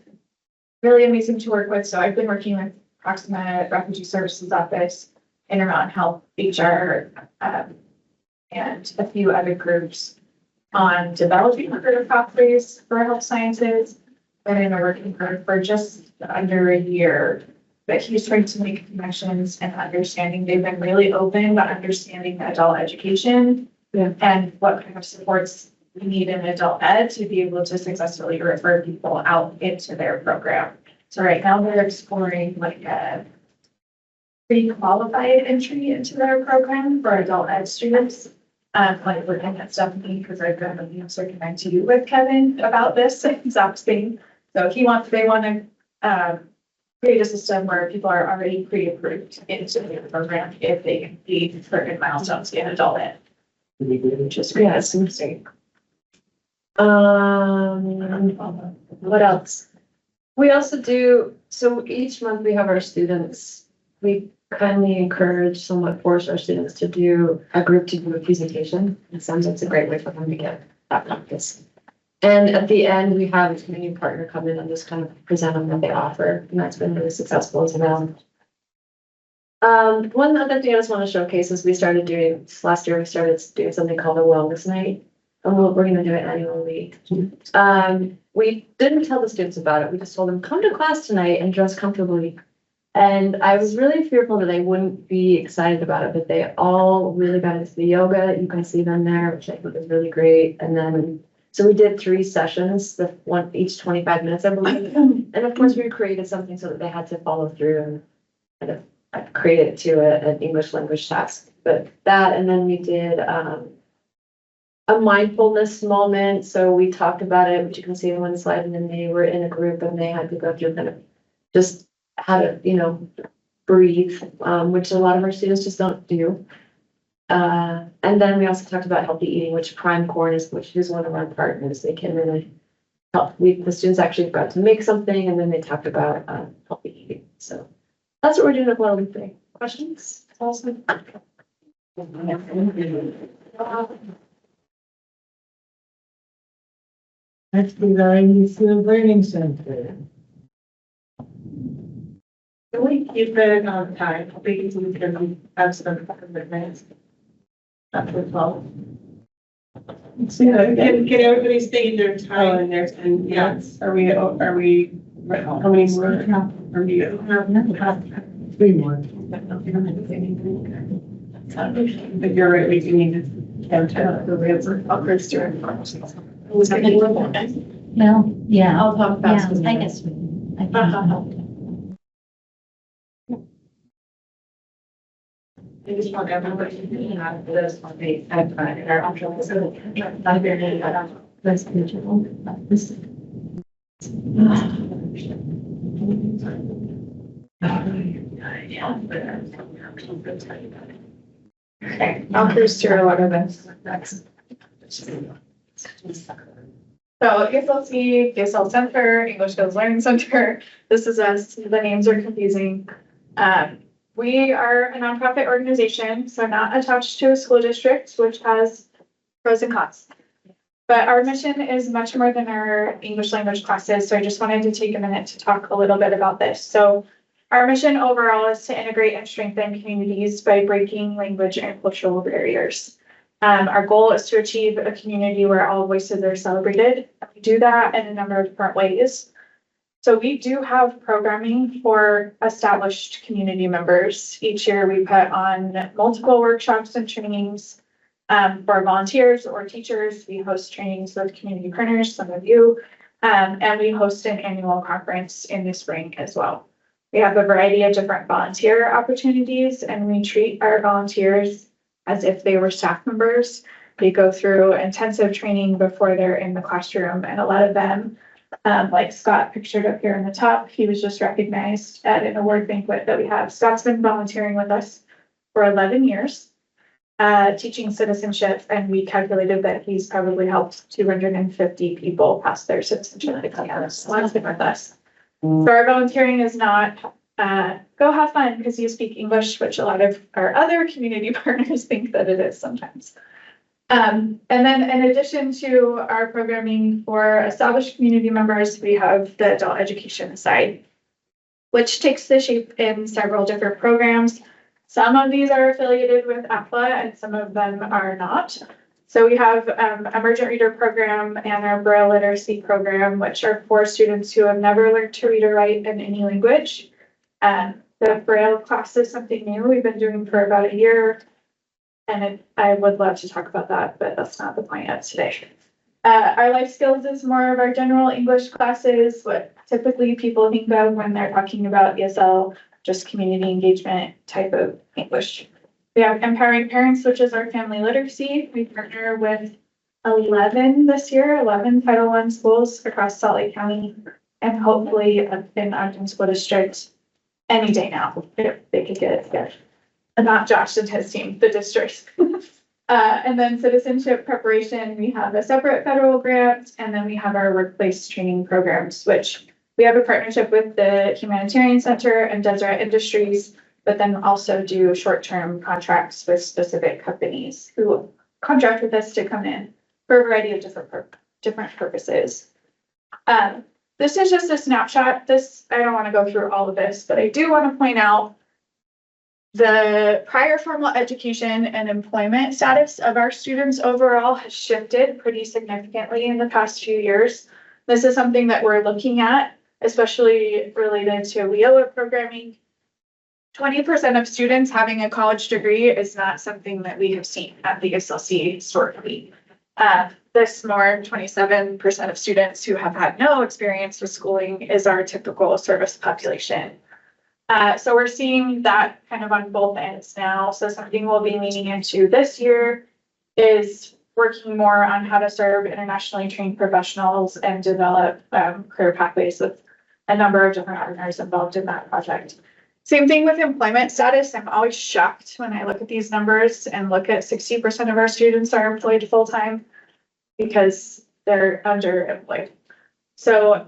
really amazing to work with. So I've been working with Proxima Refugee Services Office, Intermountain Health, HR, and a few other groups on developing career pathways for health sciences. Been in a working group for just under a year. But he's trying to make connections and understanding. They've been really open to understanding adult education and what kind of supports we need in adult ed to be able to successfully refer people out into their program. So right now they're exploring like a pre-qualified entry into their program for adult ed students. Like looking at Stephanie, because I've been circling to you with Kevin about this exact thing. So they want to create a system where people are already pre-approved into the program if they complete certain milestones in adult ed. Which is great. That's interesting. What else? We also do, so each month we have our students, we kindly encourage, somewhat force our students to do a group to do a presentation. It sounds like it's a great way for them to get that practice. And at the end, we have a community partner come in and just kind of present on what they offer, and that's been really successful as well. One other thing I just want to showcase is last year we started doing something called a wellness night, and we're going to do it annually. We didn't tell the students about it. We just told them, come to class tonight and dress comfortably. And I was really fearful that they wouldn't be excited about it, but they all really got into the yoga. You can see them there, which I think is really great. And then so we did 3 sessions, each 25 minutes, I believe. And of course, we created something so that they had to follow through and kind of created it to an English language task. But that, and then we did a mindfulness moment. So we talked about it, which you can see in one slide, and then they were in a group and they had to go through kind of just how to, breathe, which a lot of our students just don't do. And then we also talked about healthy eating, which Prime Corn which is one of our partners. They can really help. The students actually got to make something, and then they talked about healthy eating. So that's what we're doing at Level 3. Questions? Awesome. Next is our AEFLA Learning Center. Can we keep it on time? Because we can have some commitments. After 12. So, can everybody stay in their time? And yes, Are we, how many more? Are we? 3 more. But you're right, we do need to count out the answer. I'll Chris during. No, yeah, I'll talk yeah, fast. I guess we. I can. I just want everybody to have this on the in our optional facility. Not very, Let's do it. Okay, I'll cruise through a lot of this. So AFLC, ESL Center, English Skills Learning Center, this is us, the names are confusing. We are a nonprofit organization, so not attached to a school district, which has pros and cons. But our mission is much more than our English language classes, so I just wanted to take a minute to talk a little bit about this. So our mission overall is to integrate and strengthen communities by breaking language and cultural barriers. Our goal is to achieve a community where all voices are celebrated. We do that in a number of different ways. So we do have programming for established community members. Each year we put on multiple workshops and trainings for volunteers or teachers. We host trainings with community partners, some of you, and we host an annual conference in the spring as well. We have a variety of different volunteer opportunities, and we treat our volunteers as if they were staff members. They go through intensive training before they're in the classroom, and a lot of them, like Scott pictured up here in the top, he was just recognized at an award banquet that we have. Scott's been volunteering with us for 11 years, teaching citizenship, and we calculated that he's probably helped 250 people pass their citizenship exams. He's been with us. So our volunteering is not go have fun because you speak English, which a lot of our other community partners think that it is sometimes. And then in addition to our programming for established community members, we have the adult education side, which takes the shape in several different programs. Some of these are affiliated with AEFLA and some of them are not. So we have Emergent Reader Program and our Braille Literacy Program, which are for students who have never learned to read or write in any language. The Braille class is something new we've been doing for about a year. And I would love to talk about that, but that's not the point of today. Our life skills is more of our general English classes, what typically people think of when they're talking about ESL, just community engagement type of English. We have Empowering Parents, which is our family literacy. We partner with 11 this year, 11 Title I schools across Salt Lake County, and hopefully in Ogden School District any day now, if they could get it together. And not Josh and his team, the district. And then citizenship preparation, we have a separate federal grant, and then we have our workplace training programs, which we have a partnership with the Humanitarian Center and Deseret Industries, but then also do short-term contracts with specific companies who contract with us to come in for a variety of different purposes. This is just a snapshot. I don't want to go through all of this, but I do want to point out the prior formal education and employment status of our students overall has shifted pretty significantly in the past few years. This is something that we're looking at, especially related to WIOA programming. 20% of students having a college degree is not something that we have seen at the SLC historically. This more 27% of students who have had no experience with schooling is our typical service population. So we're seeing that kind of on both ends now. So something we'll be leaning into this year is working more on how to serve internationally trained professionals and develop career pathways with a number of different partners involved in that project. Same thing with employment status. I'm always shocked when I look at these numbers and look at 60% of our students are employed full-time because they're underemployed. So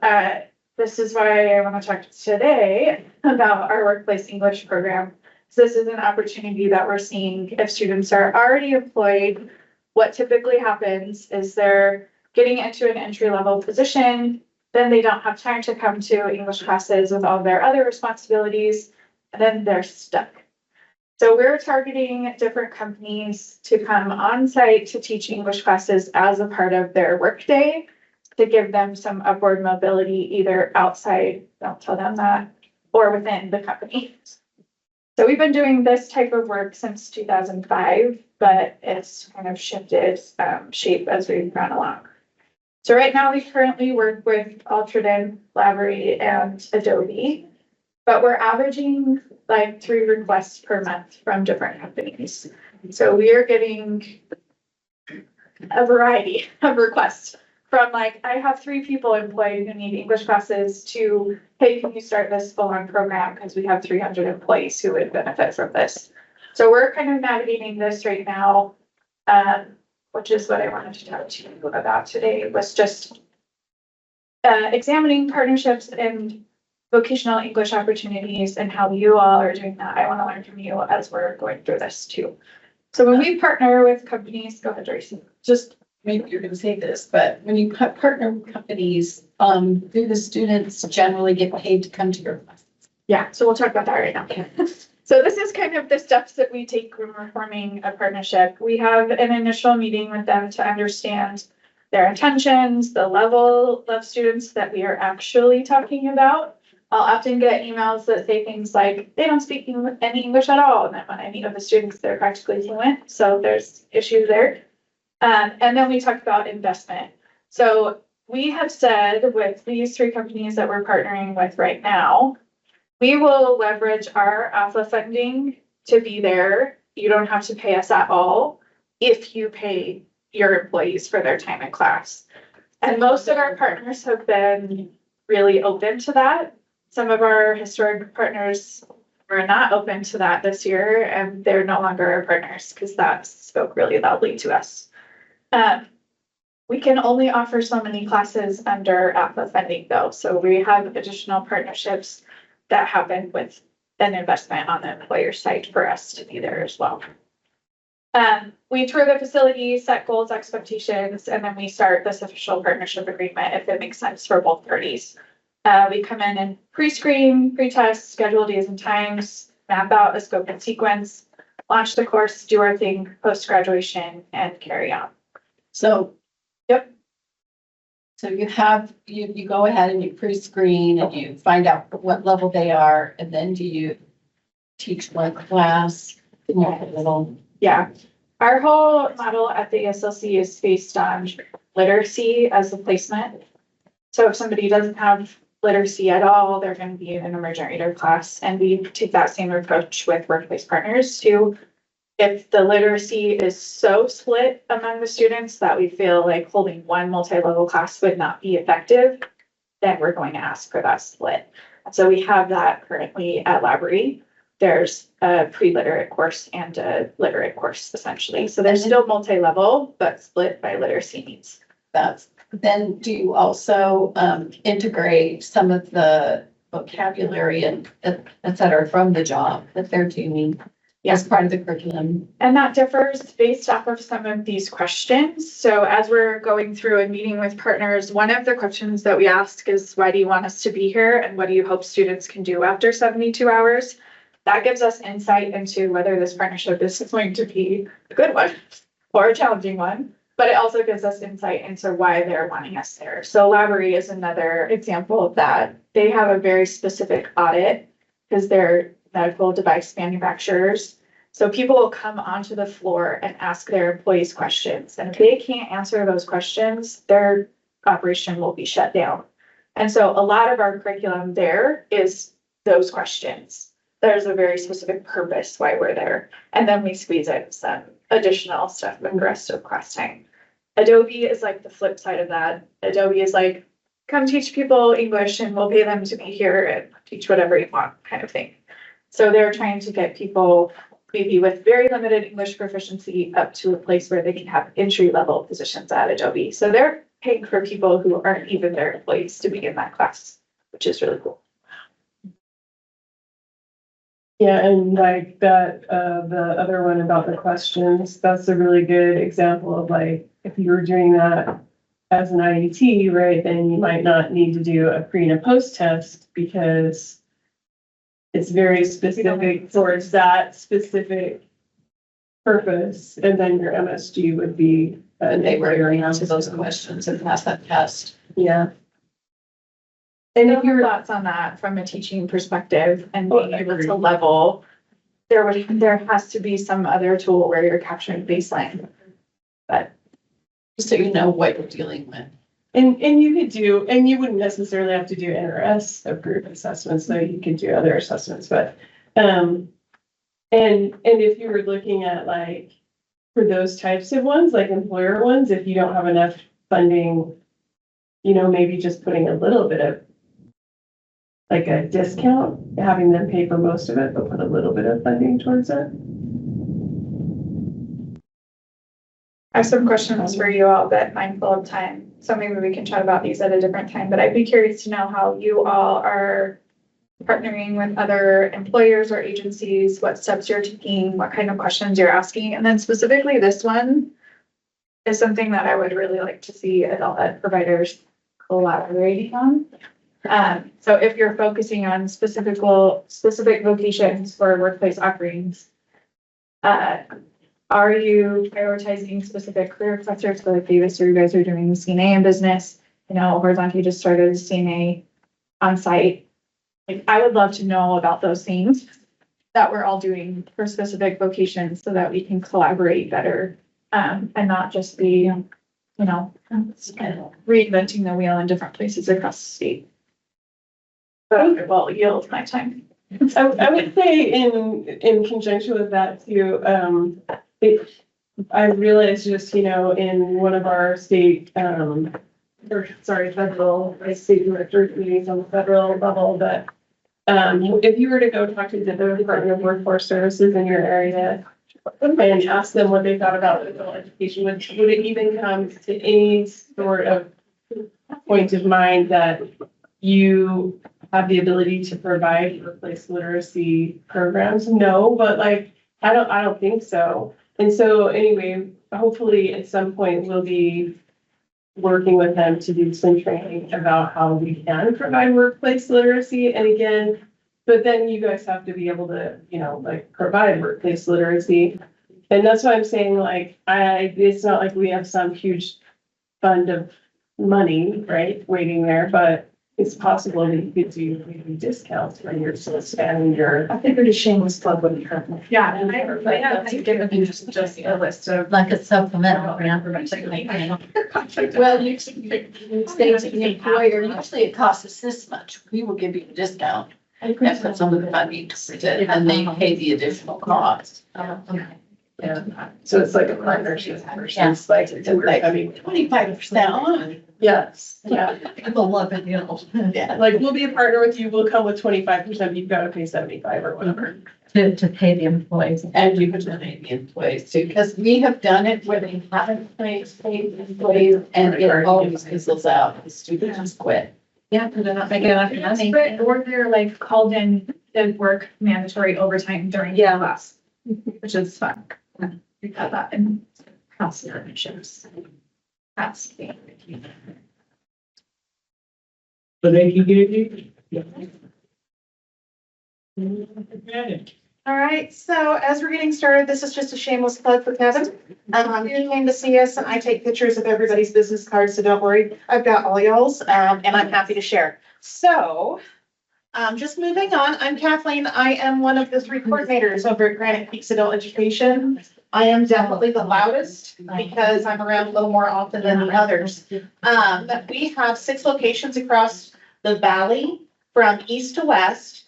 this is why I want to talk today about our workplace English program. So this is an opportunity that we're seeing if students are already employed. What typically happens is they're getting into an entry-level position, then they don't have time to come to English classes with all their other responsibilities, and then they're stuck. So we're targeting different companies to come on site to teach English classes as a part of their workday to give them some upward mobility, either outside, don't tell them that, or within the company. So we've been doing this type of work since 2005, but it's kind of shifted shape as we've gone along. So right now we currently work with Ultraden, Lavery, and Adobe, but we're averaging like 3 requests per month from different companies. So we are getting a variety of requests from like, I have 3 people employed who need English classes to, hey, can you start this full-on program? Because we have 300 employees who would benefit from this. So we're kind of navigating this right now, which is what I wanted to talk to you about today, was just examining partnerships and vocational English opportunities and how you all are doing that. I want to learn from you as we're going through this too. So when we partner with companies, go ahead, Tracy. Just, maybe you're gonna say this, but when you partner with companies, do the students generally get paid to come to your classes? Yeah, so we'll talk about that right now. So this is kind of the steps that we take when we're forming a partnership. We have an initial meeting with them to understand their intentions, the level of students that we are actually talking about. I'll often get emails that say things like, they don't speak any English at all. And then when I meet with the students, they're practically fluent. So there's issues there. And then we talk about investment. So we have said with these 3 companies that we're partnering with right now, we will leverage our AEFLA funding to be there. You don't have to pay us at all if you pay your employees for their time in class. And most of our partners have been really open to that. Some of our historic partners were not open to that this year, and they're no longer our partners because that spoke really loudly to us. We can only offer so many classes under AEFLA funding though. So we have additional partnerships that happen with an investment on the employer side for us to be there as well. We tour the facility, set goals, expectations, and then we start this official partnership agreement if it makes sense for both parties. We come in and pre-screen, pre-test, schedule days and times, map out a scope and sequence, launch the course, do our thing post-graduation, and carry on. So. Yep. So you go ahead and you pre-screen and you find out what level they are, and then do you teach one class? Yeah, our whole model at the ESLC is based on literacy as the placement. So if somebody doesn't have literacy at all, they're going to be in an emergent reader class. And we take that same approach with workplace partners too. If the literacy is so split among the students that we feel like holding one multi-level class would not be effective, then we're going to ask for that split. So we have that currently at Library. There's a pre-literate course and a literate course essentially. So there's still multi-level, but split by literacy needs. Then do you also integrate some of the vocabulary and et cetera from the job that they're doing as part of the curriculum? And that differs based off of some of these questions. So as we're going through and meeting with partners, one of the questions that we ask is, why do you want us to be here? And what do you hope students can do after 72 hours? That gives us insight into whether this partnership is going to be a good one or a challenging one. But it also gives us insight into why they're wanting us there. So Library is another example of that. They have a very specific audit because they're medical device manufacturers. So people will come onto the floor and ask their employees questions. And if they can't answer those questions, their operation will be shut down. And so a lot of our curriculum there is those questions. There's a very specific purpose why we're there. And then we squeeze in some additional stuff in the rest of class time. Adobe is like the flip side of that. Adobe is like, come teach people English and we'll pay them to be here and teach whatever you want kind of thing. So they're trying to get people maybe with very limited English proficiency up to a place where they can have entry level positions at Adobe. So they're paying for people who aren't even their employees to be in that class, which is really cool. Yeah, and like that, the other one about the questions, that's a really good example of like, if you were doing that as an IET, right, then you might not need to do a pre and a post test because it's very specific towards that specific purpose. And then your MSG would be. And they were going to those questions and pass that test. Yeah. And if your thoughts on that from a teaching perspective and being able to level, there has to be some other tool where you're capturing baseline. But just so you know what you're dealing with. And you could do, and you wouldn't necessarily have to do NRS approved assessments, so you could do other assessments, but and if you were looking at like for those types of ones, like employer ones, if you don't have enough funding you know, maybe just putting a little bit of like a discount, having them pay for most of it, but put a little bit of funding towards it. I have some questions for you all, but mindful of time, so maybe we can chat about these at a different time, but I'd be curious to know how you all are partnering with other employers or agencies, what steps you're taking, what kind of questions you're asking, and then specifically this one is something that I would really like to see adult ed providers collaborating on. So if you're focusing on specific vocations for workplace offerings, are you prioritizing specific career clusters? So like Davis, or you guys are doing CNA in business, you know, Horizonte just started a CNA on site. Like, I would love to know about those things that we're all doing for specific vocations so that we can collaborate better, and not just be, you know, reinventing the wheel in different places across the state. But well, yield my time. I would say in conjunction with that too, I realized just, you know, in one of our state, federal, state director meetings on the federal level, that if you were to go talk to the Department of Workforce Services in your area and ask them what they thought about adult education, would it even come to any sort of point of mind that you have the ability to provide workplace literacy programs? No, but like, I don't think so. And so anyway, hopefully at some point we'll be working with them to do some training about how we can provide workplace literacy. And again, but then you guys have to be able to, you know, like provide workplace literacy. And that's why I'm saying, like, it's not like we have some huge fund of money, right, waiting there, but it's possible that you could do maybe discounts when you're still expanding your. I figured a shameless plug wouldn't hurt. Yeah. I've given you just a list of. Like a supplemental grant. Well, you say to the employer, usually it costs us this much, we will give you a discount. And put some of the money towards it, and they pay the additional cost. Yeah, so it's like a partnership versus like, I mean, 25%. Yes, yeah. People love it, you know. Yeah. Like, we'll be a partner with you, we'll come with 25%, you've got to pay 75 or whatever. To pay the employees. And you could pay the employees too, because we have done it where they haven't paid the employees, and it always fizzles out, the students just quit. Yeah, because they're not making enough money. Or they're like called in to work mandatory overtime during class, which is fun. We got that in house partnerships. That's the. So thank you, Gigi. All right, so as we're getting started, this is just a shameless plug for Kevin. You came to see us and I take pictures of everybody's business cards, so don't worry. I've got all y'all's, and I'm happy to share. So, just moving on, I'm Kathleen. I am one of the 3 coordinators over at Granite Peaks Adult Education. I am definitely the loudest because I'm around a little more often than the others. We have 6 locations across the valley from east to west.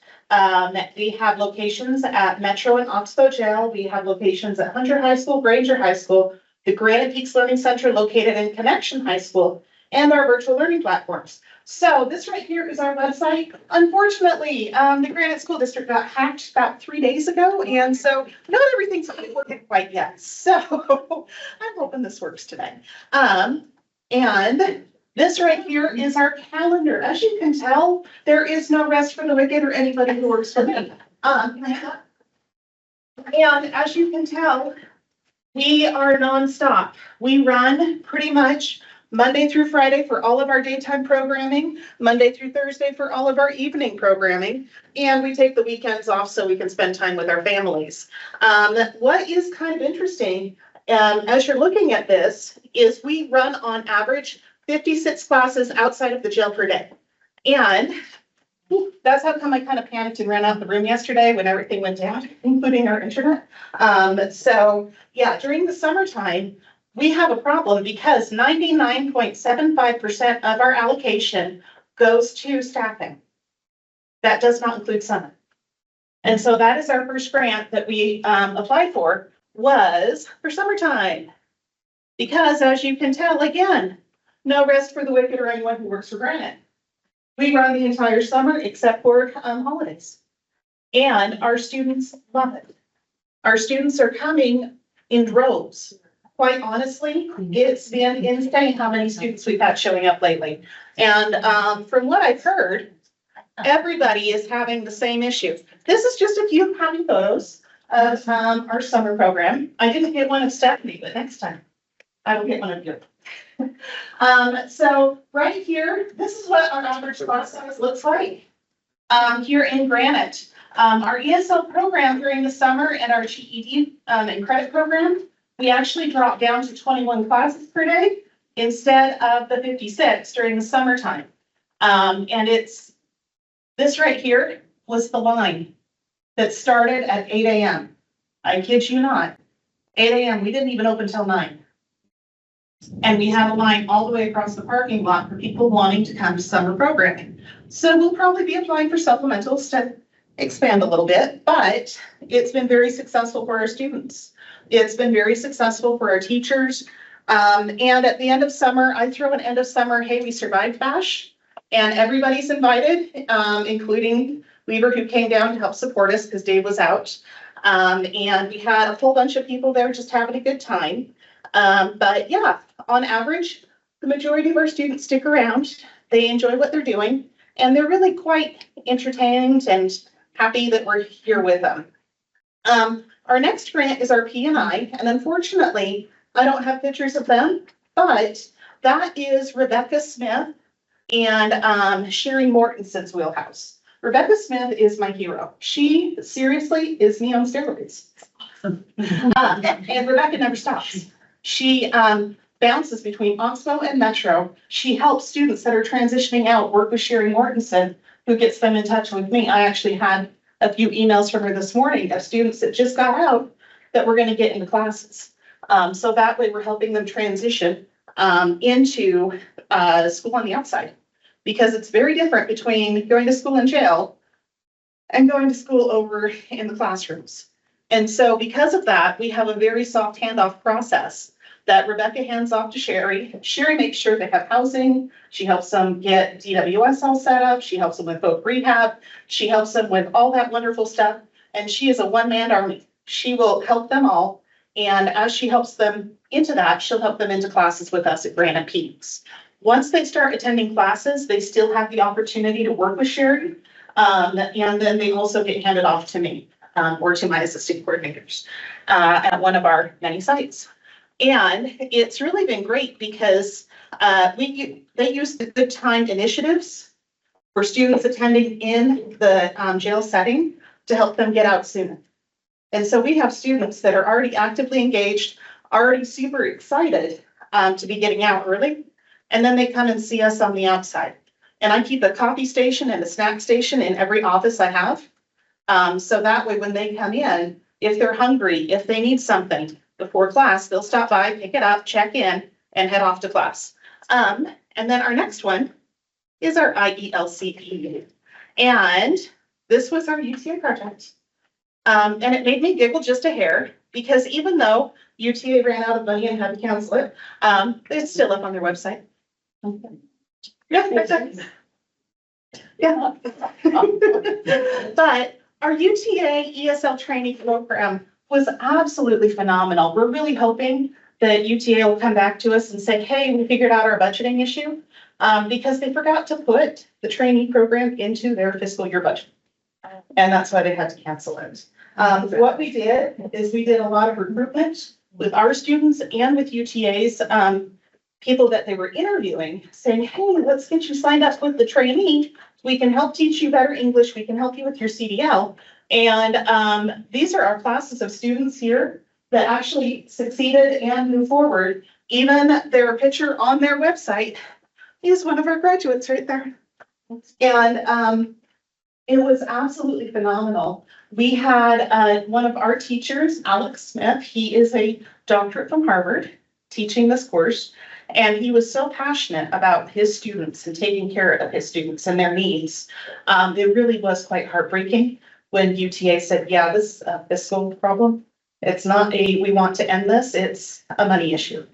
We have locations at Metro and Oxbow Jail. We have locations at Hunter High School, Granger High School, the Granite Peaks Learning Center located in Connection High School, and our virtual learning platforms. So this right here is our website. Unfortunately, the Granite School District got hacked about 3 days ago, and so not everything's working quite yet. So I'm hoping this works today. And this right here is our calendar. As you can tell, there is no rest for the wicked or anybody who works for me. And as you can tell, we are nonstop. We run pretty much Monday through Friday for all of our daytime programming, Monday through Thursday for all of our evening programming, and we take the weekends off so we can spend time with our families. What is kind of interesting, as you're looking at this, is we run on average 56 classes outside of the jail per day. And that's how come I kind of panicked and ran out of the room yesterday when everything went down, including our internet. So yeah, during the summertime, we have a problem because 99.75% of our allocation goes to staffing. That does not include summer. And so that is our first grant that we applied for, was for summertime. Because as you can tell, again, no rest for the wicked or anyone who works for Granite. We run the entire summer except for holidays. And our students love it. Our students are coming in droves. Quite honestly, it's been insane how many students we've had showing up lately. And from what I've heard, everybody is having the same issue. This is just a few happy photos of our summer program. I didn't get one of Stephanie, but next time I will get one of you. So right here, this is what our average class size looks like. Here in Granite, our ESL program during the summer and our GED and credit program, we actually dropped down to 21 classes per day instead of the 56 during the summertime. And this right here was the line that started at 8 a.m. I kid you not, 8 a.m. We didn't even open till 9. And we had a line all the way across the parking lot for people wanting to come to summer programming. So we'll probably be applying for supplementals to expand a little bit, but it's been very successful for our students. It's been very successful for our teachers. And at the end of summer, I throw an end of summer, hey, we survived bash, and everybody's invited, including Weaver, who came down to help support us because Dave was out. And we had a whole bunch of people there just having a good time. But yeah, on average, the majority of our students stick around. They enjoy what they're doing, and they're really quite entertained and happy that we're here with them. Our next grant is our P&I, and unfortunately, I don't have pictures of them, but that is Rebecca Smith and Sherry Mortenson's wheelhouse. Rebecca Smith is my hero. She seriously is me on steroids. And Rebecca never stops. She bounces between Oxbow and Metro. She helps students that are transitioning out work with Sherry Mortenson, who gets them in touch with me. I actually had a few emails from her this morning of students that just got out that we're going to get into classes. So that way we're helping them transition into school on the outside, because it's very different between going to school in jail and going to school over in the classrooms. And so because of that, we have a very soft handoff process that Rebecca hands off to Sherry. Sherry makes sure they have housing. She helps them get DWS all set up. She helps them with folk rehab. She helps them with all that wonderful stuff. And she is a one-man army. She will help them all. And as she helps them into that, she'll help them into classes with us at Granite Peaks. Once they start attending classes, they still have the opportunity to work with Sherry. And then they also get handed off to me or to my assistant coordinators at one of our many sites. And it's really been great because they use the good time initiatives for students attending in the jail setting to help them get out sooner. And so we have students that are already actively engaged, already super excited to be getting out early. And then they come and see us on the outside. And I keep a coffee station and a snack station in every office I have. So that way when they come in, if they're hungry, if they need something before class, they'll stop by, pick it up, check in, and head off to class. And then our next one is our IELCE. And this was our UTA project. And it made me giggle just a hair, because even though UTA ran out of money and had to cancel it, it's still up on their website. Yeah, exactly. Yeah. But our UTA ESL training program was absolutely phenomenal. We're really hoping that UTA will come back to us and say, hey, we figured out our budgeting issue, because they forgot to put the training program into their fiscal year budget. And that's why they had to cancel it. What we did is we did a lot of recruitment with our students and with UTA's people that they were interviewing, saying, hey, let's get you signed up with the trainee. We can help teach you better English. We can help you with your CDL. And these are our classes of students here that actually succeeded and moved forward. Even their picture on their website is one of our graduates right there. And it was absolutely phenomenal. We had one of our teachers, Alex Smith. He is a doctorate from Harvard teaching this course. And he was so passionate about his students and taking care of his students and their needs. It really was quite heartbreaking when UTA said, yeah, this is a fiscal problem. It's not a, we want to end this, it's a money issue.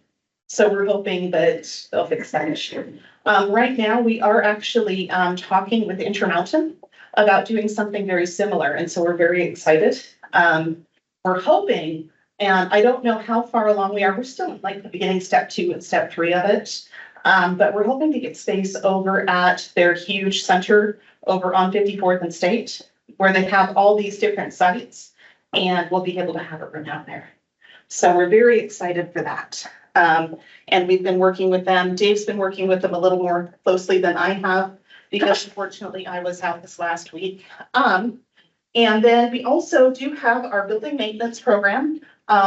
So we're hoping that they'll fix that issue. Right now, we are actually, talking with Intermountain about doing something very similar, and so we're very excited. We're hoping, and I don't know how far along we are, we're still in like the beginning, step 2 and step 3 of it. But we're hoping to get space over at their huge center over on 54th and State, where they have all these different sites, and we'll be able to have a room out there. So we're very excited for that. And we've been working with them. Dave's been working with them a little more closely than I have, because unfortunately I was out this last week. And then we also do have our building maintenance program,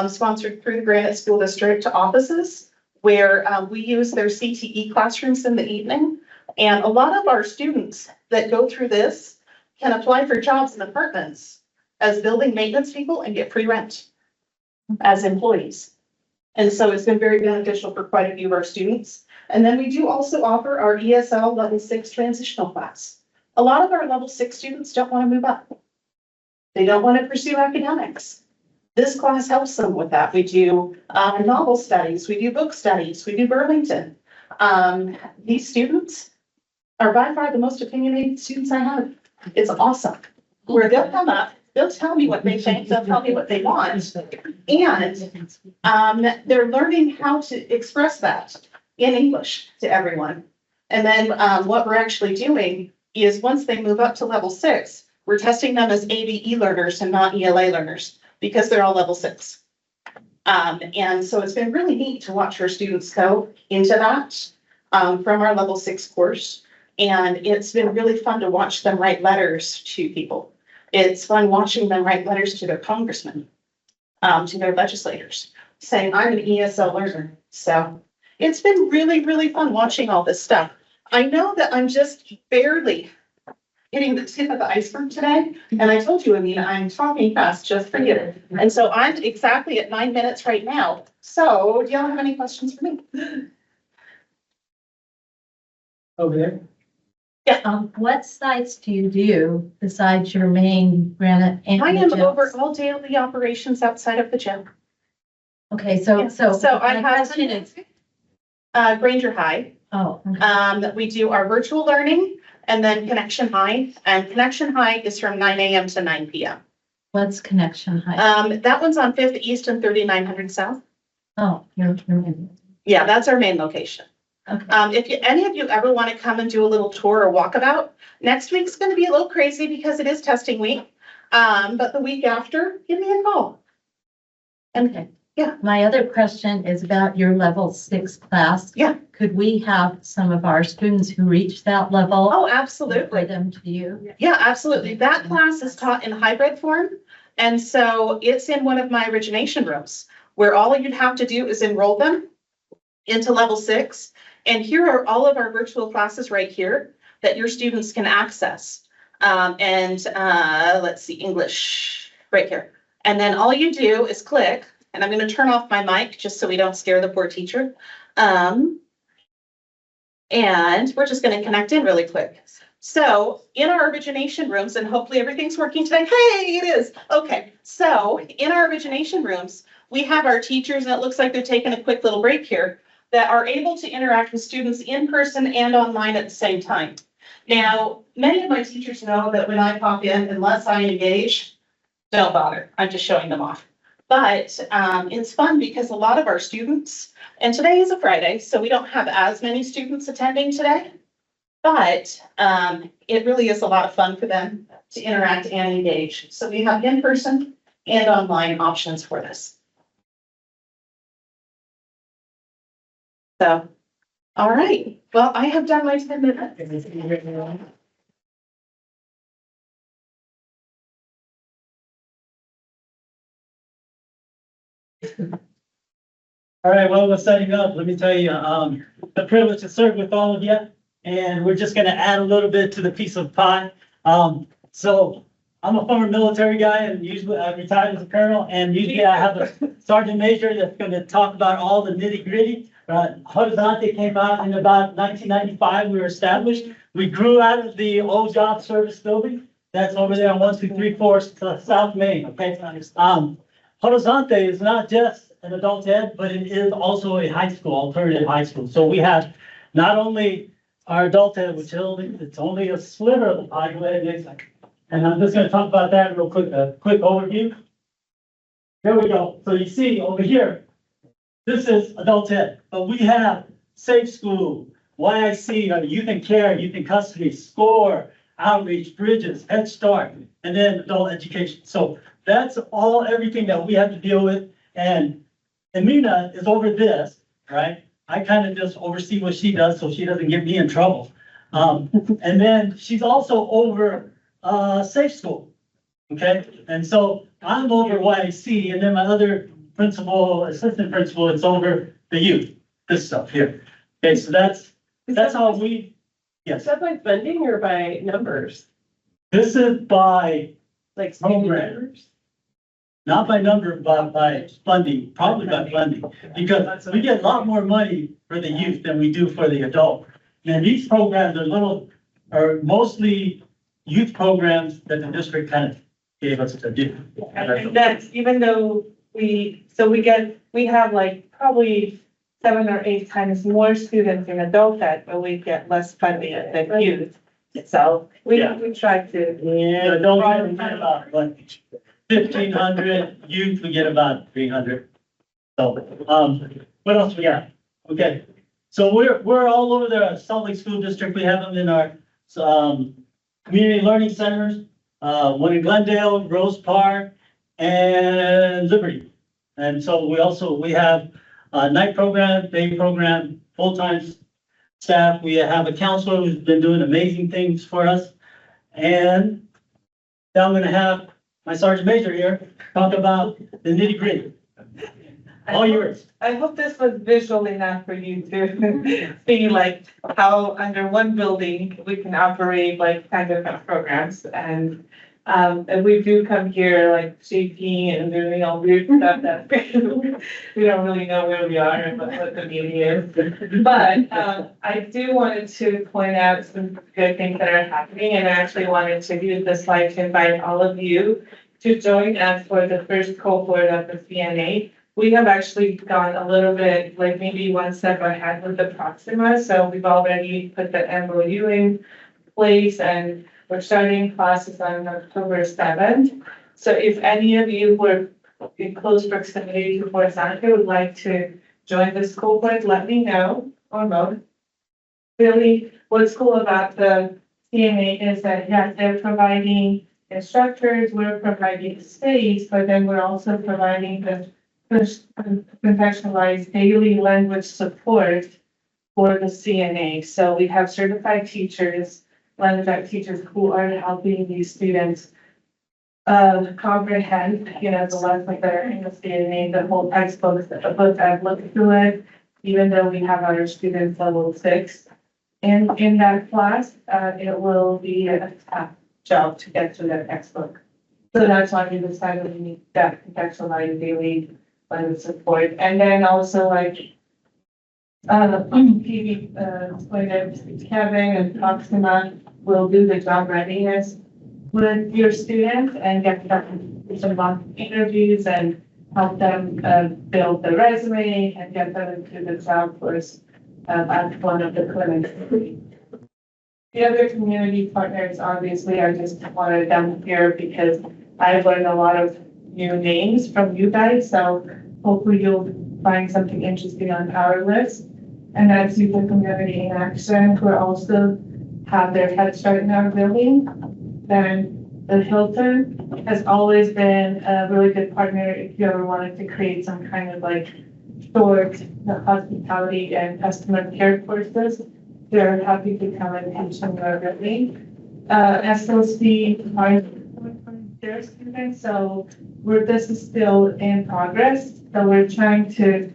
sponsored through the Granite School District offices, where we use their CTE classrooms in the evening. And a lot of our students that go through this can apply for jobs in apartments as building maintenance people and get free rent as employees. And so it's been very beneficial for quite a few of our students. And then we do also offer our ESL level 6 transitional class. A lot of our level 6 students don't want to move up. They don't want to pursue academics. This class helps them with that. We do novel studies, we do book studies, we do Burlington. These students are by far the most opinionated students I have. It's awesome. Where they'll come up, they'll tell me what they think, they'll tell me what they want. And they're learning how to express that in English to everyone. And then what we're actually doing is once they move up to level 6, we're testing them as ABE learners and not ELA learners, because they're all level 6. And so it's been really neat to watch our students go into that from our level 6 course. And it's been really fun to watch them write letters to people. It's fun watching them write letters to their congressmen, to their legislators, saying, I'm an ESL learner. So it's been really, really fun watching all this stuff. I know that I'm just barely hitting the tip of the iceberg today. And I told you, Amina, I'm talking fast just for you. And so I'm exactly at 9 minutes right now. So do y'all have any questions for me? Over there. Yeah. What sites do you do besides your main Granite? And I the am gyms? over all daily operations outside of the gym. Okay, so I my have question is, Granger High. oh, okay. We do our virtual learning and then Connection High. And Connection High is from 9 a.m. to 9 p.m. What's Connection High? That one's on 5th East and 3900 South. Oh, you're in. Yeah, that's our main location. Okay. If any of you ever want to come and do a little tour or walkabout, next week's going to be a little crazy because it is testing week. But the week after, give me a call. Okay. Yeah. My other question is about your level 6 class. Yeah. Could we have some of our students who reach that level? Oh, absolutely. For them to you? Yeah, absolutely. That class is taught in hybrid form. And so it's in one of my origination rooms where all you'd have to do is enroll them into level 6. And here are all of our virtual classes right here that your students can access. Let's see, English right here. And then all you do is click, and I'm going to turn off my mic just so we don't scare the poor teacher. And we're just going to connect in really quick. So in our origination rooms, and hopefully everything's working today. Hey, it is. Okay. So in our origination rooms, we have our teachers, and it looks like they're taking a quick little break here, that are able to interact with students in person and online at the same time. Now, many of my teachers know that when I pop in, unless I engage, don't bother. I'm just showing them off. But it's fun because a lot of our students, and today is a Friday, so we don't have as many students attending today, but it really is a lot of fun for them to interact and engage. So we have in-person and online options for this. So, all right. Well, I have done my 10 minutes. All right, well, we're setting up. Let me tell you, the privilege to serve with all of you. And we're just gonna add a little bit to the piece of pie. So I'm a former military guy and usually I retired as a colonel, and usually I have a sergeant major that's gonna talk about all the nitty gritty. Horizonte came out in about 1995. We were established. We grew out of the old job service building. That's over there on 1234 South Main, okay? Horizonte is not just an adult ed, but it is also a high school, alternative high school. So we have not only our adult ed, which it's only a sliver of the pie, but it is. And I'm just gonna talk about that real quick, a quick overview. There we go. So you see over here, this is adult ed, but we have Safe School, YIC, Youth in Care, Youth in Custody, SCORE, Outreach, Bridges, Head Start, and then adult education. So that's all, everything that we have to deal with. And Amina is over this, right? I kind of just oversee what she does so she doesn't get me in trouble. And then she's also over Safe School, okay? And so I'm over YIC, and then my other principal, assistant principal, is over the youth, this stuff here. Okay, so that's how we, yes. Is that by funding or by numbers? This is by Like student program, numbers? not by number, but by funding, probably by funding. Because we get a lot more money for the youth than we do for the adult. And these programs are mostly youth programs that the district kind of gave us to do. And that's even though we have like probably 7 or 8 times more students in adult ed, but we get less funding than youth. So we try to. Yeah, adults we get about what, 1,500, youth we get about 300. So, what else we got? Okay, so we're all over the Salt Lake School District. We have them in our, community learning centers, one in Glendale, Rose Park, and Liberty. And so we have a night program, day program, full-time staff. We have a counselor who's been doing amazing things for us. And now I'm gonna have my sergeant major here talk about the nitty-gritty. All yours. I hope this was visual enough for you to see like how under one building we can operate like 10 different programs. And we do come here like shaking and doing all weird stuff that we don't really know where we are and what the meeting is. But I do wanted to point out some good things that are happening, and I actually wanted to use this slide to invite all of you to join us for the first cohort of the CNA. We have actually gone a little bit, like maybe one step ahead with the Proxima. So we've already put the MOU in place, and we're starting classes on October 7th. So if any of you who are in close proximity to Fort Santa would like to join this cohort, let me know, or both. Really, what's cool about the CNA is that, yes, they're providing instructors, we're providing space, but then we're also providing the contextualized daily language support for the CNA. So we have certified teachers, language arts teachers who are helping these students comprehend, the lessons that are in the CNA, the whole textbooks, the book I've looked through it, even though we have our students level 6 in that class, it will be a tough job to get through that textbook. So that's why we decided we need that contextualized daily language support. And then also like PV explained, Kevin and Proxima will do the job readiness with your students and get them some mock interviews and help them build the resume and get them into the job force at one of the clinics. The other community partners obviously I just wanted them here because I've learned a lot of new names from you guys, so hopefully you'll find something interesting on our list. And that's Youth and Community in Action, who also have their Head Start in our building. Then the Hilton has always been a really good partner if you ever wanted to create some kind of like short the hospitality and customer care courses. They're happy to come and teach them our building. SLC are their students, so this is still in progress. So we're trying to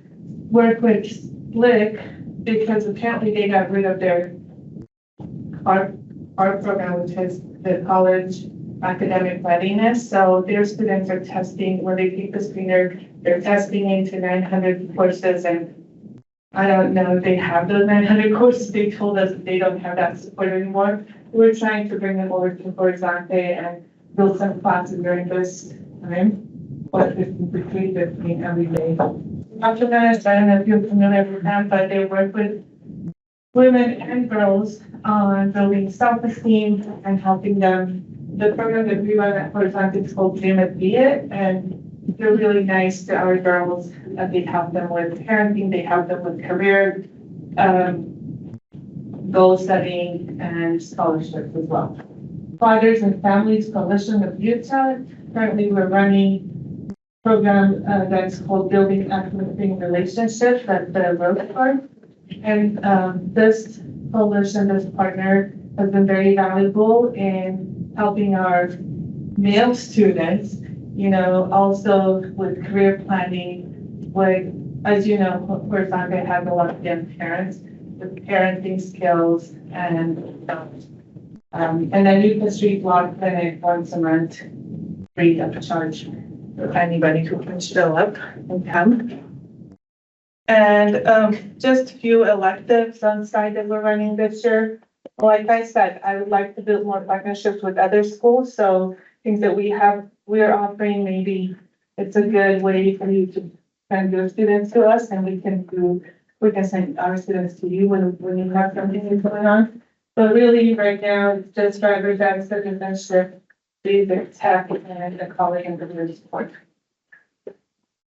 work with Slick because apparently they got rid of their art program, which is the college academic readiness. So their students are testing, when they take the screener, they're testing into 900 courses, and I don't know if they have those 900 courses. They told us they don't have that support anymore. We're trying to bring them over to Fort Santa and build some classes during this time, but 15 every day. Optimist, I don't know if you're familiar with them, but they work with women and girls on building self-esteem and helping them. The program that we run at, for example, is called Dream It, Be It, and they're really nice to our girls. They help them with parenting, they help them with career, goal setting and scholarships as well. Fathers and Families Coalition of Utah, currently we're running program that's called Building Uplifting Relationships at the Road Park. And this coalition, this partner has been very valuable in helping our male students, you know, also with career planning, with, as you know, for example, I have a lot of young parents with parenting skills and then you can street block clinic once a month, free of charge for anybody who can show up and come. And just a few electives on site that we're running this year. Like I said, I would like to build more partnerships with other schools. So things that we're offering, maybe it's a good way for you to send your students to us and we can send our students to you when you have something going on. So really right now, it's just driver's ed, citizenship, basic tech, and the college and career support.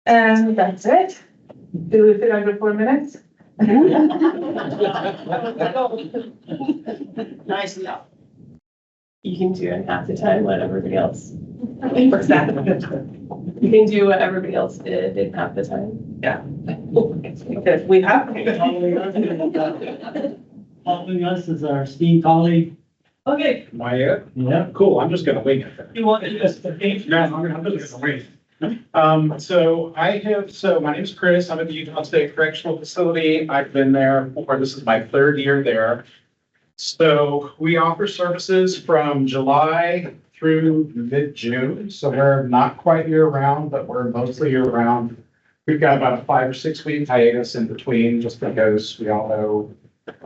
And that's it. Do we fit under 4 minutes? Nice enough. You can do in half the time what everybody else. What's that? You can do what everybody else did in half the time. Yeah. Because we have. Following us is our esteemed colleague. Okay. Am I it? Yeah. Cool, I'm just gonna wing it. You want to just the page? No, I'm just gonna wing it. So my name's Chris. I'm at the Utah State Correctional Facility. I've been there this is my 3rd year there. So we offer services from July through mid-June. So we're not quite year round, but we're mostly year round. We've got about a 5 or 6 week hiatus in between, just because we all know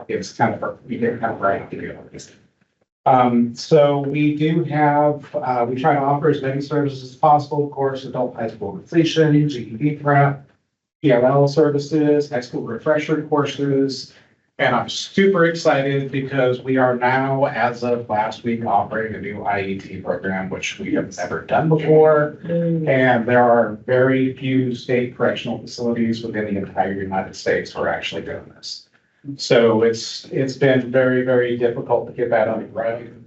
it's we get kind of right to go. So we do have, we try to offer as many services as possible, of course, adult high school completion, GED prep, ELL services, high school refresher courses. And I'm super excited because we are now, as of last week, offering a new IET program, which we have never done before. And there are very few state correctional facilities within the entire United States who are actually doing this. So it's been very, very difficult to get that on the road.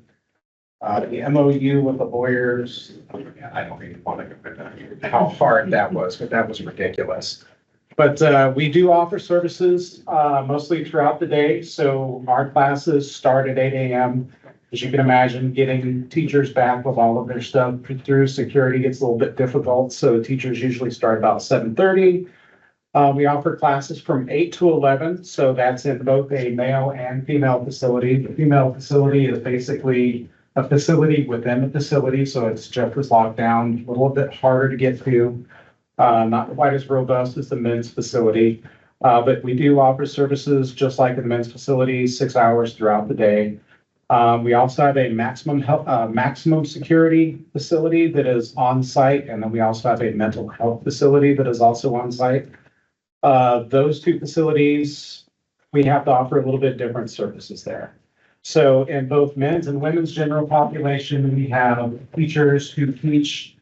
The MOU with the lawyers, I don't even want to go into how hard that was, but that was ridiculous. But we do offer services mostly throughout the day. So our classes start at 8 a.m. As you can imagine, getting teachers back with all of their stuff through security gets a little bit difficult. So teachers usually start about 7:30. We offer classes from 8 to 11. So that's in both a male and female facility. The female facility is basically a facility within the facility. So it's just as locked down, a little bit harder to get to. Not quite as robust as the men's facility, but we do offer services just like in the men's facility, 6 hours throughout the day. We also have a maximum security facility that is on site, and then we also have a mental health facility that is also on site. Those two facilities, we have to offer a little bit different services there. So in both men's and women's general population, we have teachers who teach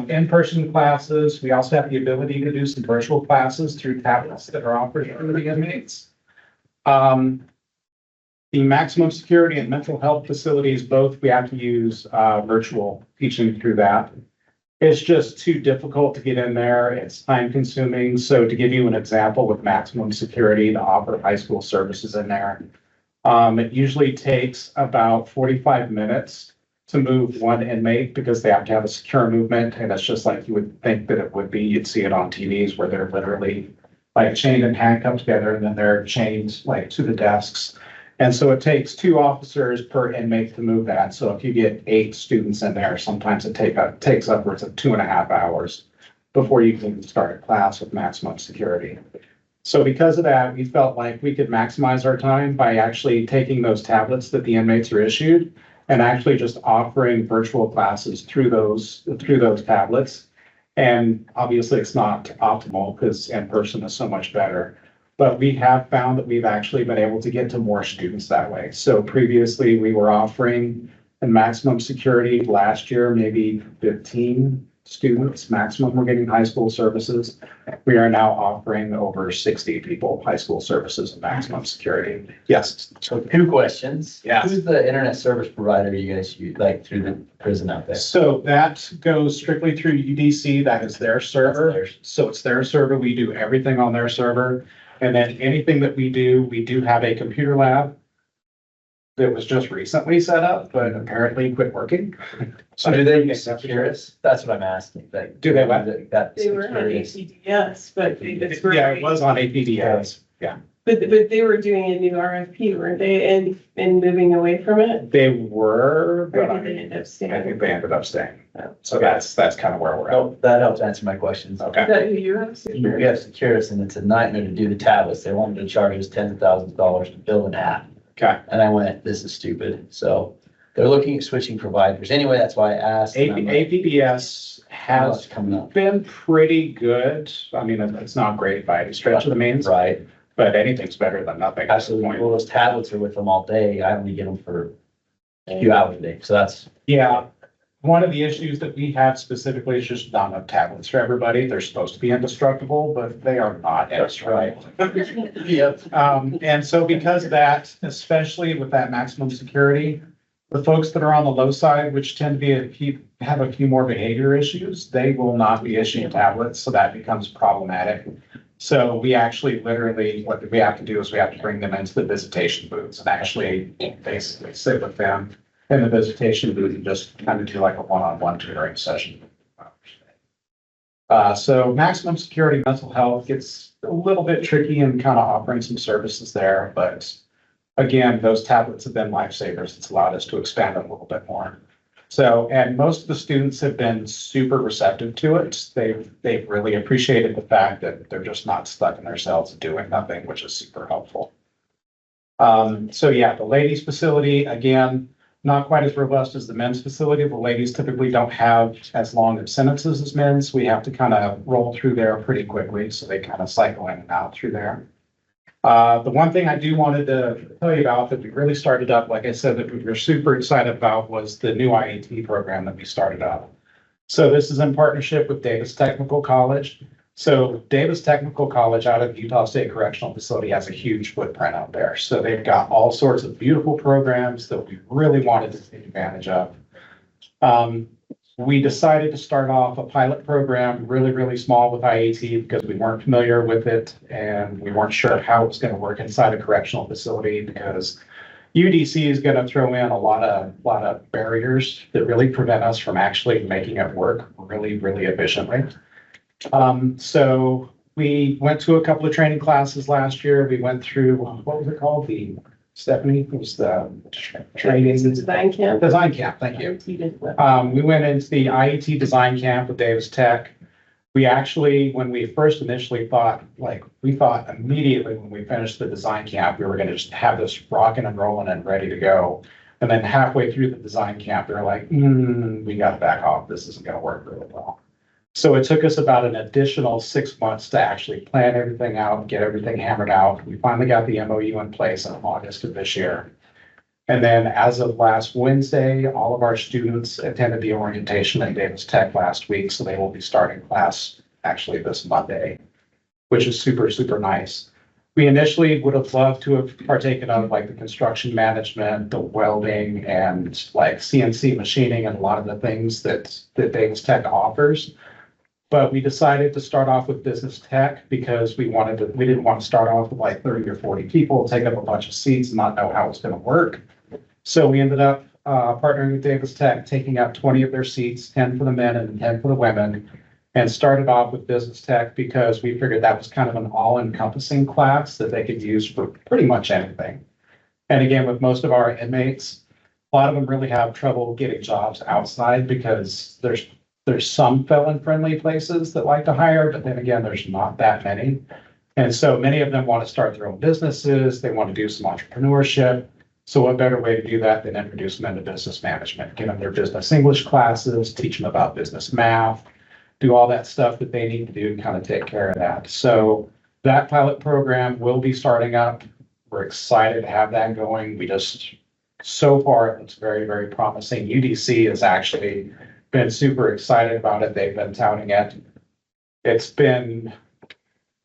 in-person classes. We also have the ability to do some virtual classes through tablets that are offered for the inmates. The maximum security and mental health facilities, both we have to use virtual teaching through that. It's just too difficult to get in there. It's time consuming. So to give you an example with maximum security to offer high school services in there, it usually takes about 45 minutes to move one inmate because they have to have a secure movement. And it's just like you would think that it would be. You'd see it on TVs where they're literally like chained and handcuffed together and then they're chained like to the desks. And so it takes 2 officers per inmate to move that. So if you get 8 students in there, sometimes it takes upwards of 2.5 hours before you can start a class with maximum security. So because of that, we felt like we could maximize our time by actually taking those tablets that the inmates are issued and actually just offering virtual classes through those tablets. And obviously, it's not optimal because in person is so much better. But we have found that we've actually been able to get to more students that way. So previously, we were offering in maximum security last year, maybe 15 students maximum were getting high school services. We are now offering over 60 people high school services and maximum security. Yes. So 2 questions. Yes. Who's the internet service provider you guys use, like through the prison out there? So that goes strictly through UDC. That is their server. theirs. So it's their server. We do everything on their server. And then anything that we do have a computer lab that was just recently set up, but apparently quit working. So do they use Securus? That's what I'm asking. Like, Do they what? That They were on Securus. ACDS, but it's Yeah, it was on APDS. Yeah, But they were doing a new RFP, weren't they, and moving away from it? they were, Or but I did they mean, end up I staying? think they ended up staying. Oh, So that's kind of where we're at. No, that helps answer my questions. Is Okay. that who you have? We have Securus and it's a nightmare to do the tablets. They wanted to charge us tens of thousands of dollars to build an app. Okay. And I went, this is stupid. So they're looking at switching providers. Anyway, that's why I asked. and I'm like, APDS how has it's coming up. been pretty good. I mean, it's not great by any stretch of the means, Right. but anything's better than nothing. at this Absolutely. point. Well, those tablets are with them all day. I only get them for a few hours a day. So that's, Yeah, one of the issues that we have specifically is just not enough tablets for everybody. They're supposed to be indestructible, but they are not indestructible. yep. And so because of that, especially with that maximum security, the folks that are on the low side, which tend to have a few more behavior issues, they will not be issuing tablets, so that becomes problematic. So we actually literally, what we have to do is we have to bring them into the visitation booths and actually basically sit with them in the visitation booth and just kind of do like a one-on-one tutoring session. So maximum security mental health gets a little bit tricky and kind of offering some services there, but again, those tablets have been lifesavers. It's allowed us to expand it a little bit more. So, and most of the students have been super receptive to it. They've really appreciated the fact that they're just not stuck in their cells doing nothing, which is super helpful. So yeah, the ladies facility, again, not quite as robust as the men's facility. The ladies typically don't have as long of sentences as men's. We have to kind of roll through there pretty quickly, so they kind of cycle in and out through there. The one thing I do wanted to tell you about that we really started up, like I said, that we were super excited about was the new IAT program that we started up. So this is in partnership with Davis Technical College. So Davis Technical College out of Utah State Correctional Facility has a huge footprint out there. So they've got all sorts of beautiful programs that we really wanted to take advantage of. We decided to start off a pilot program really, really small with IAT because we weren't familiar with it and we weren't sure how it was going to work inside a correctional facility because UDC is going to throw in a lot of barriers that really prevent us from actually making it work really, really efficiently. So we went to a couple of training classes last year. We went through, what was it called? Stephanie was the training. Design camp. Design camp, thank you. We went into the IET design camp with Davis Tech. We actually, when we first initially thought, we thought immediately when we finished the design camp, we were gonna just have this rocking and rolling and ready to go. And then halfway through the design camp, we were like, we gotta back off. This isn't gonna work really well. So it took us about an additional 6 months to actually plan everything out, get everything hammered out. We finally got the MOU in place in August of this year. And then as of last Wednesday, all of our students attended the orientation at Davis Tech last week. So they will be starting class actually this Monday, which is super, super nice. We initially would have loved to have partaken of like the construction management, the welding and like CNC machining and a lot of the things that Davis Tech offers. But we decided to start off with business tech because we didn't want to start off with like 30 or 40 people, take up a bunch of seats and not know how it's going to work. So we ended up partnering with Davis Tech, taking out 20 of their seats, 10 for the men and 10 for the women, and started off with business tech because we figured that was kind of an all-encompassing class that they could use for pretty much anything. And again, with most of our inmates, a lot of them really have trouble getting jobs outside because there's some felon-friendly places that like to hire, but then again, there's not that many. And so many of them want to start their own businesses. They want to do some entrepreneurship. So what better way to do that than introduce them into business management, give them their business English classes, teach them about business math, do all that stuff that they need to do, kind of take care of that. So that pilot program will be starting up. We're excited to have that going. So far, it looks very, very promising. UDC has actually been super excited about it. They've been touting it. It's been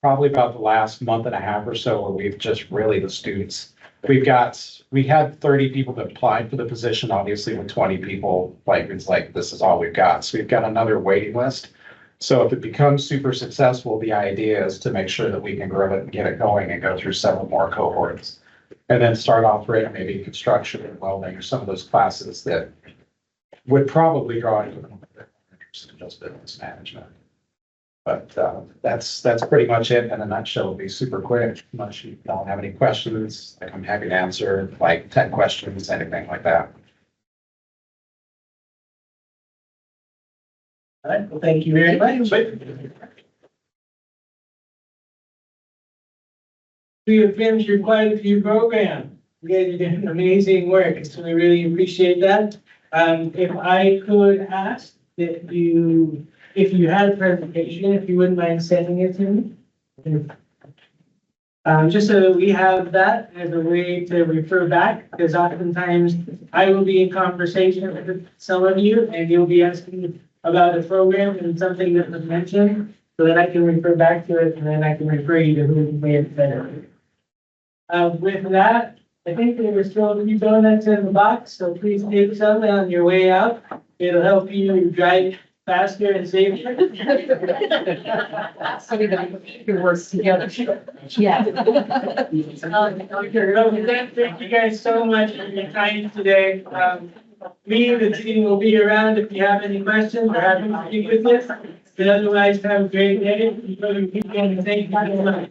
probably about the last month and a half or so where we've just really, the students, we had 30 people that applied for the position, obviously with 20 people, like, it's like, this is all we've got. So we've got another waiting list. So if it becomes super successful, the idea is to make sure that we can grow it and get it going and go through several more cohorts. And then start off with maybe construction and welding or some of those classes that would probably draw you interest in just business management. But that's pretty much it in a nutshell. It'll be super quick. Unless you don't have any questions, like, I'm happy to answer like 10 questions, anything like that. All right, well, thank you very much. We have finished your quite a few programs. You guys are doing amazing work, so we really appreciate that. If I could ask that if you had a presentation, if you wouldn't mind sending it to me. Just so we have that as a way to refer back, because oftentimes I will be in conversation with some of you and you'll be asking about a program and something that was mentioned, so that I can refer back to it and then I can refer you to who may have said it. With that, I think there were still a few donuts in the box, so please take some on your way out. It'll help you drive faster and safer. So we can work together. Yeah. Thank you guys so much for your time today. Me and the team will be around if you have any questions or happy to speak with you. But otherwise, have a great day. Enjoy your weekend, and thank you so much.